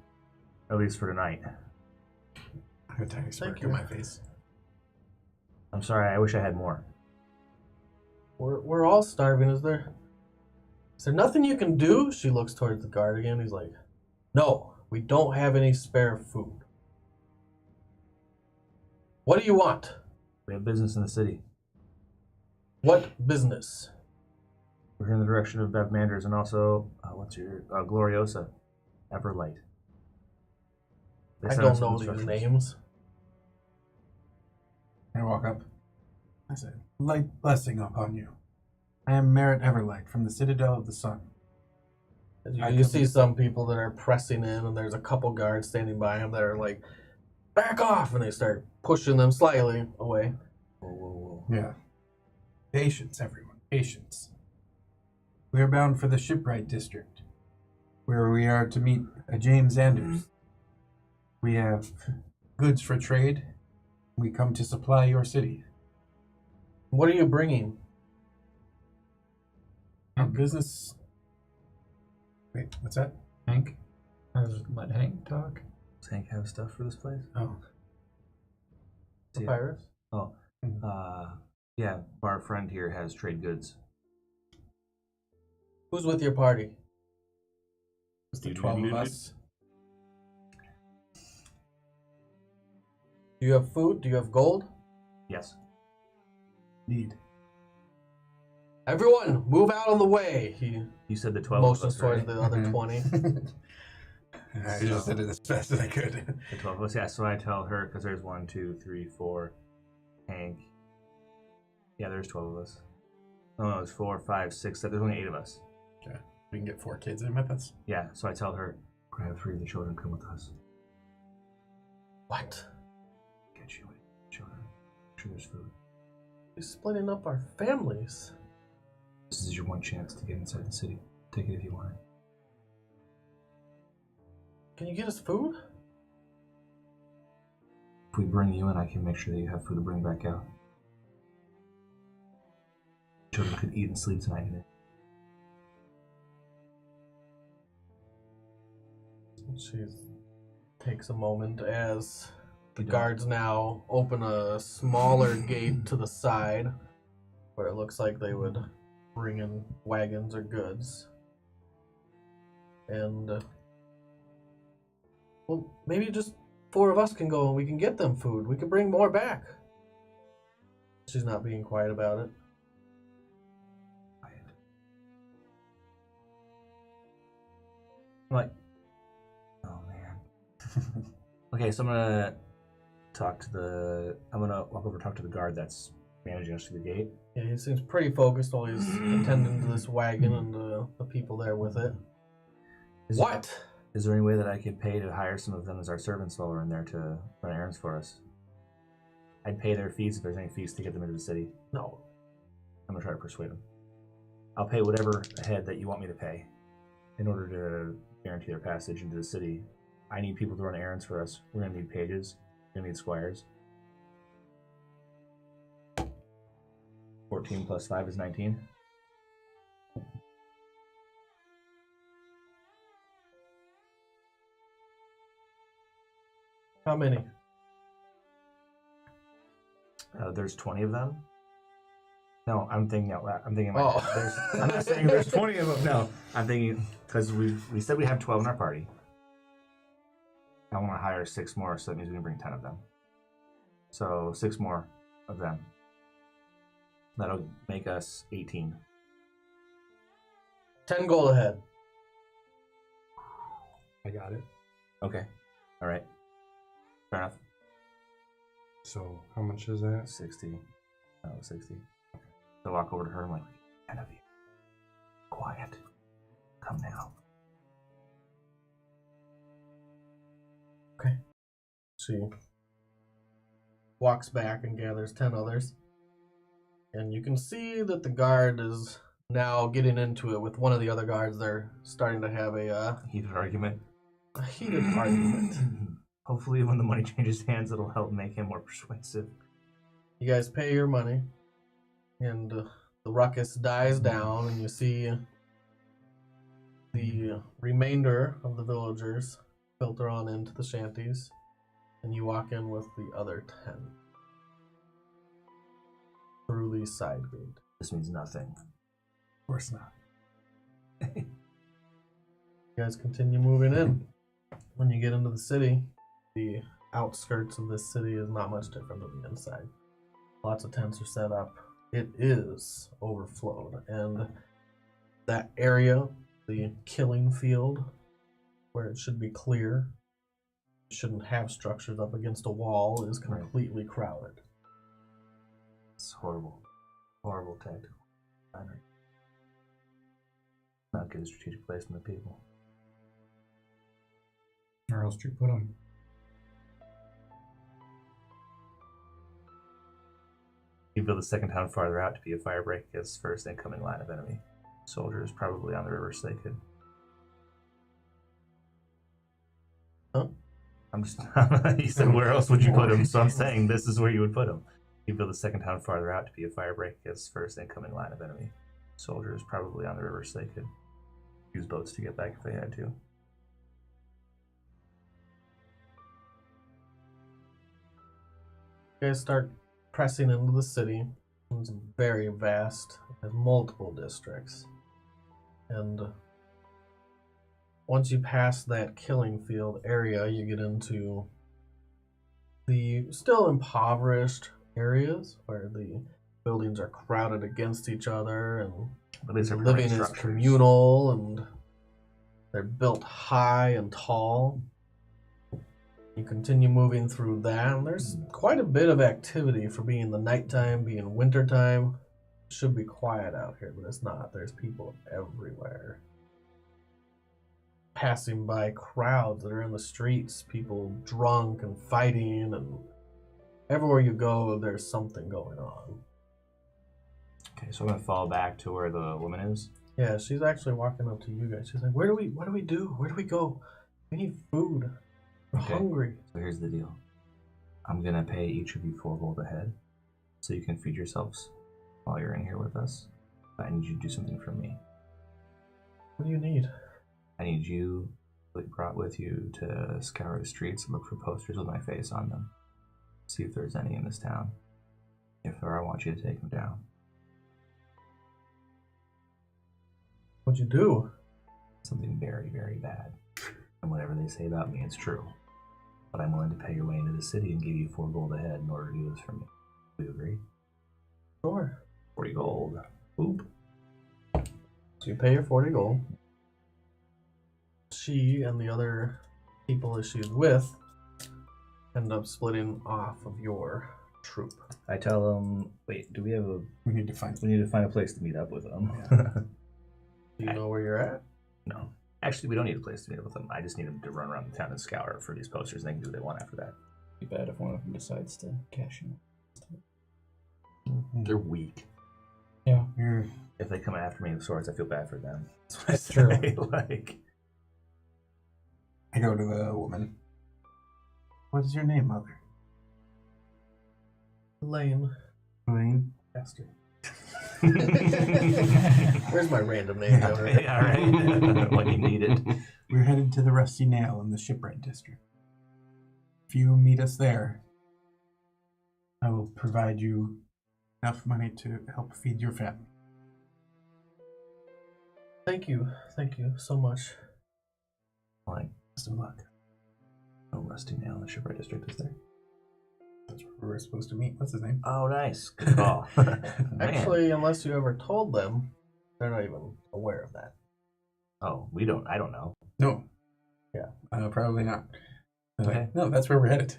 At least for tonight. I have a tiny smirk you. in my face. I'm sorry, I wish I had more. We're all starving. Is there nothing you can do? She looks towards the guard again. He's like, no, we don't have any spare food. What do you want? We have business in the city. What business? We're here in the direction of Bev Manders and also, what's your, Gloriosa, Everlight. They I sent don't us some know these instructions. names. I walk up. I said, light blessing upon you. I am Merritt Everlight from the Citadel of the Sun. You see some people that are pressing in, and there's a couple guards standing by them that are like, back off, and they start pushing them slightly away. Whoa. Yeah. Patience, everyone. Patience. We are bound for the Shipwright District, where we are to meet a James Anders. We have goods for trade. We come to supply your city. What are you bringing? Our business... Wait, what's that? Hank? Let Hank talk. Does Hank have stuff for this place? Oh. The Yeah. pirates? Oh, yeah, our friend here has trade goods. Who's with your party? It's the 12 of us. Do you have food? Do you have gold? Yes. Need. Everyone, move out of the way. He You said the 12 of motions us, towards right? the other Mhm. 20. I just did it as fast as I could. The 12 of us, yeah, so I tell her, because there's 1, 2, 3, 4, Hank. Yeah, there's 12 of us. No, it's 4, 5, 6, 7, there's only 8 of us. Okay. We can get 4 kids in with us. Yeah, so I tell her, we're gonna have 3 of the children come with us. What? Get you children. Make sure there's food. You're splitting up our families. This is your one chance to get inside the city. Take it if you want it. Can you get us food? If we bring you in, I can make sure that you have food to bring back out. Children could eat and sleep tonight in it. She takes a moment as the You don't- guards now open a smaller gate to the side where it looks like they would bring in wagons or goods. And, well, maybe just 4 of us can go and we can get them food. We could bring more back. She's not being quiet about it. I'm like, oh man. Okay, so I'm gonna walk over and talk to the guard that's managing us through the gate. Yeah, he seems pretty focused while he's attending to this wagon and the people there with it. What? Is there any way that I could pay to hire some of them as our servants while we're in there to run errands for us? I'd pay their fees if there's any fees to get them into the city. No. I'm gonna try to persuade them. I'll pay whatever ahead that you want me to pay in order to guarantee their passage into the city. I need people to run errands for us. We're gonna need pages. We're gonna need squires. 14 plus 5 is 19. How many? There's 20 of them. No, I'm thinking out loud. I'm thinking. Oh. I'm not saying there's 20 of them. No, I'm thinking because we said we have 12 in our party. I want to hire 6 more, so that means we can bring 10 of them. So 6 more of them. That'll make us 18. 10 gold ahead. I got it. Okay. All right. Fair enough. So how much is that? 60. Oh, 60. So I walk over to her. I'm like, 10 of you. Quiet. Come now. Okay. She walks back and gathers 10 others. And you can see that the guard is now getting into it with one of the other guards. They're starting to have a Heated argument. heated argument. Hopefully when the money changes hands, it'll help make him more persuasive. You guys pay your money, and the ruckus dies down, and you see the remainder of the villagers filter on into the shanties, and you walk in with the other 10 through the side gate. This means nothing. Of course not. You guys continue moving in. When you get into the city, the outskirts of this city is not much different than the inside. Lots of tents are set up. It is overflowed, and that area, the killing field, where it should be clear, shouldn't have structures up against a wall, is completely crowded. It's horrible. Horrible tactical. Not good strategic placement of people. Where else do you put them? You build the second town farther out to be a firebreak against first incoming line of enemy. Soldiers probably on the river so they could. Huh? I'm just. He said, where else would you put him? So I'm saying this is where you would put him. You build the second town farther out to be a firebreak against first incoming line of enemy. Soldiers probably on the river so they could use boats to get back if they had to. You guys start pressing into the city. It's very vast. It has multiple districts. And once you pass that killing field area, you get into the still impoverished areas where the buildings are crowded against each other, and But these are living is structures. communal, and they're built high and tall. You continue moving through that, and there's quite a bit of activity for being the nighttime, being wintertime. It should be quiet out here, but it's not. There's people everywhere. Passing by crowds that are in the streets, people drunk and fighting, and everywhere you go, there's something going on. Okay, so I'm gonna fall back to where the woman is. Yeah, she's actually walking up to you guys. She's like, what do we do? Where do we go? We need food. We're Okay. hungry. So here's the deal. I'm gonna pay each of you 4 gold a head, so you can feed yourselves while you're in here with us. But I need you to do something for me. What do you need? I need you brought with you to scour the streets and look for posters with my face on them. See if there's any in this town. If there are, I want you to take them down. What'd you do? Something very, very bad. And whatever they say about me is true. But I'm willing to pay your way into the city and give you 4 gold a head in order to do this for me. Do you agree? Sure. 40 gold. Boop. So you pay your 40 gold. She and the other people that she's with end up splitting off of your troop. I tell them, wait, do we have a... We need to find. We need to find a place to meet up with them. Do you know where you're at? No. Actually, we don't need a place to meet up with them. I just need them to run around the town and scour for these posters, and they can do what they want after that. Be bad if one of them decides to cash in. They're weak. Yeah. If they come after me with swords, I feel bad for them. That's true. Like, I go to the woman. What is your name, mother? Lane. Elaine. Esther. Where's my random name? all right. When you need it. We're headed to the Rusty Nail in the Shipwright District. If you meet us there, I will provide you enough money to help feed your family. Thank you so much. Like, Best of luck. no rusty nail in the shipwright district, is there? That's where we were supposed to meet. What's his name? Oh, nice. Good call. Man. Actually, unless you ever told them, they're not even aware of that. Oh, I don't know. No. Yeah. Probably not. I was Okay. like, no, that's where we're headed.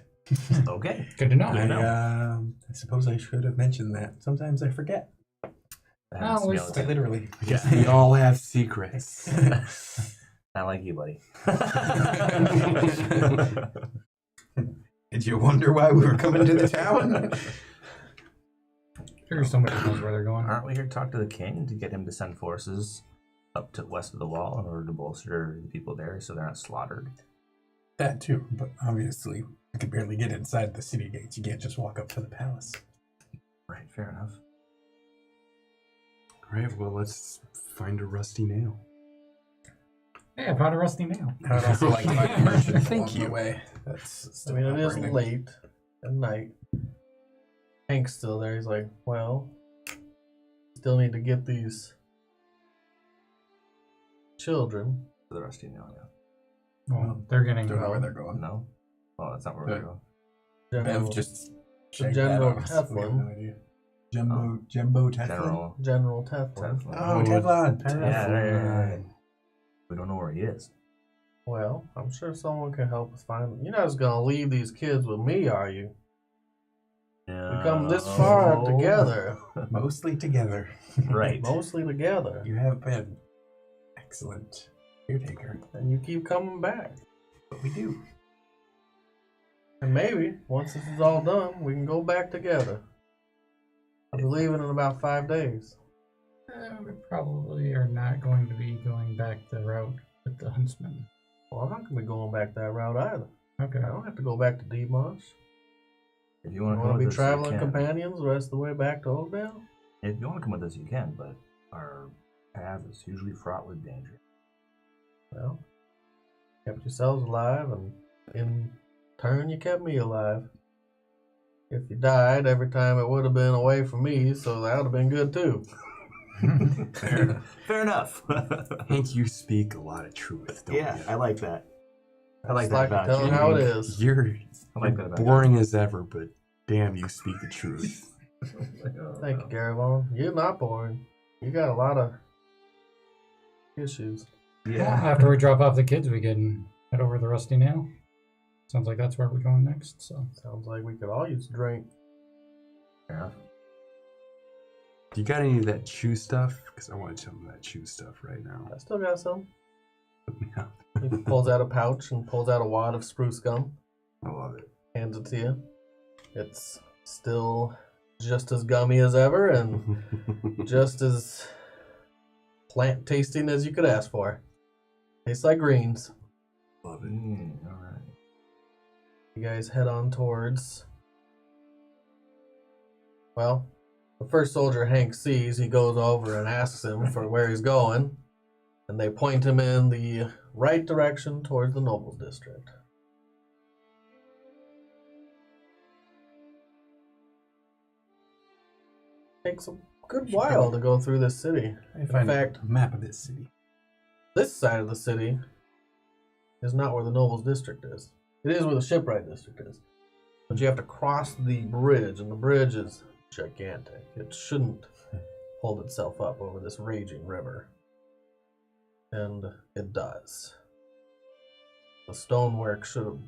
Okay. Good to know. I suppose I should have mentioned that. Sometimes I forget. That happens to me all the Quite time. literally. Yeah. We all have secrets. Not like you, buddy. Did you wonder why we were coming to the town? Figure somebody knows where they're going. Aren't we here to talk to the king to get him to send forces up to west of the wall in order to bolster the people there so they're not slaughtered? That too, but obviously you could barely get inside the city gates. You can't just walk up to the palace. Right, fair enough. Alright, well, let's find a rusty nail. Hey, I found a rusty nail. I would also like to find a merchant Thank along you. the way. That's I still mean, it is operating. late at night. Hank's still there. He's like, well, still need to get these children. The rusty nail, yeah. Well, they're getting. Don't know where they're going. No? Oh, that's not where we're going. General, Bev just the shagged General that on us. We have Teflon. no idea. Jumbo Teflon. General Teflon. Teflon. Oh, Teflon. Yeah, right. We don't know where he is. Well, I'm sure someone can help us find them. You're not just gonna leave these kids with me, are you? We come this far No. together. Mostly together. Right. Mostly together. You have been excellent caretaker. And you keep coming back. But we do. And maybe, once this is all done, we can go back together. I'll be leaving in about 5 days. We probably are not going to be going back the route with the huntsman. Well, I'm not gonna be going back that route either. Okay. I don't have to go back to Demosh. If you You want to come want to with be us, traveling you can. companions the rest of the way back to Oakdale? If you want to come with us, you can, but our path is usually fraught with danger. Well, kept yourselves alive, and in turn, you kept me alive. If you died every time, it would have been away from me, so that would have been good too. Fair enough. Hank, you speak a lot of truth, don't Yeah, you? I like that. I like It's that about telling you. how it is. You're I like that about you. boring as ever, but damn, you speak the truth. Thank you, Gary Vaughn. You're not boring. You got a lot of issues. Well, Yeah. after we drop off the kids, we can head over to the Rusty Nail. Sounds like that's where we're going next. So Sounds like we could all use a drink. Fair enough. Do you got any of that chew stuff? Because I want some of that chew stuff right now. I still got some. Yeah, He pulls out a pouch and pulls out a wad of spruce gum, I love it. hands it to you. It's still just as gummy as ever and just as plant tasting as you could ask for. Tastes like greens. Love it. All right. You guys head on towards. Well, the first soldier Hank sees, he goes over and asks him for where he's going, and they point him in the right direction towards the Nobles District. Takes a good while to go through this city. I find fact- a map of this city. This side of the city is not where the Nobles District is. It is where the Shipwright District is. But you have to cross the bridge, and the bridge is gigantic. It shouldn't hold itself up over this raging river. And it does. The stonework should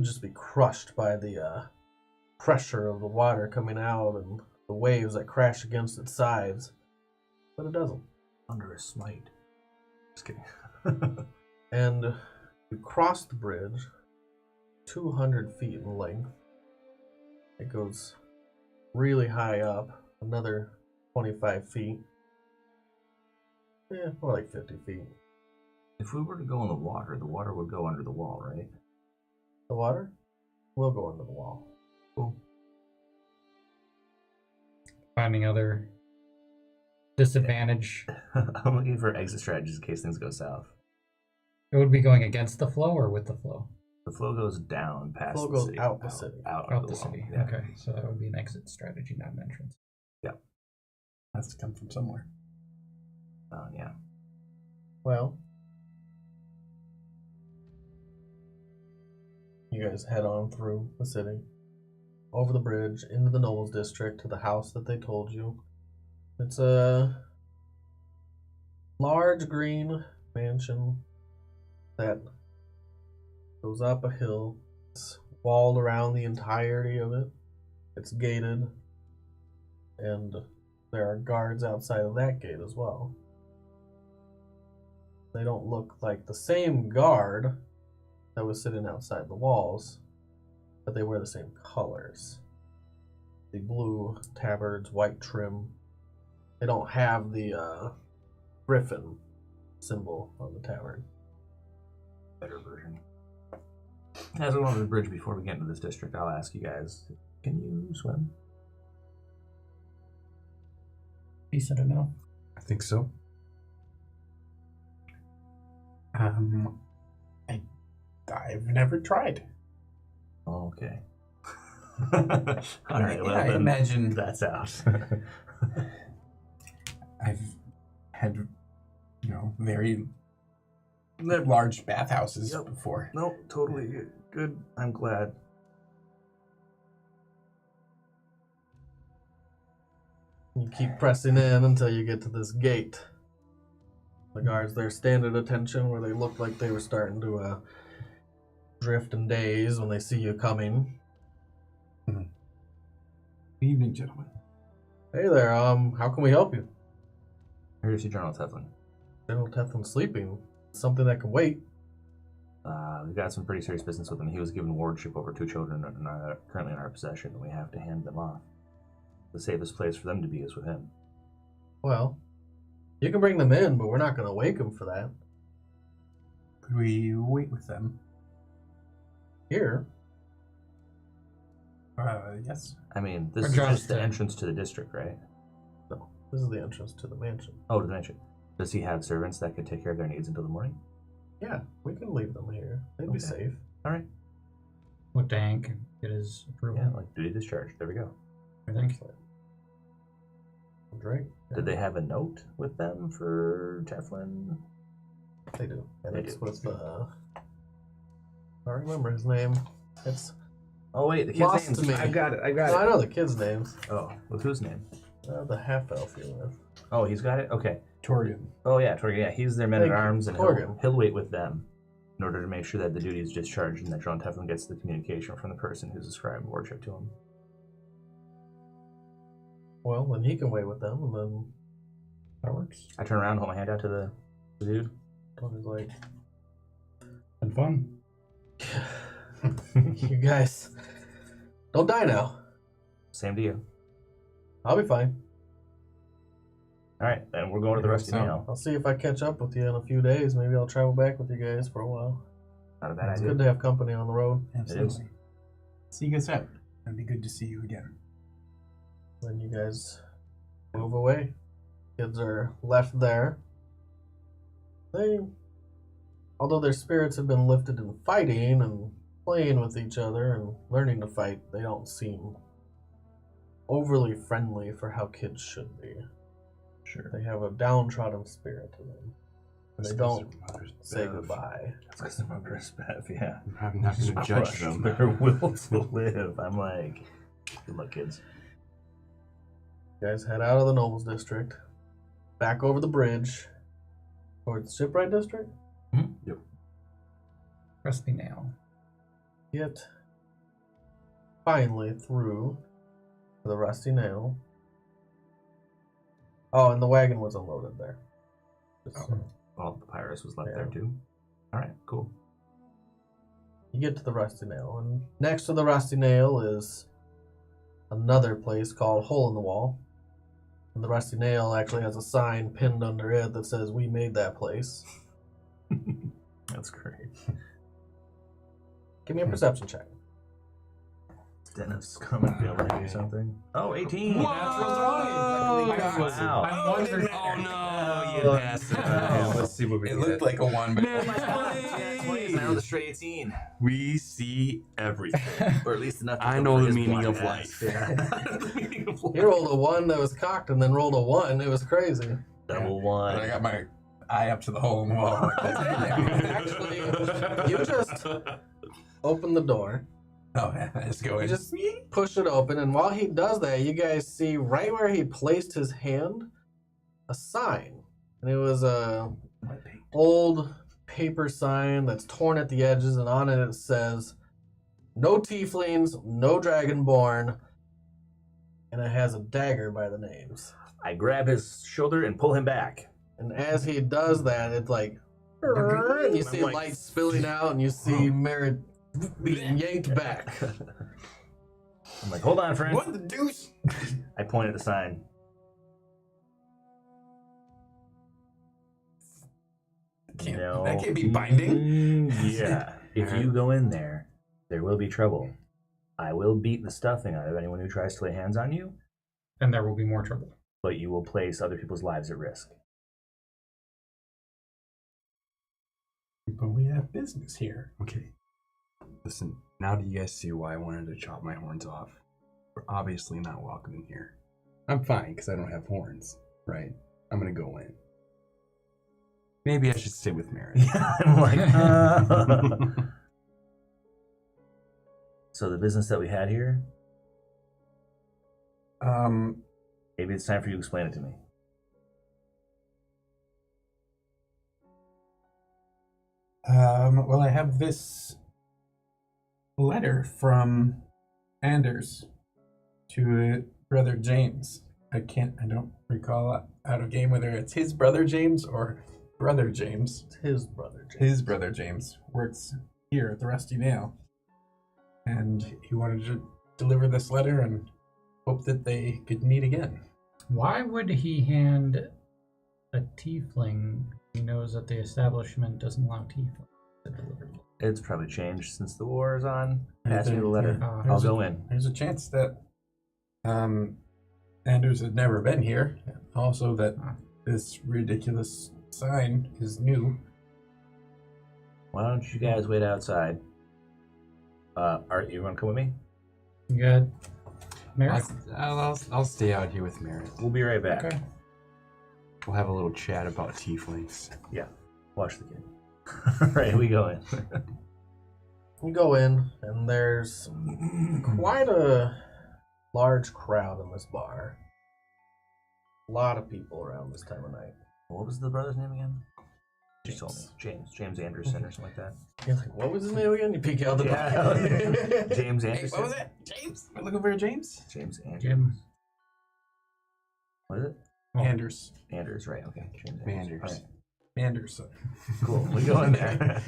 just be crushed by the pressure of the water coming out and the waves that crash against its sides. But it doesn't. Under a smite. Just kidding. And you cross the bridge 200 feet in length. It goes really high up, another 25 feet. Yeah, more like 50 feet. If we were to go in the water would go under the wall, right? The water will go into the wall. Cool. finding other disadvantage. I'm looking for exit strategies in case things go south. It would be going against the flow or with the flow? The flow goes down past Flow the goes city. out the city. Out Out of the wall. city. Yeah. Okay, so that would be an exit strategy, not an entrance. Has to come from somewhere. Yeah. Well, you guys head on through the city, over the bridge, into the Nobles District, to the house that they told you. It's a large green mansion that goes up a hill. It's walled around the entirety of it. It's gated, and there are guards outside of that gate as well. They don't look like the same guard that was sitting outside the walls, but they wear the same colors. the blue tabards, white trim. They don't have the griffin symbol on the tabard. Better version. As we go over the bridge before we get into this district, I'll ask you guys, can you swim? Decent enough. I think so. I've never tried. Oh, okay. All right, well, I then imagine that's out. I've had, very large bathhouses Yep. before. No, totally good. I'm glad. You keep pressing in until you get to this gate. The guards there stand at attention where they look like they were starting to drift and daze when they see you coming. Good evening, gentlemen. Hey there, how can we help you? Here to see General Teflin. General Teflin's sleeping. Something that can wait. We've got some pretty serious business with him. He was given wardship over 2 children that are currently in our possession, and we have to hand them off. The safest place for them to be is with him. Well, you can bring them in, but we're not going to wake them for that. Could we wait with them? Here? Yes. I mean, this Or is just the Johnston. entrance to the district, right? No, this is the entrance to the mansion. Oh, to the mansion. Does he have servants that could take care of their needs until the morning? Yeah, we can leave them here. They'd be Okay. safe. All right. Look to Hank and get his approval. Yeah, like duty discharged. There we go. I think. Excellent. Drake? Did they have a note with them for Teflin? They do. And They it's do. with, I don't remember his name. It's, Oh wait, the kid's Lost name. to me. I got it. no, I know the kids' names. Oh, with whose name? The half-elf you're with. Oh, he's got it. Okay. Torgan. Oh yeah, Torgan. Yeah, he's their man Thank at you. arms, and Torgan. he'll wait with them in order to make sure that the duty is discharged and that John Teflin gets the communication from the person who's ascribed wardship to him. Well, then he can wait with them, and then That works. I turn around, hold my hand out to the dude. Tony's like, Been fun. you guys, don't die now. Same to you. I'll be fine. All right, then we're going to the Rusty So- Nail. I'll see if I catch up with you in a few days. Maybe I'll travel back with you guys for a while. Not a bad It's idea. good to have company on the road. Absolutely. See you guys out. It'd be good to see you again. Then you guys move away. Kids are left there. Although their spirits have been lifted in fighting and playing with each other and learning to fight, they don't seem overly friendly for how kids should be. Sure. They have a downtrodden spirit to them. And they don't say Bev. goodbye. That's because of my perspective, yeah. I'm not going to judge them. Their will to live. I'm like, good luck, kids. You guys head out of the Nobles District, back over the bridge, towards the Shipwright District. Rusty nail. Get finally through the Rusty Nail. Oh, and the wagon was unloaded there. Just- Well, the Papyrus was left Yeah. there too. All right, cool. You get to the Rusty Nail, and next to the Rusty Nail is another place called Hole in the Wall. And the Rusty Nail actually has a sign pinned under it that says, "We made that place." That's great. Give me a perception check. Dennis coming feeling like something. Oh, 18. Whoa! Wow. I'm wondering. Oh no, you passed it. Let's see what we It can looked get. like a 1, but Now the straight 18. We see everything. Or at least enough. I to know for the his meaning blind of ass. life. Yeah. The meaning of He life. rolled a 1 that was cocked and then rolled a 1. It was crazy. Double I one. got my eye up to the hole in the wall. Actually, you just open the door. Oh, man, I just go You in. just push it open, and while he does that, you guys see right where he placed his hand a sign. And it was a old paper sign that's torn at the edges, and on it says, "No tieflings, no dragonborn," and it has a dagger by the names. I grab his shoulder and pull him back. And as he does that, it's like, and you see I'm like- light spilling out, and you see Merritt being yanked back. I'm like, hold on, friend. What the deuce? I point at the sign. That can't be binding. Yeah. If you go in there, there will be trouble. I will beat the stuffing out of anyone who tries to lay hands on you, And there will be more trouble. but you will place other people's lives at risk. But we have business here. Okay. Listen, now do you guys see why I wanted to chop my horns off? We're obviously not welcome in here. I'm fine because I don't have horns, right? I'm gonna go in. Maybe I should stay with Merritt. Yeah, I'm like, So the business that we had here, maybe it's time for you to explain it to me. Well, I have this letter from Anders to brother James. I don't recall out of game whether it's his brother James or brother James. It's his brother, James. His brother James works here at the Rusty Nail. And he wanted to deliver this letter and hope that they could meet again. Why would he hand a tiefling? He knows that the establishment doesn't allow tieflings to deliver. It's probably changed since the war is on. Yeah, Pass me the letter. I'll go in. There's a chance that Anders had never been here. Also that this ridiculous sign is new. Why don't you guys wait outside? Art, you want to come with me? You got Merritt? I'll stay out here with Merritt. We'll be right back. Okay. We'll have a little chat about tieflings. Yeah, watch the kid. Right, we go in. You go in, and there's quite a large crowd in this bar. A lot of people around this time of night. What was the brother's name again? You told me. James Anderson or something like that. You're like, what was his name again? You peek out the Yeah. bar. James Hey, Anderson. what was it? James? We're looking for James? James Anderson. Jim. What is it? Anders. Anders, right? Okay. James Manders. All right. Anderson. Cool. We go in there.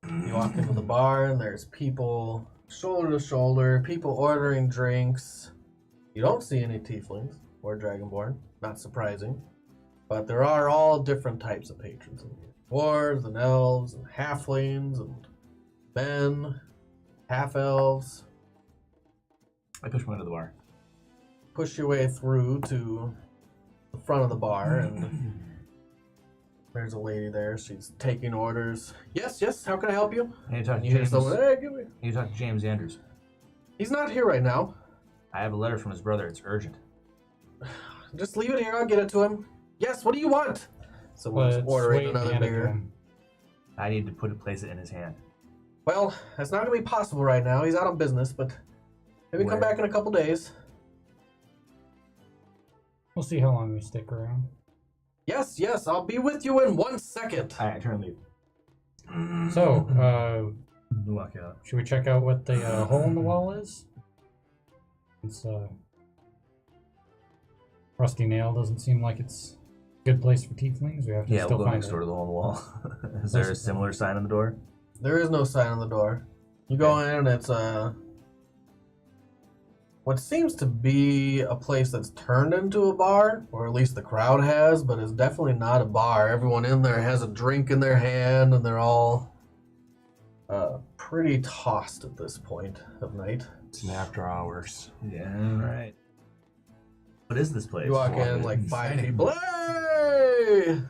You walk into the bar, and there's people shoulder to shoulder, people ordering drinks. You don't see any tieflings or dragonborn, not surprising. But there are all different types of patrons in here. Dwarves and elves and halflings and men, half-elves. I push one to the bar. Push your way through to the front of the bar, and there's a lady there. She's taking orders. Yes, how can I help you? Hey, you talk And to you hear James. someone, hey, give me. You talk to James Anders. He's not here right now. I have a letter from his brother. It's urgent. Just leave it here. I'll get it to him. Yes, what do you want? Someone's Let's ordering wait and another hand it to beer. him. I need to place it in his hand. Well, that's not going to be possible right now. He's out on business, but maybe come Where? back in a couple days. We'll see how long we stick around. Yes, I'll be with you in 1 second. I turn and leave. So, We walk out. should we check out what the hole in the wall is? It's Rusty Nail doesn't seem like it's a good place for tieflings. We have to Yeah, still we'll go find next it. door to the hole in the wall. Is there a similar sign on the door? There is no sign on the door. You go in and it's what seems to be a place that's turned into a bar, or at least the crowd has, but it's definitely not a bar. Everyone in there has a drink in their hand, and they're all pretty tossed at this point of night. It's an after hours. Yeah, right. What is this place? You walk in like 5 people. Hey!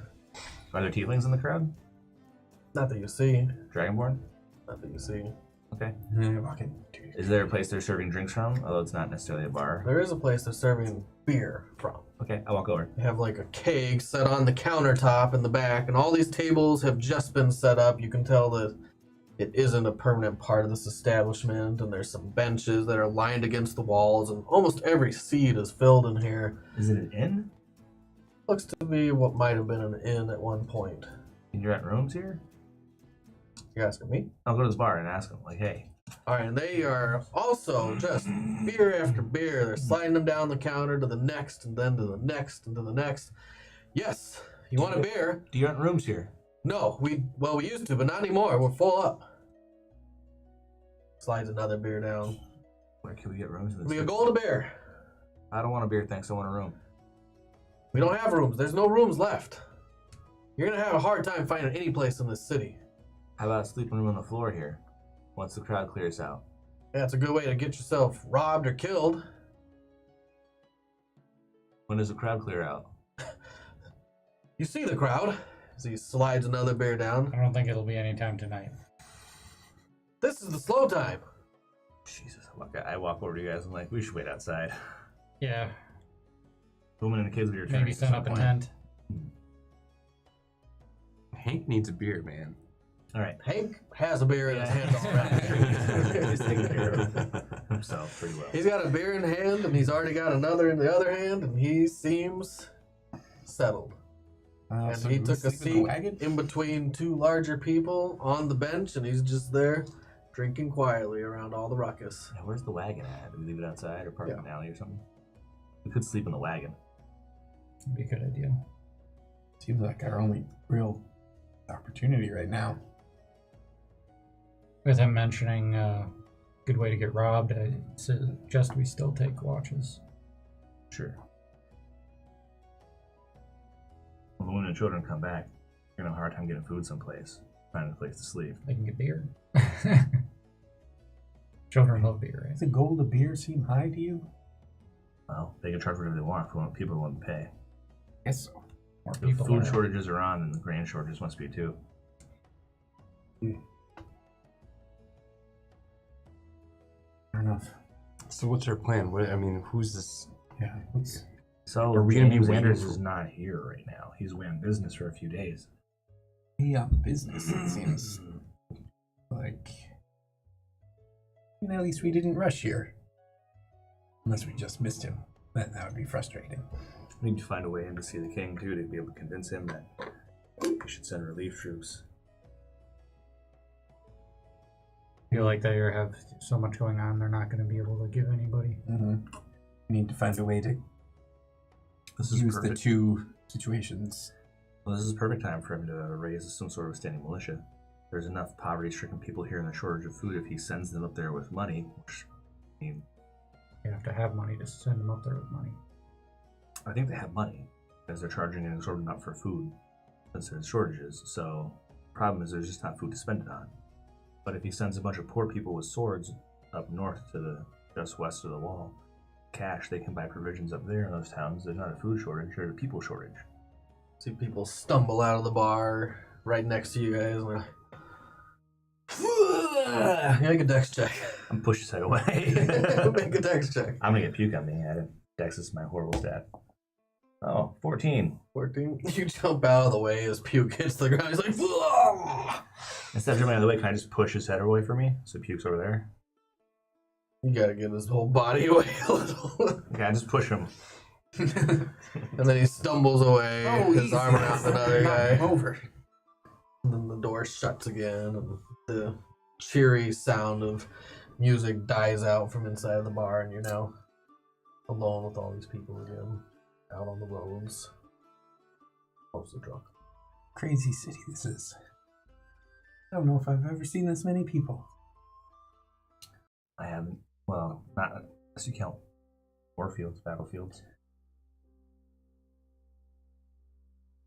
Are there tieflings in the crowd? Not that you see. Dragonborn? Not that you see. Okay. Walk in. Is there a place they're serving drinks from? Although it's not necessarily a bar. There is a place they're serving beer from. Okay, I'll walk over. They have like a keg set on the countertop in the back, and all these tables have just been set up. You can tell that it isn't a permanent part of this establishment, and there's some benches that are lined against the walls, and almost every seat is filled in here. Is it an inn? Looks to be what might have been an inn at one point. Can you rent rooms here? You're asking me? I'll go to this bar and ask them, like, hey. Alright, and they are also just beer after beer. They're sliding them down the counter to the next, and then to the next, and to the next. Yes, you want a beer? Do you rent rooms here? No, we used to, but not anymore. We're full up. Slides another beer down. Where can we get rooms in this? We a gold a beer. I don't want a beer, thanks. I want a room. We don't have rooms. There's no rooms left. You're gonna have a hard time finding any place in this city. How about a sleeping room on the floor here? Once the crowd clears out. Yeah, it's a good way to get yourself robbed or killed. When does the crowd clear out? You see the crowd as he slides another beer down. I don't think it'll be any time tonight. This is the slow time. Jesus, I walk over to you guys. I'm like, we should wait outside. Yeah, Women and the kids will be returning. maybe set up a tent. Hank needs a beer, man. All right. Hank has a beer in his hand already. He's taking care of himself pretty well. He's got a beer in hand, and he's already got another in the other hand, and he seems settled. And So he we took a sleep in the seat wagon? in between two larger people on the bench, and he's just there drinking quietly around all the ruckus. Yeah, where's the wagon at? Do we leave it outside or park in an alley or something? We could sleep in the wagon. Would be a good idea. Seems like our only real opportunity right now. With him mentioning good way to get robbed, I suggest we still take watches. Sure. When the women and children come back, you're gonna have a hard time getting food someplace, finding a place to sleep. They can get beer. Children love beer, right? Does the gold of beer seem high to you? Well, they can charge whatever they want for what people are willing to pay. Yes, so. More The people food are- shortages are on, and the grain shortages must be too. Fair enough. So what's our plan? Who's this? Yeah. Let's, So Are we gonna be James waiting Anders for- is not here right now. He's away on business for a few days. on business, it seems like. At least we didn't rush here. Unless we just missed him. That would be frustrating. We need to find a way in to see the king too, to be able to convince him that we should send relief troops. feel like they have so much going on, they're not going to be able to give anybody. Mm-hmm. We need to find a way to This is use perfect. the two situations. Well, this is a perfect time for him to raise some sort of standing militia. There's enough poverty-stricken people here and a shortage of food. If he sends them up there with money, which, I mean, You have to have money to send them up there with money. I think they have money because they're charging an exorbitant amount for food since there's shortages. So the problem is there's just not food to spend it on. But if he sends a bunch of poor people with swords up north to the just west of the wall, cash, they can buy provisions up there in those towns. There's not a food shortage, there's a people shortage. See people stumble out of the bar right next to you guys, and they're like, make a dex check. I'm pushing his head away. Make a dex check. I'm gonna get puke on me. I didn't. Dex is my horrible stat. Oh, 14. 14. You jump out of the way as puke hits the ground. He's like, "Whoa!" Instead of jumping out of the way, can I just push his head away from me so puke's over there? You gotta get his whole body away a little. Okay, I just push him. And then he stumbles away, his arm around another guy. Over. And then the door shuts again, and the cheery sound of music dies out from inside the bar, and you're now alone with all these people again, out on the roads, mostly drunk. Crazy city this is. I don't know if I've ever seen this many people. I haven't. Well, not unless you count warfields, battlefields.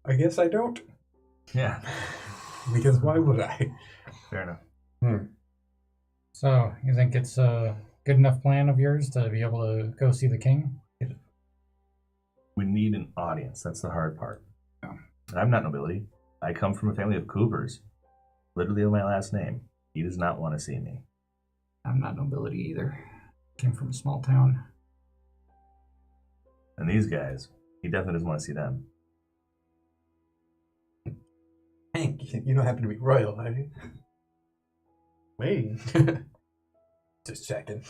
I guess I don't. Yeah, Because why would I? fair enough. So, you think it's a good enough plan of yours to be able to go see the king? We need an audience. That's the hard part. Yeah. I'm not nobility. I come from a family of Coopers. Literally my last name. He does not want to see me. I'm not nobility either. Came from a small town. And these guys, he definitely doesn't want to see them. Hank, you don't happen to be royal, are you? Me? Just checking.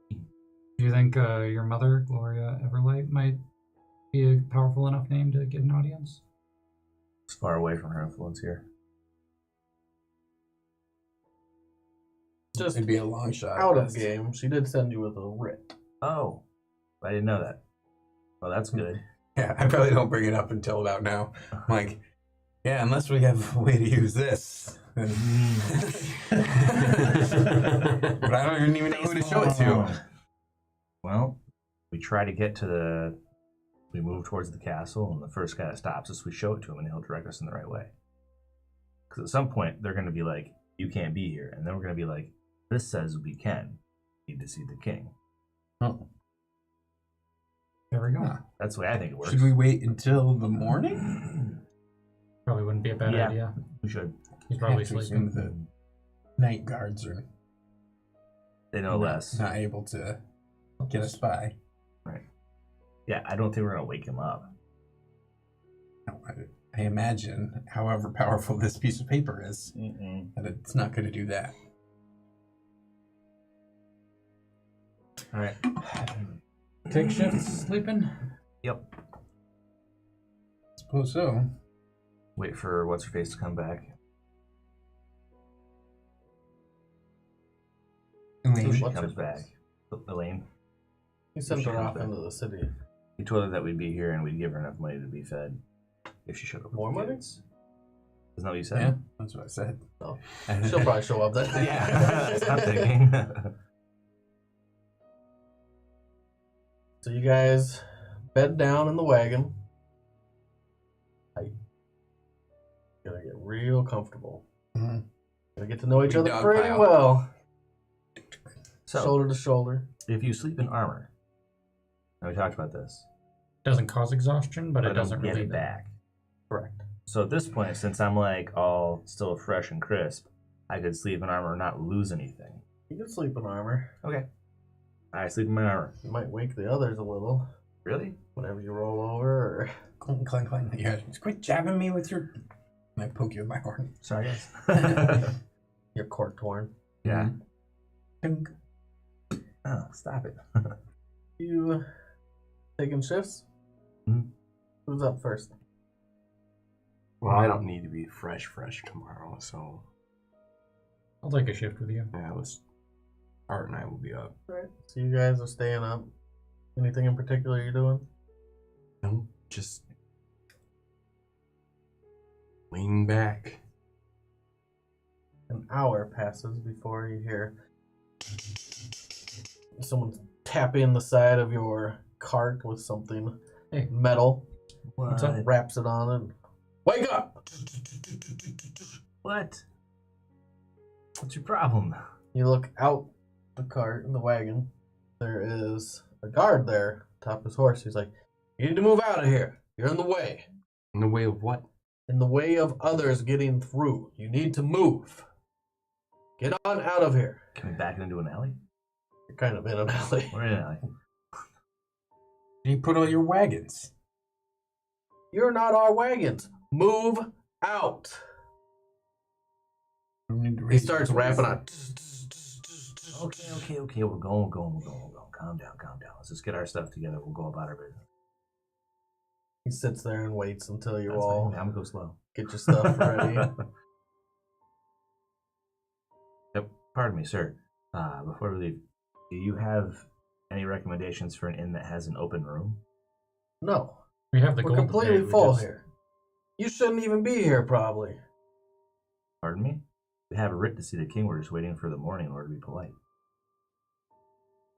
Do you think your mother, Gloria Everlight, might be a powerful enough name to get an audience? It's far away from her influence here. Just It'd be a long shot. out at of best. game. She did send you with a writ. Oh, I didn't know that. Well, that's good. Yeah, I probably don't bring it up until about now. I'm like, yeah, unless we have a way to use this, But I don't even know who to show it to. Well, we try to get to we move towards the castle, and the first guy that stops us, we show it to him, and he'll direct us in the right way. Because at some point, they're going to be like, you can't be here. And then we're going to be like, this says we can. Need to see the king. Oh. There we go. Huh. That's the way I think it works. Should we wait until the morning? Probably wouldn't be a bad Yeah. idea. We should. He's probably Have to sleeping. assume the night guards are They know less. not able to get us by. Right. Yeah, I don't think we're going to wake him up. No, I imagine, however powerful this piece of paper is, that it's not going to do that. All right. Take shifts sleeping? Yep. Suppose so. Wait for what's-her-face to come back. Elaine, She What's comes her back. face? Elaine. He sent She her comes off back. into the city. He told her that we'd be here and we'd give her enough money to be fed if she showed up. with More the money? kids. Isn't that what you said? yeah, that's what I said. Oh. She'll probably show up then. Yeah. That's what I'm thinking. So you guys bed down in the wagon. Gonna get real comfortable. Mhm. Gonna get to know each Big other dog pretty pile. well. So, Shoulder to shoulder. if you sleep in armor, and we talked about this, Doesn't cause exhaustion, but it don't doesn't get really it back. Correct. So at this point, since I'm like all still fresh and crisp, I could sleep in armor and not lose anything. You can sleep in armor. Okay. I sleep in my armor. You might wake the others a little Really? whenever you roll over. Or... Clink, clink, clink. Yeah, just quit jabbing me with your... I poke you with my horn. Sorry, guys. Your court torn. Yeah. Dunk. Oh, stop it. You taking shifts? Mhm. Who's up first? Well, I don't need to be fresh tomorrow, so I'll take a shift with you. yeah, Art and I will be up. Alright. So you guys are staying up. Anything in particular you're doing? No, just leaning back. An hour passes before you hear someone tapping the side of your cart with something Hey. metal. What's up? Wraps it on and wake up! What? What's your problem? You look out the cart in the wagon. There is a guard there, atop his horse. He's like, "You need to move out of here. You're in the way. In the way of what? In the way of others getting through. You need to move. Get on out of here." Can we back it into an alley? You're kind of in an alley. We're in an alley. You put all your wagons. You're not our wagons. Move out. He starts rapping on. Okay. We're going. Calm down. Let's just get our stuff together. We'll go about our business. He sits there and waits until you That's all fine. I'm gonna go slow. get your stuff ready. Yep. Pardon me, sir. Before we leave, do you have any recommendations for an inn that has an open room? No, We have the we're gold completely today, we full just- here. You shouldn't even be here, probably. Pardon me? We have a writ to see the king. We're just waiting for the morning in order to be polite.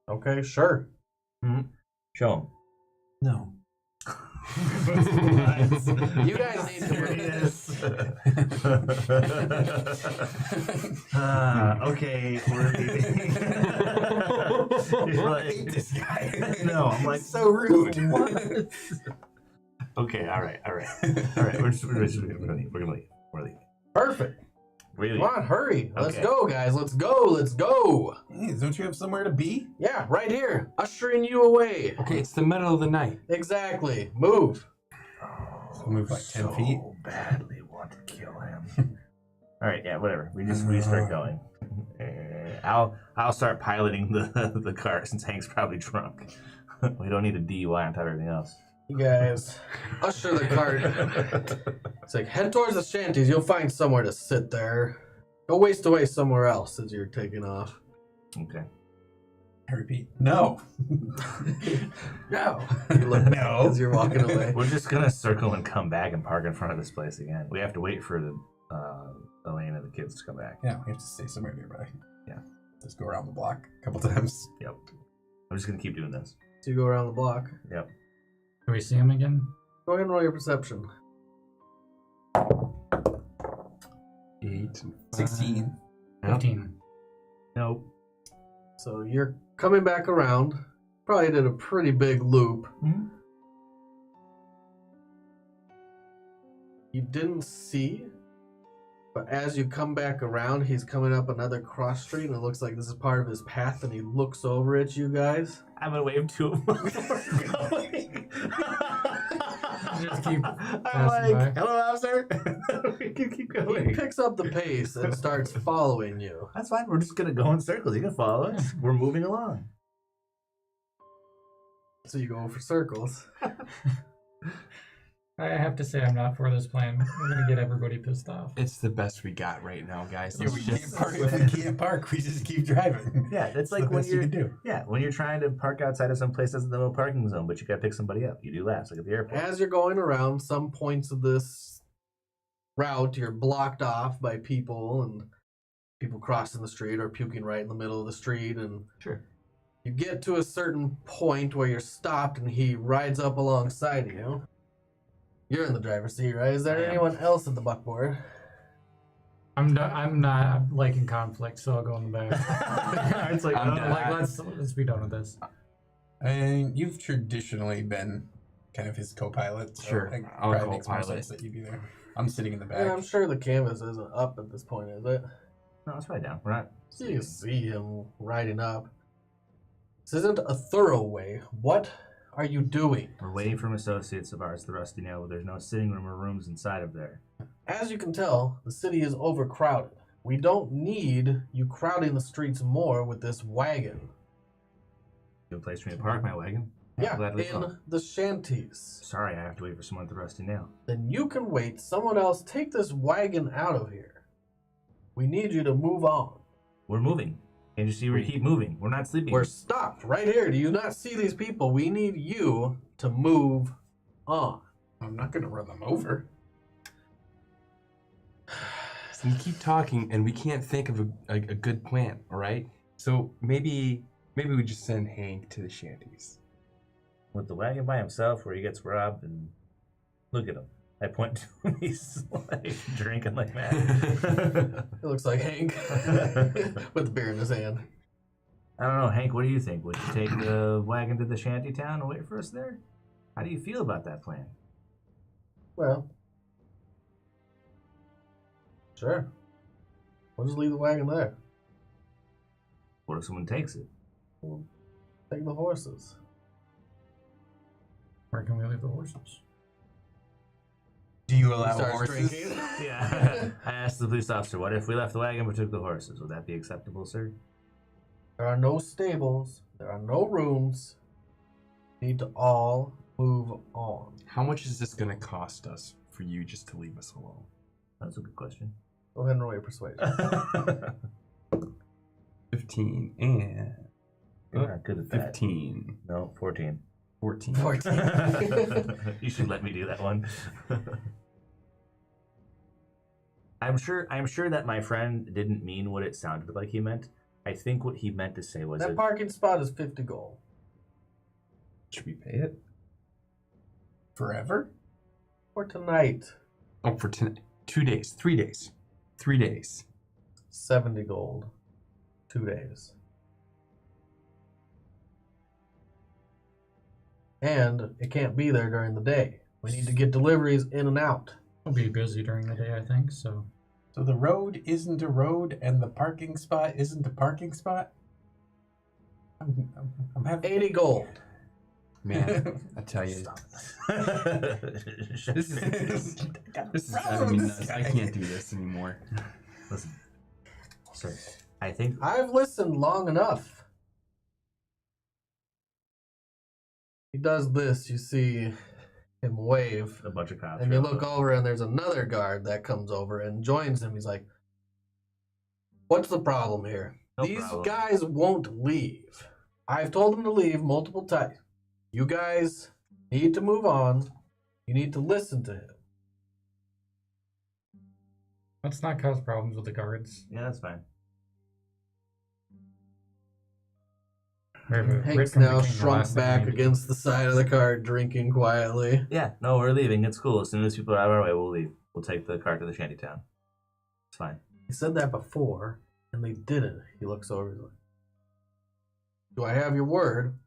Okay, sure. Show him. No. You guys need to Okay, we're leaving. I hate this guy. No, I'm like, so rude. okay, all right. We're gonna leave. We're leaving. Perfect. Really? Come on, hurry. Let's Okay. go, guys. Let's go. Hey, don't you have somewhere to be? Yeah, right here. Ushering you away. Okay, it's the middle of the night. Exactly. Move. We'll move like 10 feet. Badly want to kill him. All right, yeah, whatever. We start going. I'll start piloting the car since Hank's probably drunk. We don't need a DUI on top of everything else. You guys usher the cart. It's like, head towards the shanties. You'll find somewhere to sit there. Go waste away somewhere else as you're taking off. Okay. I repeat, no. No. You look No. as you're walking away. We're just gonna circle and come back and park in front of this place again. We have to wait for Elaine and the kids to come back. Yeah, we have to stay somewhere nearby. Yeah. Just go around the block a couple times. Yep. I'm just gonna keep doing this. So you go around the block. Yep. Do we see him again? Go ahead and roll your perception. 8 and 16. 15. Nope. So you're coming back around. Probably did a pretty big loop. Mm-hmm. You didn't see, but as you come back around, he's coming up another cross street, and it looks like this is part of his path, and he looks over at you guys. I'm gonna wave to him. Just keep I'm passing like, by. hello, officer. We can keep He going. picks up the pace and starts following you. That's fine. We're just gonna go in circles. You can follow us. We're moving along. So you go for circles. I have to say, I'm not for this plan. We're going to get everybody pissed off. It's the best we got right now, guys. Yeah, we Let's can't just- park. If we can't park, we just keep driving. Yeah, it's That's like the when best you you're can do. yeah when you're trying to park outside of some place that's no parking zone, but you gotta pick somebody up. You do last, like at the airport. As you're going around, some points of this route, you're blocked off by people and people crossing the street or puking right in the middle of the street. And Sure. you get to a certain point where you're stopped and he rides up alongside you. You're in the driver's seat, right? Is there I am. anyone else at the buckboard? I'm not liking conflict, so I'll go in the back. It's like, I'm oh, done. Like, let's be done with this. And you've traditionally been kind of his co-pilot. So Sure, it I'll probably makes more co-pilot. sense that you be there. I'm sitting in the back. And I'm sure the canvas isn't up at this point, is it? no, it's right down. We're not. So you can see him riding up. This isn't a thorough way. What are you doing? We're waiting for associates of ours, the Rusty Nail, but there's no sitting room or rooms inside of there. As you can tell, the city is overcrowded. We don't need you crowding the streets more with this wagon. Good place for me to park my wagon. Yeah, Gladly in come. the shanties. Sorry, I have to wait for someone at the Rusty Nail. Then you can wait. Someone else take this wagon out of here. We need you to move on. We're moving. Can't you see we keep moving? We're not sleeping. We're stopped right here. Do you not see these people? We need you to move on. I'm not going to run them over. We keep talking and we can't think of a good plan, all right? So maybe we just send Hank to the shanties. With the wagon by himself where he gets robbed and look at him. I point to him, he's like drinking like mad. It looks like Hank with the beer in his hand. I don't know, Hank, what do you think? Would you take the wagon to the shanty town and wait for us there? How do you feel about that plan? Well, sure. We'll just leave the wagon there. What if someone takes it? We'll take the horses. Where can we leave the horses? Do you He allow starts horses? drinking. Yeah. I asked the police officer, what if we left the wagon but took the horses? Would that be acceptable, sir? There are no stables. There are no rooms. We need to all move on. How much is this going to cost us for you just to leave us alone? That's a good question. Go ahead and roll your persuasion. 15 and You're not good at that. 15. No, 14. 14. 14. You should let me do that one. I'm sure that my friend didn't mean what it sounded like he meant. I think what he meant to say was That parking spot is 50 gold. Should we pay it? Forever? For tonight, Oh, for 2 days. 3 days. 3 days. 70 gold. 2 days. And it can't be there during the day. We need to get deliveries in and out. We'll be busy during the day, I think, so. So the road isn't a road and the parking spot isn't a parking spot? I'm having... 80 gold. Man, I tell you, this is driving me nuts. I can't do this anymore. Listen, sir, I think I've listened long enough. He does this, you see him wave, a bunch of cops. and you are look also- over and there's another guard that comes over and joins him. He's like, what's the problem here? No These problem. guys won't leave. I've told them to leave multiple times. You guys need to move on. You need to listen to him. Let's not cause problems with the guards. Yeah, that's fine. We have a Hank's rift now between the shrunk last thing we back need to do. against the side of the cart, drinking quietly. Yeah, no, we're leaving. It's cool. As soon as people are out of our way, we'll leave. We'll take the cart to the shantytown. It's fine. He said that before, and they didn't. He looks over. He's like, "Do I have your word?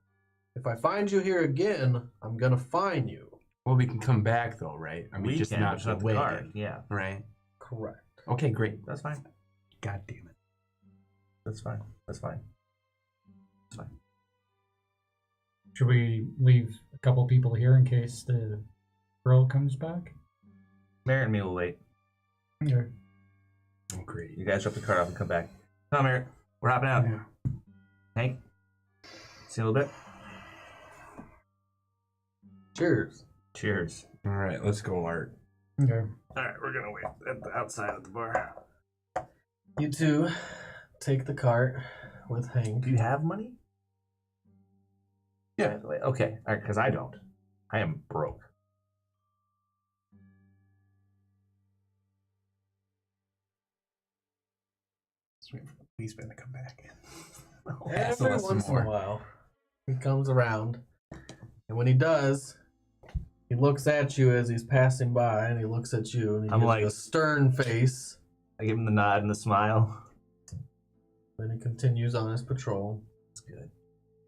If I find you here again, I'm gonna fine you." Well, we can come back though, right? I mean, We just can, not but the not the wagon, cart. Yeah, right? Correct. Okay, great. that's fine. God damn it. That's fine. That's fine. That's fine. Should we leave a couple people here in case the girl comes back? Merritt and me will wait. Okay. Oh, great. You guys drop the cart off and come back. Come on, Merritt. We're hopping out. Yeah. Hank, see you in a little bit. Cheers. Cheers. All right, let's go, Art. Okay. All right, we're gonna wait at the outside of the bar. You two take the cart with Hank. Do you have money? Yeah. Okay. All right, because I don't. I am broke. Just waiting for the policeman to come back. Every us once in more. a while, he comes around, and when he does, he looks at you as he's passing by, and he looks at you, and he I'm gives like- you a stern face. I give him the nod and the smile. Then he continues on his patrol. That's good.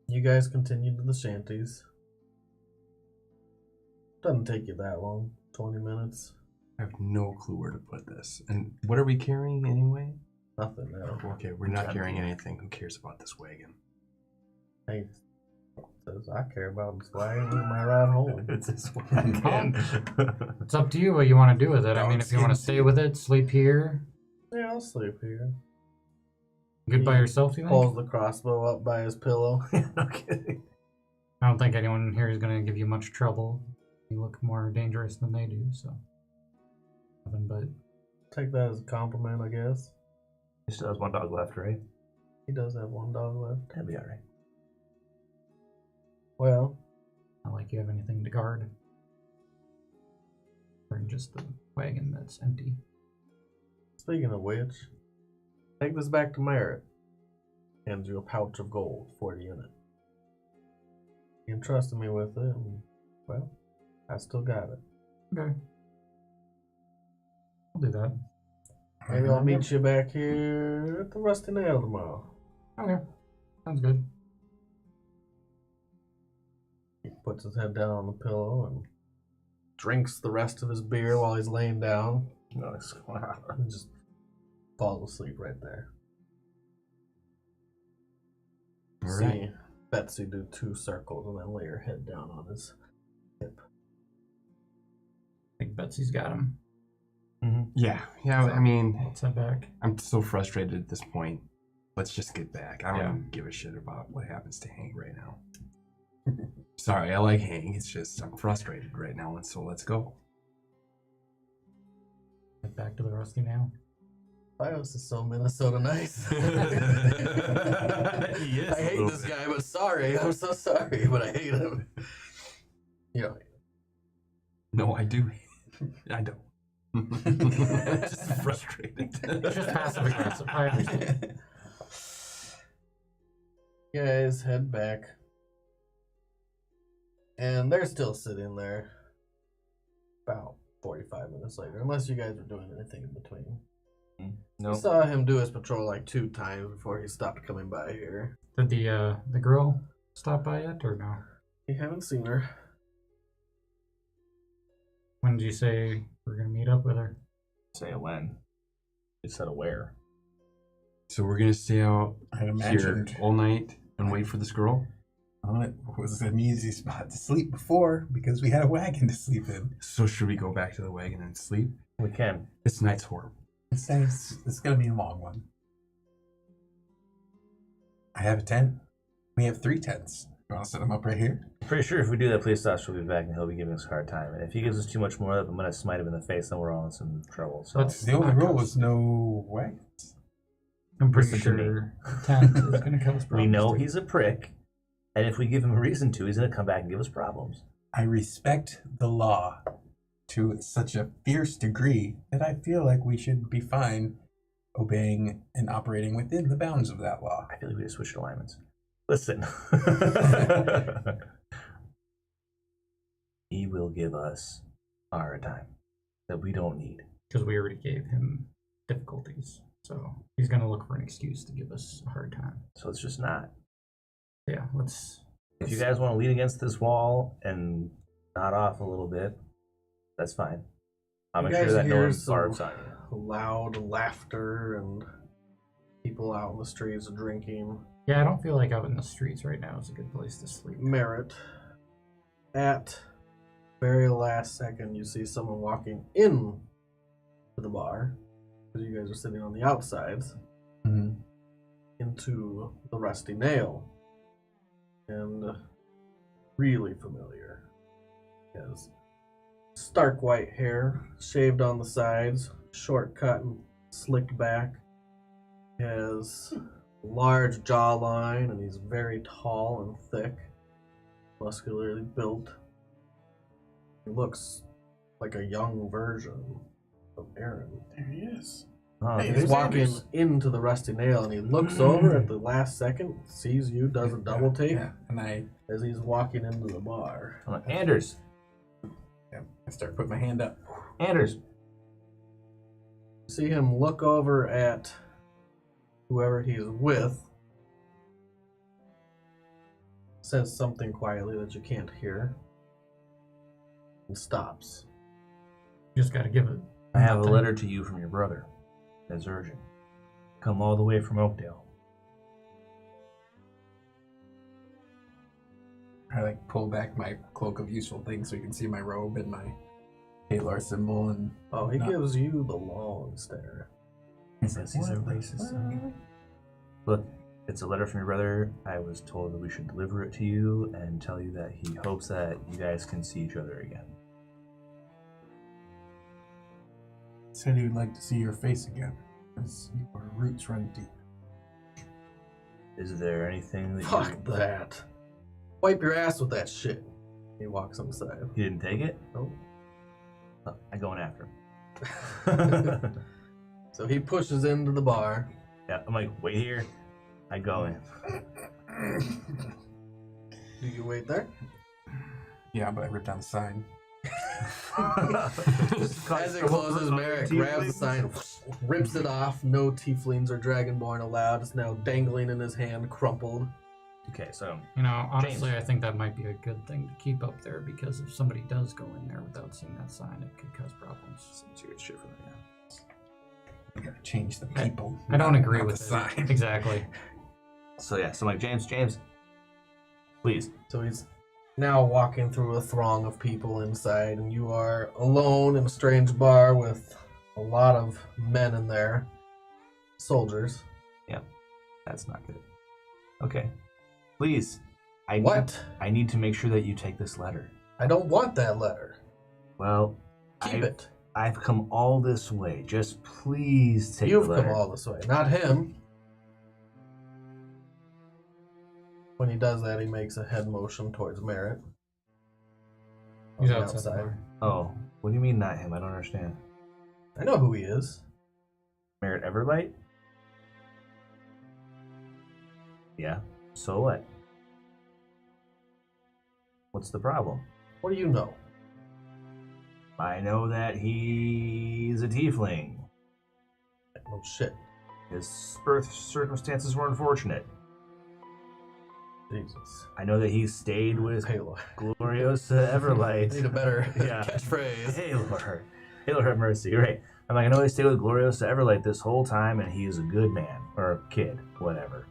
You guys continue to the shanties. Doesn't take you that long, 20 minutes. I have no clue where to put this. And what are we carrying anyway? Nothing now. Okay, we're not carrying anything. Who cares about this wagon? Hank says, "I care about this wagon. Look at my ride home." It's this wagon. It's up to you what you want to do with it. I No, mean, it's if you want to stay with it, sleep here. Yeah, I'll sleep here. Good by yourself, you think? Pulls the crossbow up by his pillow. No kidding. I don't think anyone here is going to give you much trouble. You look more dangerous than they do, so. Nothing but. Take that as a compliment, I guess. He still has one dog left, right? He does have one dog left. That'd be all right. Well, Not like you have anything to guard. Or just the wagon that's empty. speaking of which, take this back to Merritt. Hands you a pouch of gold, 40 in it. He entrusted me with it, and, well, I still got it. Okay. I'll do that. Maybe I'll meet you back here at the Rusty Nail tomorrow. Okay. Sounds good. He puts his head down on the pillow and drinks the rest of his beer while he's laying down Nice. and just falls asleep right there. All See right. Betsy do 2 circles and then lay her head down on his hip. I think Betsy's got him. Yeah, I mean, Let's head back. I'm so frustrated at this point. Let's just get back. I don't Yeah. even give a shit about what happens to Hank right now. Sorry, I like Hank. It's just I'm frustrated right now, and so let's go. Head back to the Rusty Nail. Bios is so Minnesota nice. Yes, I hate this guy, but sorry. I'm so sorry, but I hate him. You know, No, I do. I don't. Just frustrated. It's just passive aggressive. I understand. you guys head back. And they're still sitting there about 45 minutes later, unless you guys were doing anything in between. No. You saw him do his patrol like 2 times before he stopped coming by here. Did the girl stop by yet or no? You haven't seen her. When did you say we're gonna meet up with her? Say a when. Instead of where. So we're gonna stay out I here imagined all night and wait for this girl. it was an easy spot to sleep before because we had a wagon to sleep in. So should we go back to the wagon and sleep? We can. This night's horrible. It's gonna be a long one. I have a tent. We have 3 tents. You want to set them up right here? Pretty sure if we do that, police officer will be back and he'll be giving us a hard time. And if he gives us too much more of it, I'm going to smite him in the face and we're all in some trouble. So Let's- The only Not rule close. was no wagons. I'm pretty Listen to me. sure the tent is gonna cause problems. we know too. he's a prick. And if we give him a reason to, he's going to come back and give us problems. I respect the law to such a fierce degree that I feel like we should be fine obeying and operating within the bounds of that law. I feel like we just switched alignments. Listen. He will give us a hard time that we don't need. Because we already gave him difficulties. So he's going to look for an excuse to give us a hard time. So it's just not. Yeah, let's... If you guys want to lean against this wall and nod off a little bit, that's fine. I'll make sure that no one barks on you. Loud laughter and people out in the streets drinking. Yeah, I don't feel like out in the streets right now is a good place to sleep. Merit. At very last second, you see someone walking in to the bar, because you guys are sitting on the outsides, into the Rusty Nail. And really familiar. He has stark white hair, shaved on the sides, short cut and slicked back. He has large jawline, and he's very tall and thick, muscularly built. He looks like a young version of Aaron. There he is. Oh, Hey, He's there's walking Anders. into the Rusty Nail, and he looks over at the last second, sees you, does a double take Yeah, and I as he's walking into the bar. Anders. I start putting my hand up. Anders. You see him look over at whoever he's with, says something quietly that you can't hear, and stops. You just got to give it. I have a letter to you from your brother. That's urgent. Come all the way from Oakdale. I pull back my cloak of useful things so you can see my robe and my Halar symbol and Oh, he gives you the long stare. He says he's a racist. Look, it's a letter from your brother. I was told that we should deliver it to you and tell you that he hopes that you guys can see each other again. said he would like to see your face again, as your roots run deep. Is there anything that Fuck that. Wipe your ass with that shit. He walks on the side. you didn't take it? Nope. Oh, I'm going after him. So he pushes into the bar. Yeah, I'm like, wait here. I go in. Do you wait there? Yeah, but I ripped down the sign. As it closes, Merrick grabs the sign, rips it off. No tieflings or dragonborn allowed. It's now dangling in his hand, crumpled. Okay, so You know, honestly, I think that might be a good thing to keep up there because if somebody does go in there without seeing that sign, it could cause problems. some serious shit from there. We gotta change the people. I don't agree not with the sign. it. Exactly. So yeah, so I'm like, James, please. So he's now walking through a throng of people inside, and you are alone in a strange bar with a lot of men in there. Soldiers. That's not good. Okay. Please. What? I need to make sure that you take this letter. I don't want that letter. Well, Keep it. I've come all this way. Just please take You've the letter. come all this way, not him. When he does that, he makes a head motion towards Merritt. On He's the outside the bar. Oh, what do you mean not him? I don't understand. I know who he is. Merritt Everlight? Yeah. So what? What's the problem? What do you know? I know that he's a tiefling. Oh shit. His birth circumstances were unfortunate. Jesus. I know that he stayed with Halo. Gloriosa Everlight. Need a better Yeah. catchphrase. Hey Lord. Hey Lord have mercy. Right. I'm like, I know he stayed with Gloriosa Everlight this whole time and he's a good man. Or a kid. Whatever.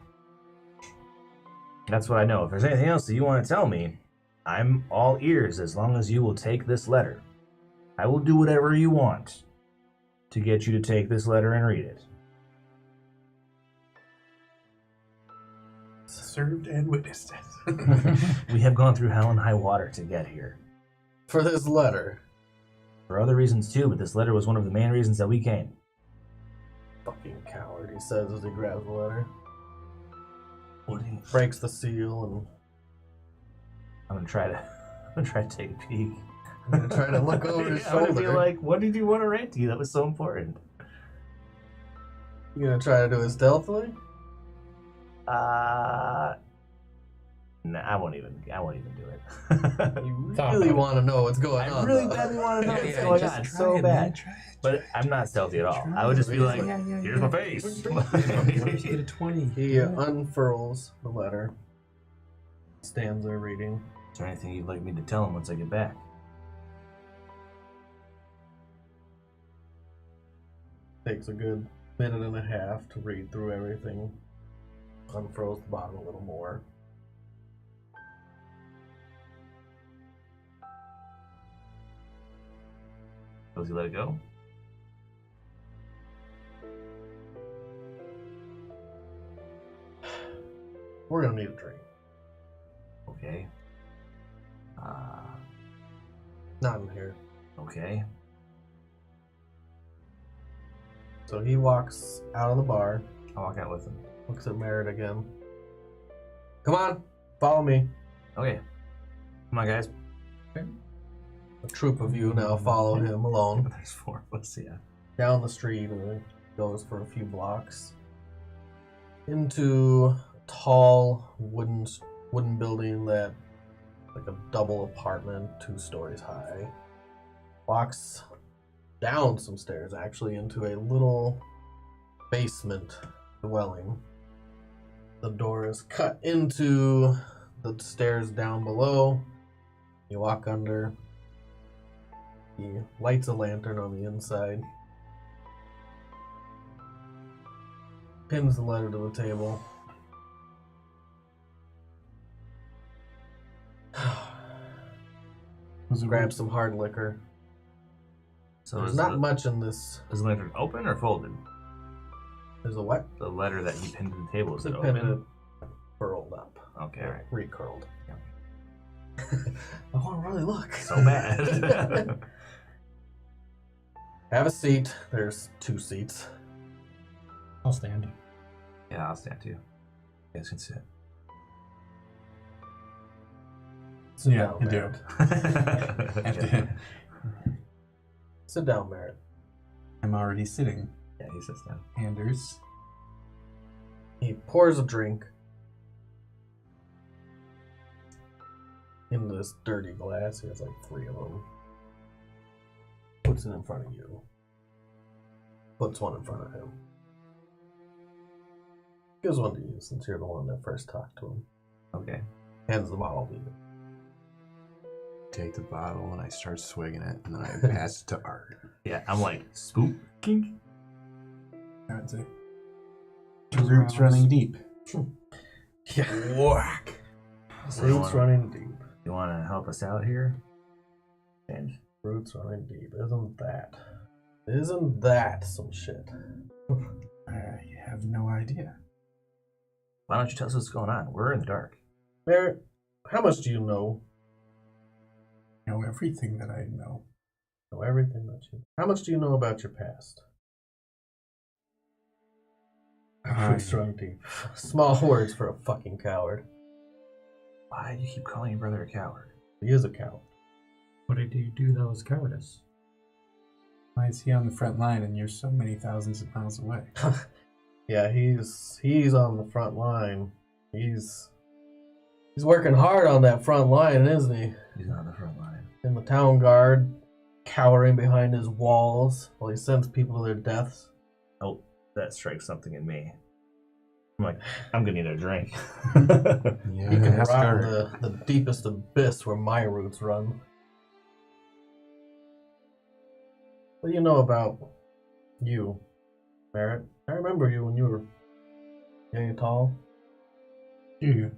That's what I know. If there's anything else that you want to tell me, I'm all ears as long as you will take this letter. I will do whatever you want to get you to take this letter and read it. Served and witnessed it. We have gone through hell and high water to get here. For this letter. For other reasons too, but this letter was one of the main reasons that we came. Fucking coward, he says as he grabs the letter. What do you... Breaks the seal and I'm gonna try to take a peek. I'm gonna try to look over his I'm gonna be shoulder. like, what did you want to rant to you? That was so important. You gonna try to do it stealthily? No, I won't even do it. You Thought really about it. want to know what's going on. I really though. badly want to know what's Yeah, going just on try so it, bad. man, try it, But I'm not stealthy at all. I would just be like, here's my face. Get a 20. He unfurls the letter. Stands there reading. Is there anything you'd like me to tell him once I get back? Takes a good minute and a half to read through everything. Unfurls the bottom a little more. Does he let it go? We're gonna need a drink. Okay. Not in here. Okay. So he walks out of the bar, I'll walk out with him. looks at Merritt again. Come on, follow me. Okay. Come on, guys. A troop of you now follow him alone. There's 4 of us, yeah. Down the street, and it goes for a few blocks. Into a tall wooden building that, like a double apartment, 2 stories high. Walks down some stairs, actually, into a little basement dwelling. The door is cut into the stairs down below. You walk under. He lights a lantern on the inside. Pins the letter to the table. Grabs some hard liquor. So There's is not the, much in this. is the lantern open or folded? There's a what? The letter that he pinned to the table, is it Pinned open? it, furled up. Okay, alright. Recurled. I want to really look. So bad. Have a seat. There's 2 seats. I'll stand. Yeah, I'll stand too. You guys can sit. Sit Yeah, down, I do. Merritt. After Sit down, Merritt. I'm already sitting. Yeah, he sits down. Anders. He pours a drink in this dirty glass. He has like 3 of them. Puts it in front of you. Puts one in front of him. Gives one to you since you're the one that first talked to him. Okay. Hands the bottle to you. Take the bottle and I start swigging it, and then I pass it to Art. Yeah, I'm like, spooking? I would say. The roots running deep. Yeah. Whack. Roots running deep. You want to help us out here? And Roots running deep. Isn't that some shit? I have no idea. why don't you tell us what's going on? We're in the dark. Merritt, how much do you know? I know everything that I know. Know everything that you know. How much do you know about your past? Roots running deep. Small words for a fucking coward. Why do you keep calling your brother a coward? He is a coward. What did you do that was cowardice? Why is he on the front line and you're so many thousands of miles away? Yeah, he's on the front line. He's working hard on that front line, isn't he? He's not on the front line. In the town guard, cowering behind his walls while he sends people to their deaths. Oh, that strikes something in me. I'm like, I'm gonna need a drink. Yeah, He can ask rot Art. in the deepest abyss where my roots run. What do you know about you, Merritt? I remember you when you were young and tall. We've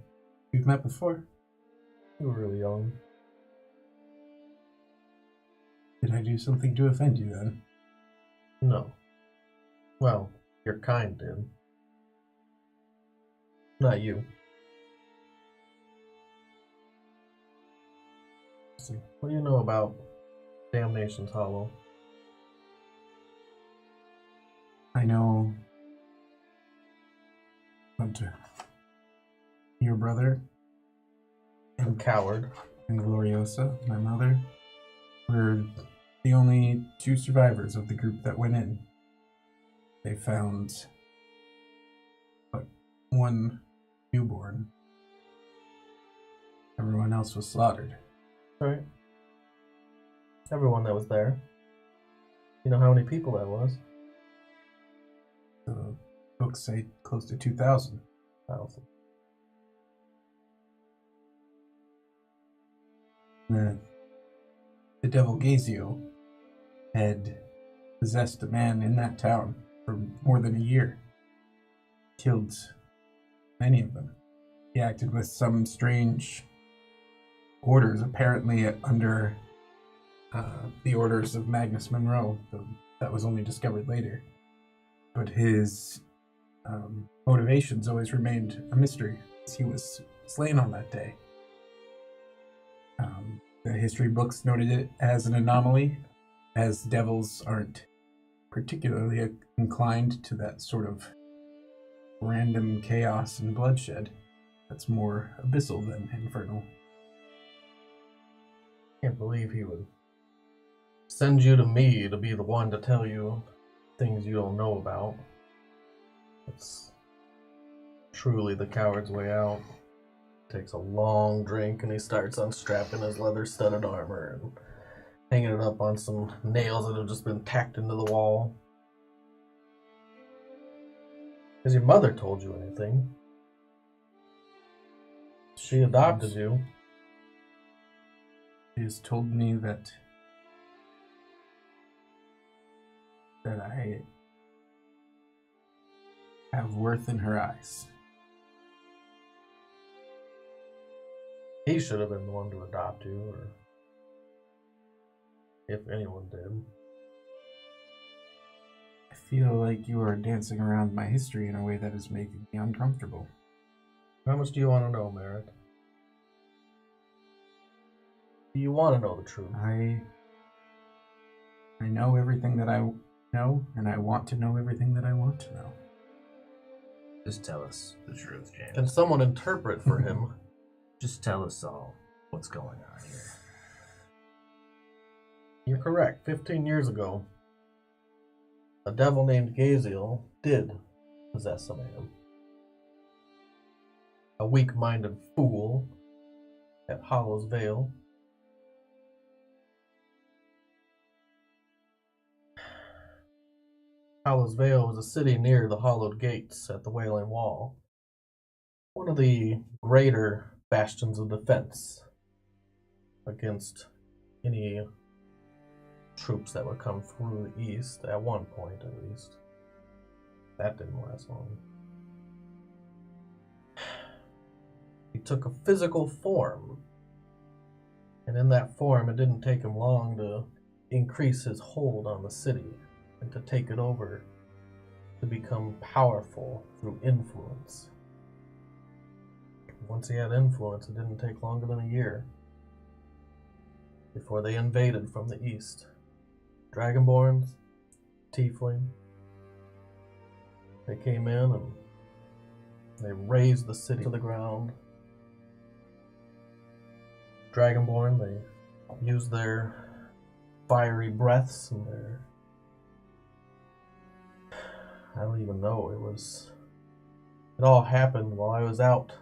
met before. You were really young. Did I do something to offend you then? No. Well, your kind did. Not you. What do you know about Damnation's Hollow? I know Hunter, your brother, A coward. and Gloriosa, my mother. We're the only 2 survivors of the group that went in. They found but 1 newborn. Everyone else was slaughtered. Right. Everyone that was there. You know how many people that was? The books say close to 2,000. 1,000. The devil Gazio had possessed a man in that town for more than a year. Killed many of them. He acted with some strange orders, apparently under the orders of Magnus Monroe. That was only discovered later. But his motivations always remained a mystery, as he was slain on that day. The history books noted it as an anomaly, as devils aren't particularly inclined to that sort of random chaos and bloodshed. That's more abyssal than infernal. Can't believe he would send you to me to be the one to tell you things you don't know about. It's truly the coward's way out. Takes a long drink and he starts unstrapping his leather-studded armor and hanging it up on some nails that have just been tacked into the wall. Has your mother told you anything? She adopted you. She has told me that I have worth in her eyes. He should have been the one to adopt you, or if anyone did. I feel like you are dancing around my history in a way that is making me uncomfortable. How much do you want to know, Merritt? Do you want to know the truth? I know everything that I know, and I want to know everything that I want to know. Just tell us the truth, James. Can someone interpret for him? Just tell us all what's going on here. You're correct. 15 years ago, a devil named Gaziel did possess a man. A weak-minded fool at Hollow's Vale. Hollow's Vale was a city near the hollowed gates at the Wailing Wall. One of the greater bastions of defense against any troops that would come through the east, at one point at least. That didn't last long. He took a physical form, and in that form it didn't take him long to increase his hold on the city and to take it over, to become powerful through influence. Once he had influence, it didn't take longer than a year before they invaded from the east. Dragonborns, Tiefling, they came in and they razed the city to the ground. Dragonborn, they used their fiery breaths and their... I don't even know, it all happened while I was out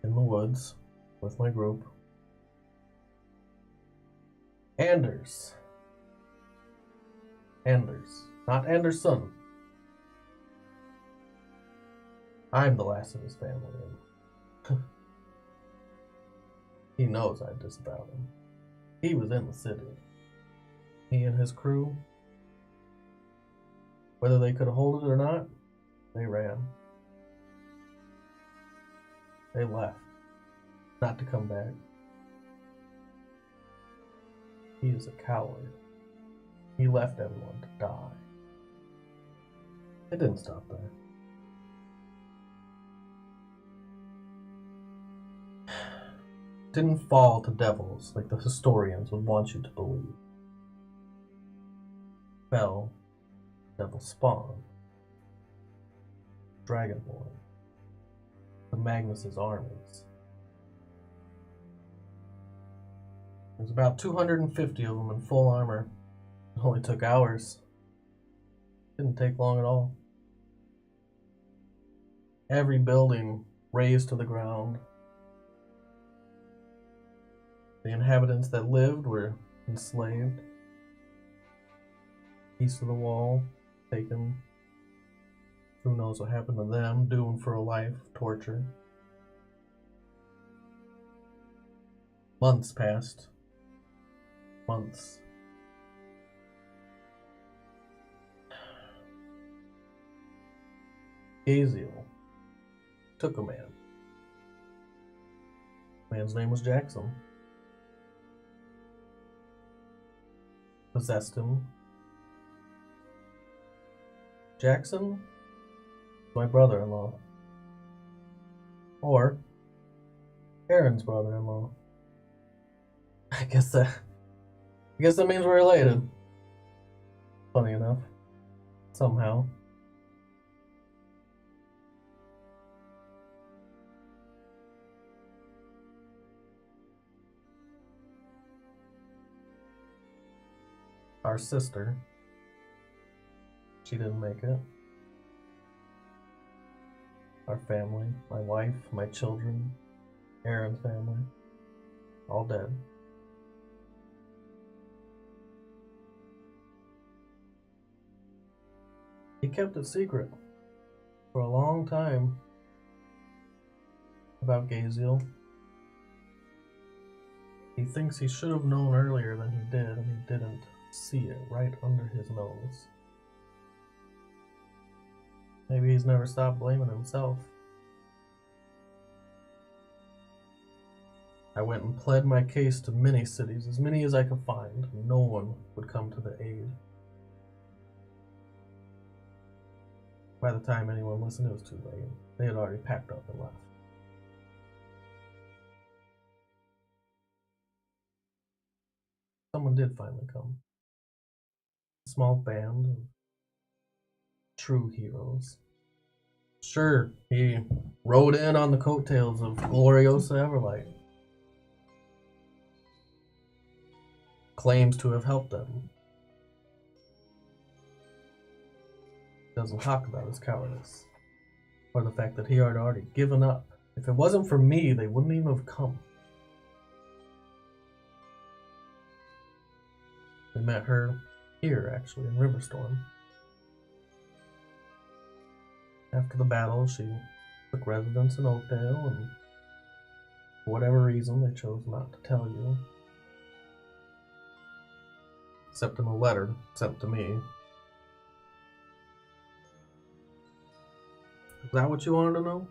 in the woods with my group. Anders, not Anderson. I'm the last of his family, and he knows I disavowed him. He was in the city. He and his crew, whether they could hold it or not, they ran. They left, not to come back. He is a coward. He left everyone to die. It didn't stop there. Didn't fall to devils like the historians would want you to believe. Fell, devil spawn, Dragonborn, the Magnus's armies. There's about 250 of them in full armor. It only took hours. Didn't take long at all. Every building razed to the ground. The inhabitants that lived were enslaved. East of the wall, taken. Who knows what happened to them, doomed for a life of torture. Months passed. Months. Gaziel took a man. Man's name was Jackson. Possessed him. Jackson, my brother-in-law. Or Aaron's brother-in-law. I guess that means we're related. Funny enough. Somehow. Our sister. She didn't make it. Our family, my wife, my children, Aaron's family, all dead. He kept it secret for a long time about Gaziel. He thinks he should have known earlier than he did, and he didn't see it right under his nose. Maybe he's never stopped blaming himself. I went and pled my case to many cities, as many as I could find. No one would come to the aid. By the time anyone listened, it was too late. They had already packed up and left. Someone did finally come. A small band of true heroes. Sure, he rode in on the coattails of Gloriosa Everlight. Claims to have helped them. Doesn't talk about his cowardice. Or the fact that he had already given up. If it wasn't for me, they wouldn't even have come. We met her here, actually, in Riverstorm. After the battle, she took residence in Oakdale, and for whatever reason, they chose not to tell you. Except in a letter sent to me. Is that what you wanted to know?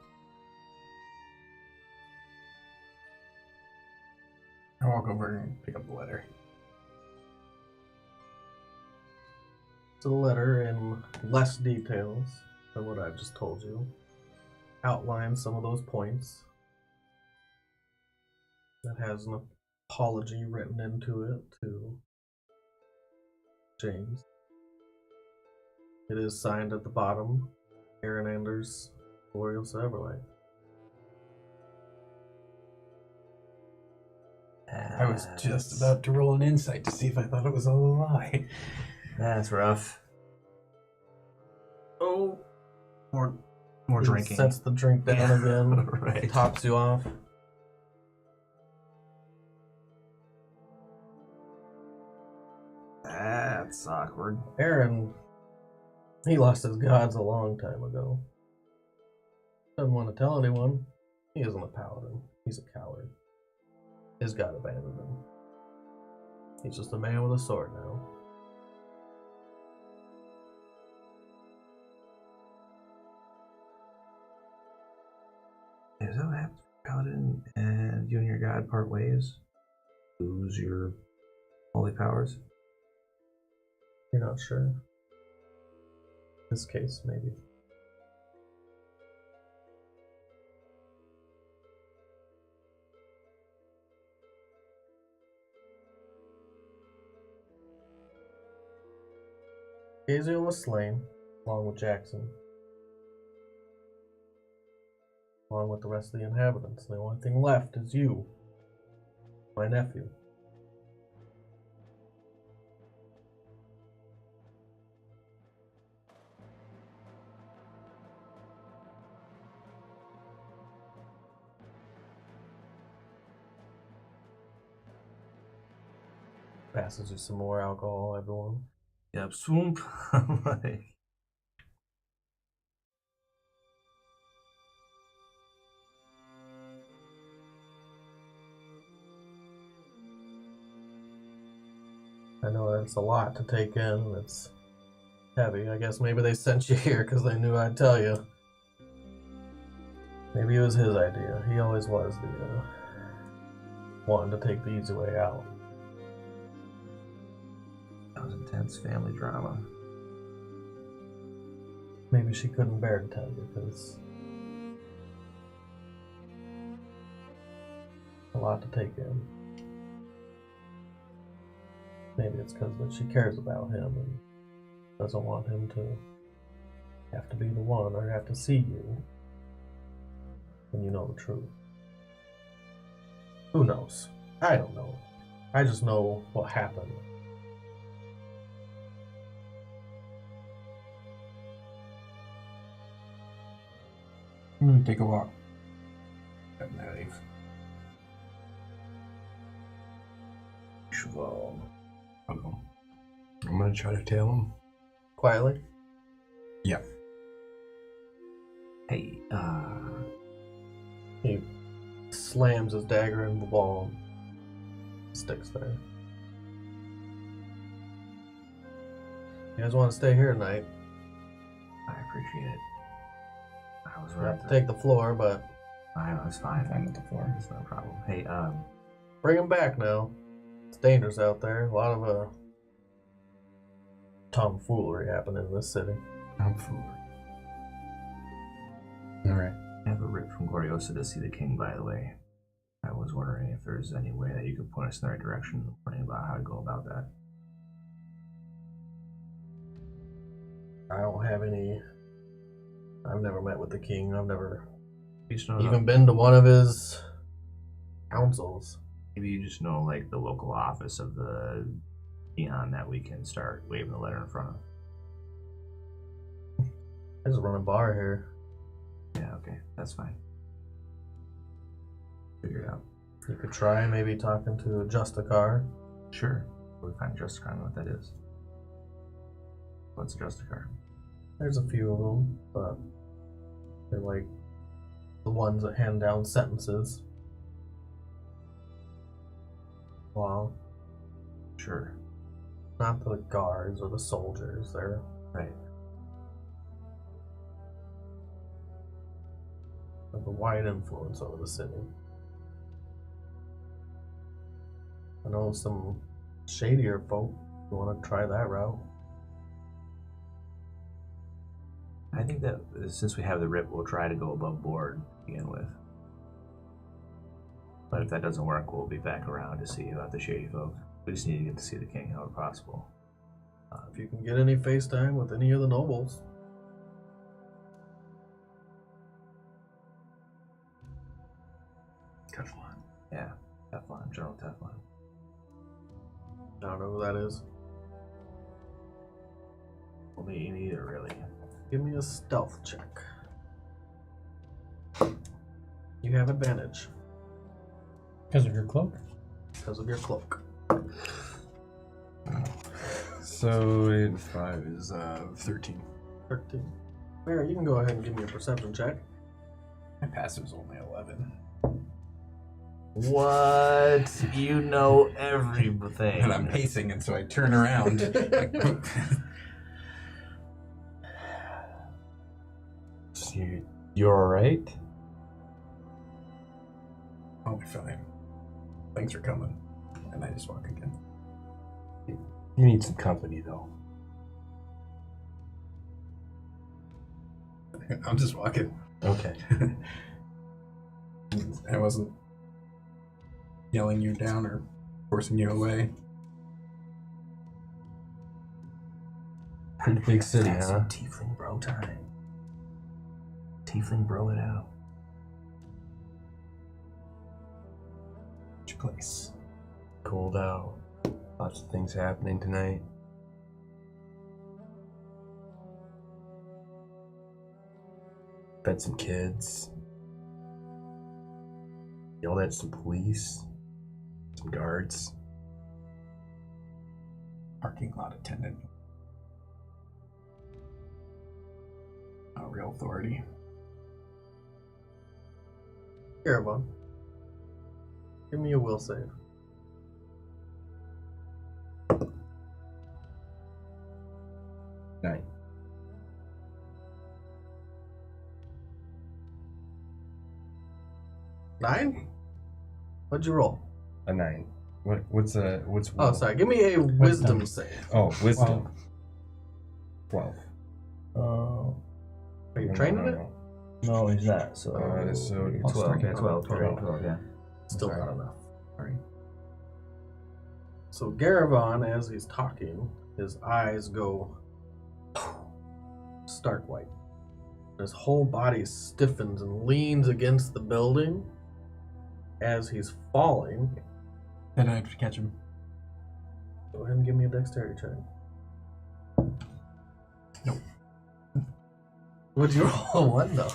I walk over and pick up the letter. It's a letter in less details than what I've just told you. Outlines some of those points. That has an apology written into it to James. It is signed at the bottom, Aaron Anders, Gloriosa Everlight. I was just about to roll an insight to see if I thought it was a lie. That's rough. Oh, More he drinking. sets the drink down Yeah, again, right. tops you off. That's awkward. Aaron, he lost his gods a long time ago. Doesn't want to tell anyone. He isn't a paladin. He's a coward. His god abandoned him. He's just a man with a sword now. Is that what happens, Paladin, and you and your god part ways? Lose your holy powers? You're not sure? This case, maybe. Gaziel was slain, along with Jackson. Along with the rest of the inhabitants. The only thing left is you, my nephew. Passes you some more alcohol, everyone. Yep, swoop. Like, I know it's a lot to take in. It's heavy. I guess maybe they sent you here because they knew I'd tell you. Maybe it was his idea. He always was the one to take the easy way out. that was intense family drama. Maybe she couldn't bear to tell you because a lot to take in. Maybe it's because she cares about him and doesn't want him to have to be the one or have to see you when you know the truth. Who knows? I don't know. I just know what happened. I'm gonna take a walk. And I leave. Well, I'm gonna try to tail him. Quietly? Yeah. Hey, He slams his dagger in the wall and sticks there. You guys want to stay here tonight? I appreciate it. I was You right have to take the floor, but I know, it's fine. Fine with the floor. It's no problem. Hey, bring him back now. It's dangerous out there. A lot of tomfoolery happening in this city. I'm foolish. Alright. I have a writ from Gloriosa to see the king, by the way. I was wondering if there's any way that you could point us in the right direction, learning about how to go about that. I don't have any. I've never met with the king. I've never You just know even been to one of his councils. maybe you just know like the local office of the Eon that we can start waving the letter in front of. I just run a bar here. Yeah, okay, that's fine. Figure it out. You could try maybe talking to Justicar. Sure. We find Justicar and what that is. What's a Justicar? There's a few of them, but they're like the ones that hand down sentences. Well, Sure. not the guards or the soldiers. They're Right. have a wide influence over the city. I know some shadier folk who want to try that route. I think that since we have the writ, we'll try to go above board to begin with. But if that doesn't work, we'll be back around to see about the shady folk. We just need to get to see the king however possible. If you can get any FaceTime with any of the nobles. Teflon. Yeah, Teflon, General Teflon. I don't know who that is. Well, me neither, really. Give me a stealth check. You have advantage Because of your cloak? because of your cloak. So 8 and 5 is 13. 13. Mary, you can go ahead and give me a perception check. My passive's only 11. What? You know everything. And I'm pacing, and so I turn around. So you're alright? I'll be fine. Thanks for coming. And I just walk again. You need some company, though. I'm just walking. Okay. I wasn't yelling you down or forcing you away. Pretty big city, Have huh? some tiefling bro time. Tiefling bro it out. Which place? Cold out. Lots of things happening tonight. Fed some kids. Yelled at some police. Some guards. parking lot attendant. Not real authority. Caravan. Give me a will save. Nine. Nine? What'd you roll? A 9. What's Oh, will? sorry. Give me a wisdom save. Oh, wisdom. 12. Are you training it? No, he's not. So, So 12. Yeah, 12. 12. 12, yeah. Still Sorry. not enough. Sorry. So Garavon, as he's talking, his eyes go stark white. His whole body stiffens and leans against the building as he's falling. Then I have to catch him. Go ahead and give me a dexterity check. Nope. What'd you roll? One though.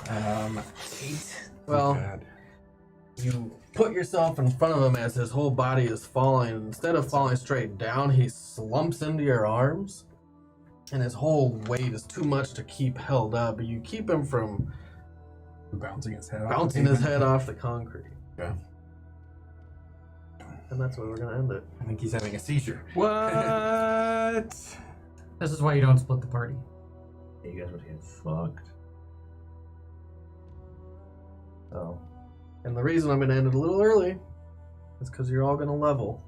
8. Well, God. you put yourself in front of him as his whole body is falling. Instead of falling straight down, he slumps into your arms, and his whole weight is too much to keep held up. But you keep him from Bouncing his head bouncing his head off the concrete. Okay. And that's where we're gonna end it. I think he's having a seizure. What? This is why you don't split the party. You guys were getting fucked. So, And the reason I'm gonna end it a little early is because you're all gonna level.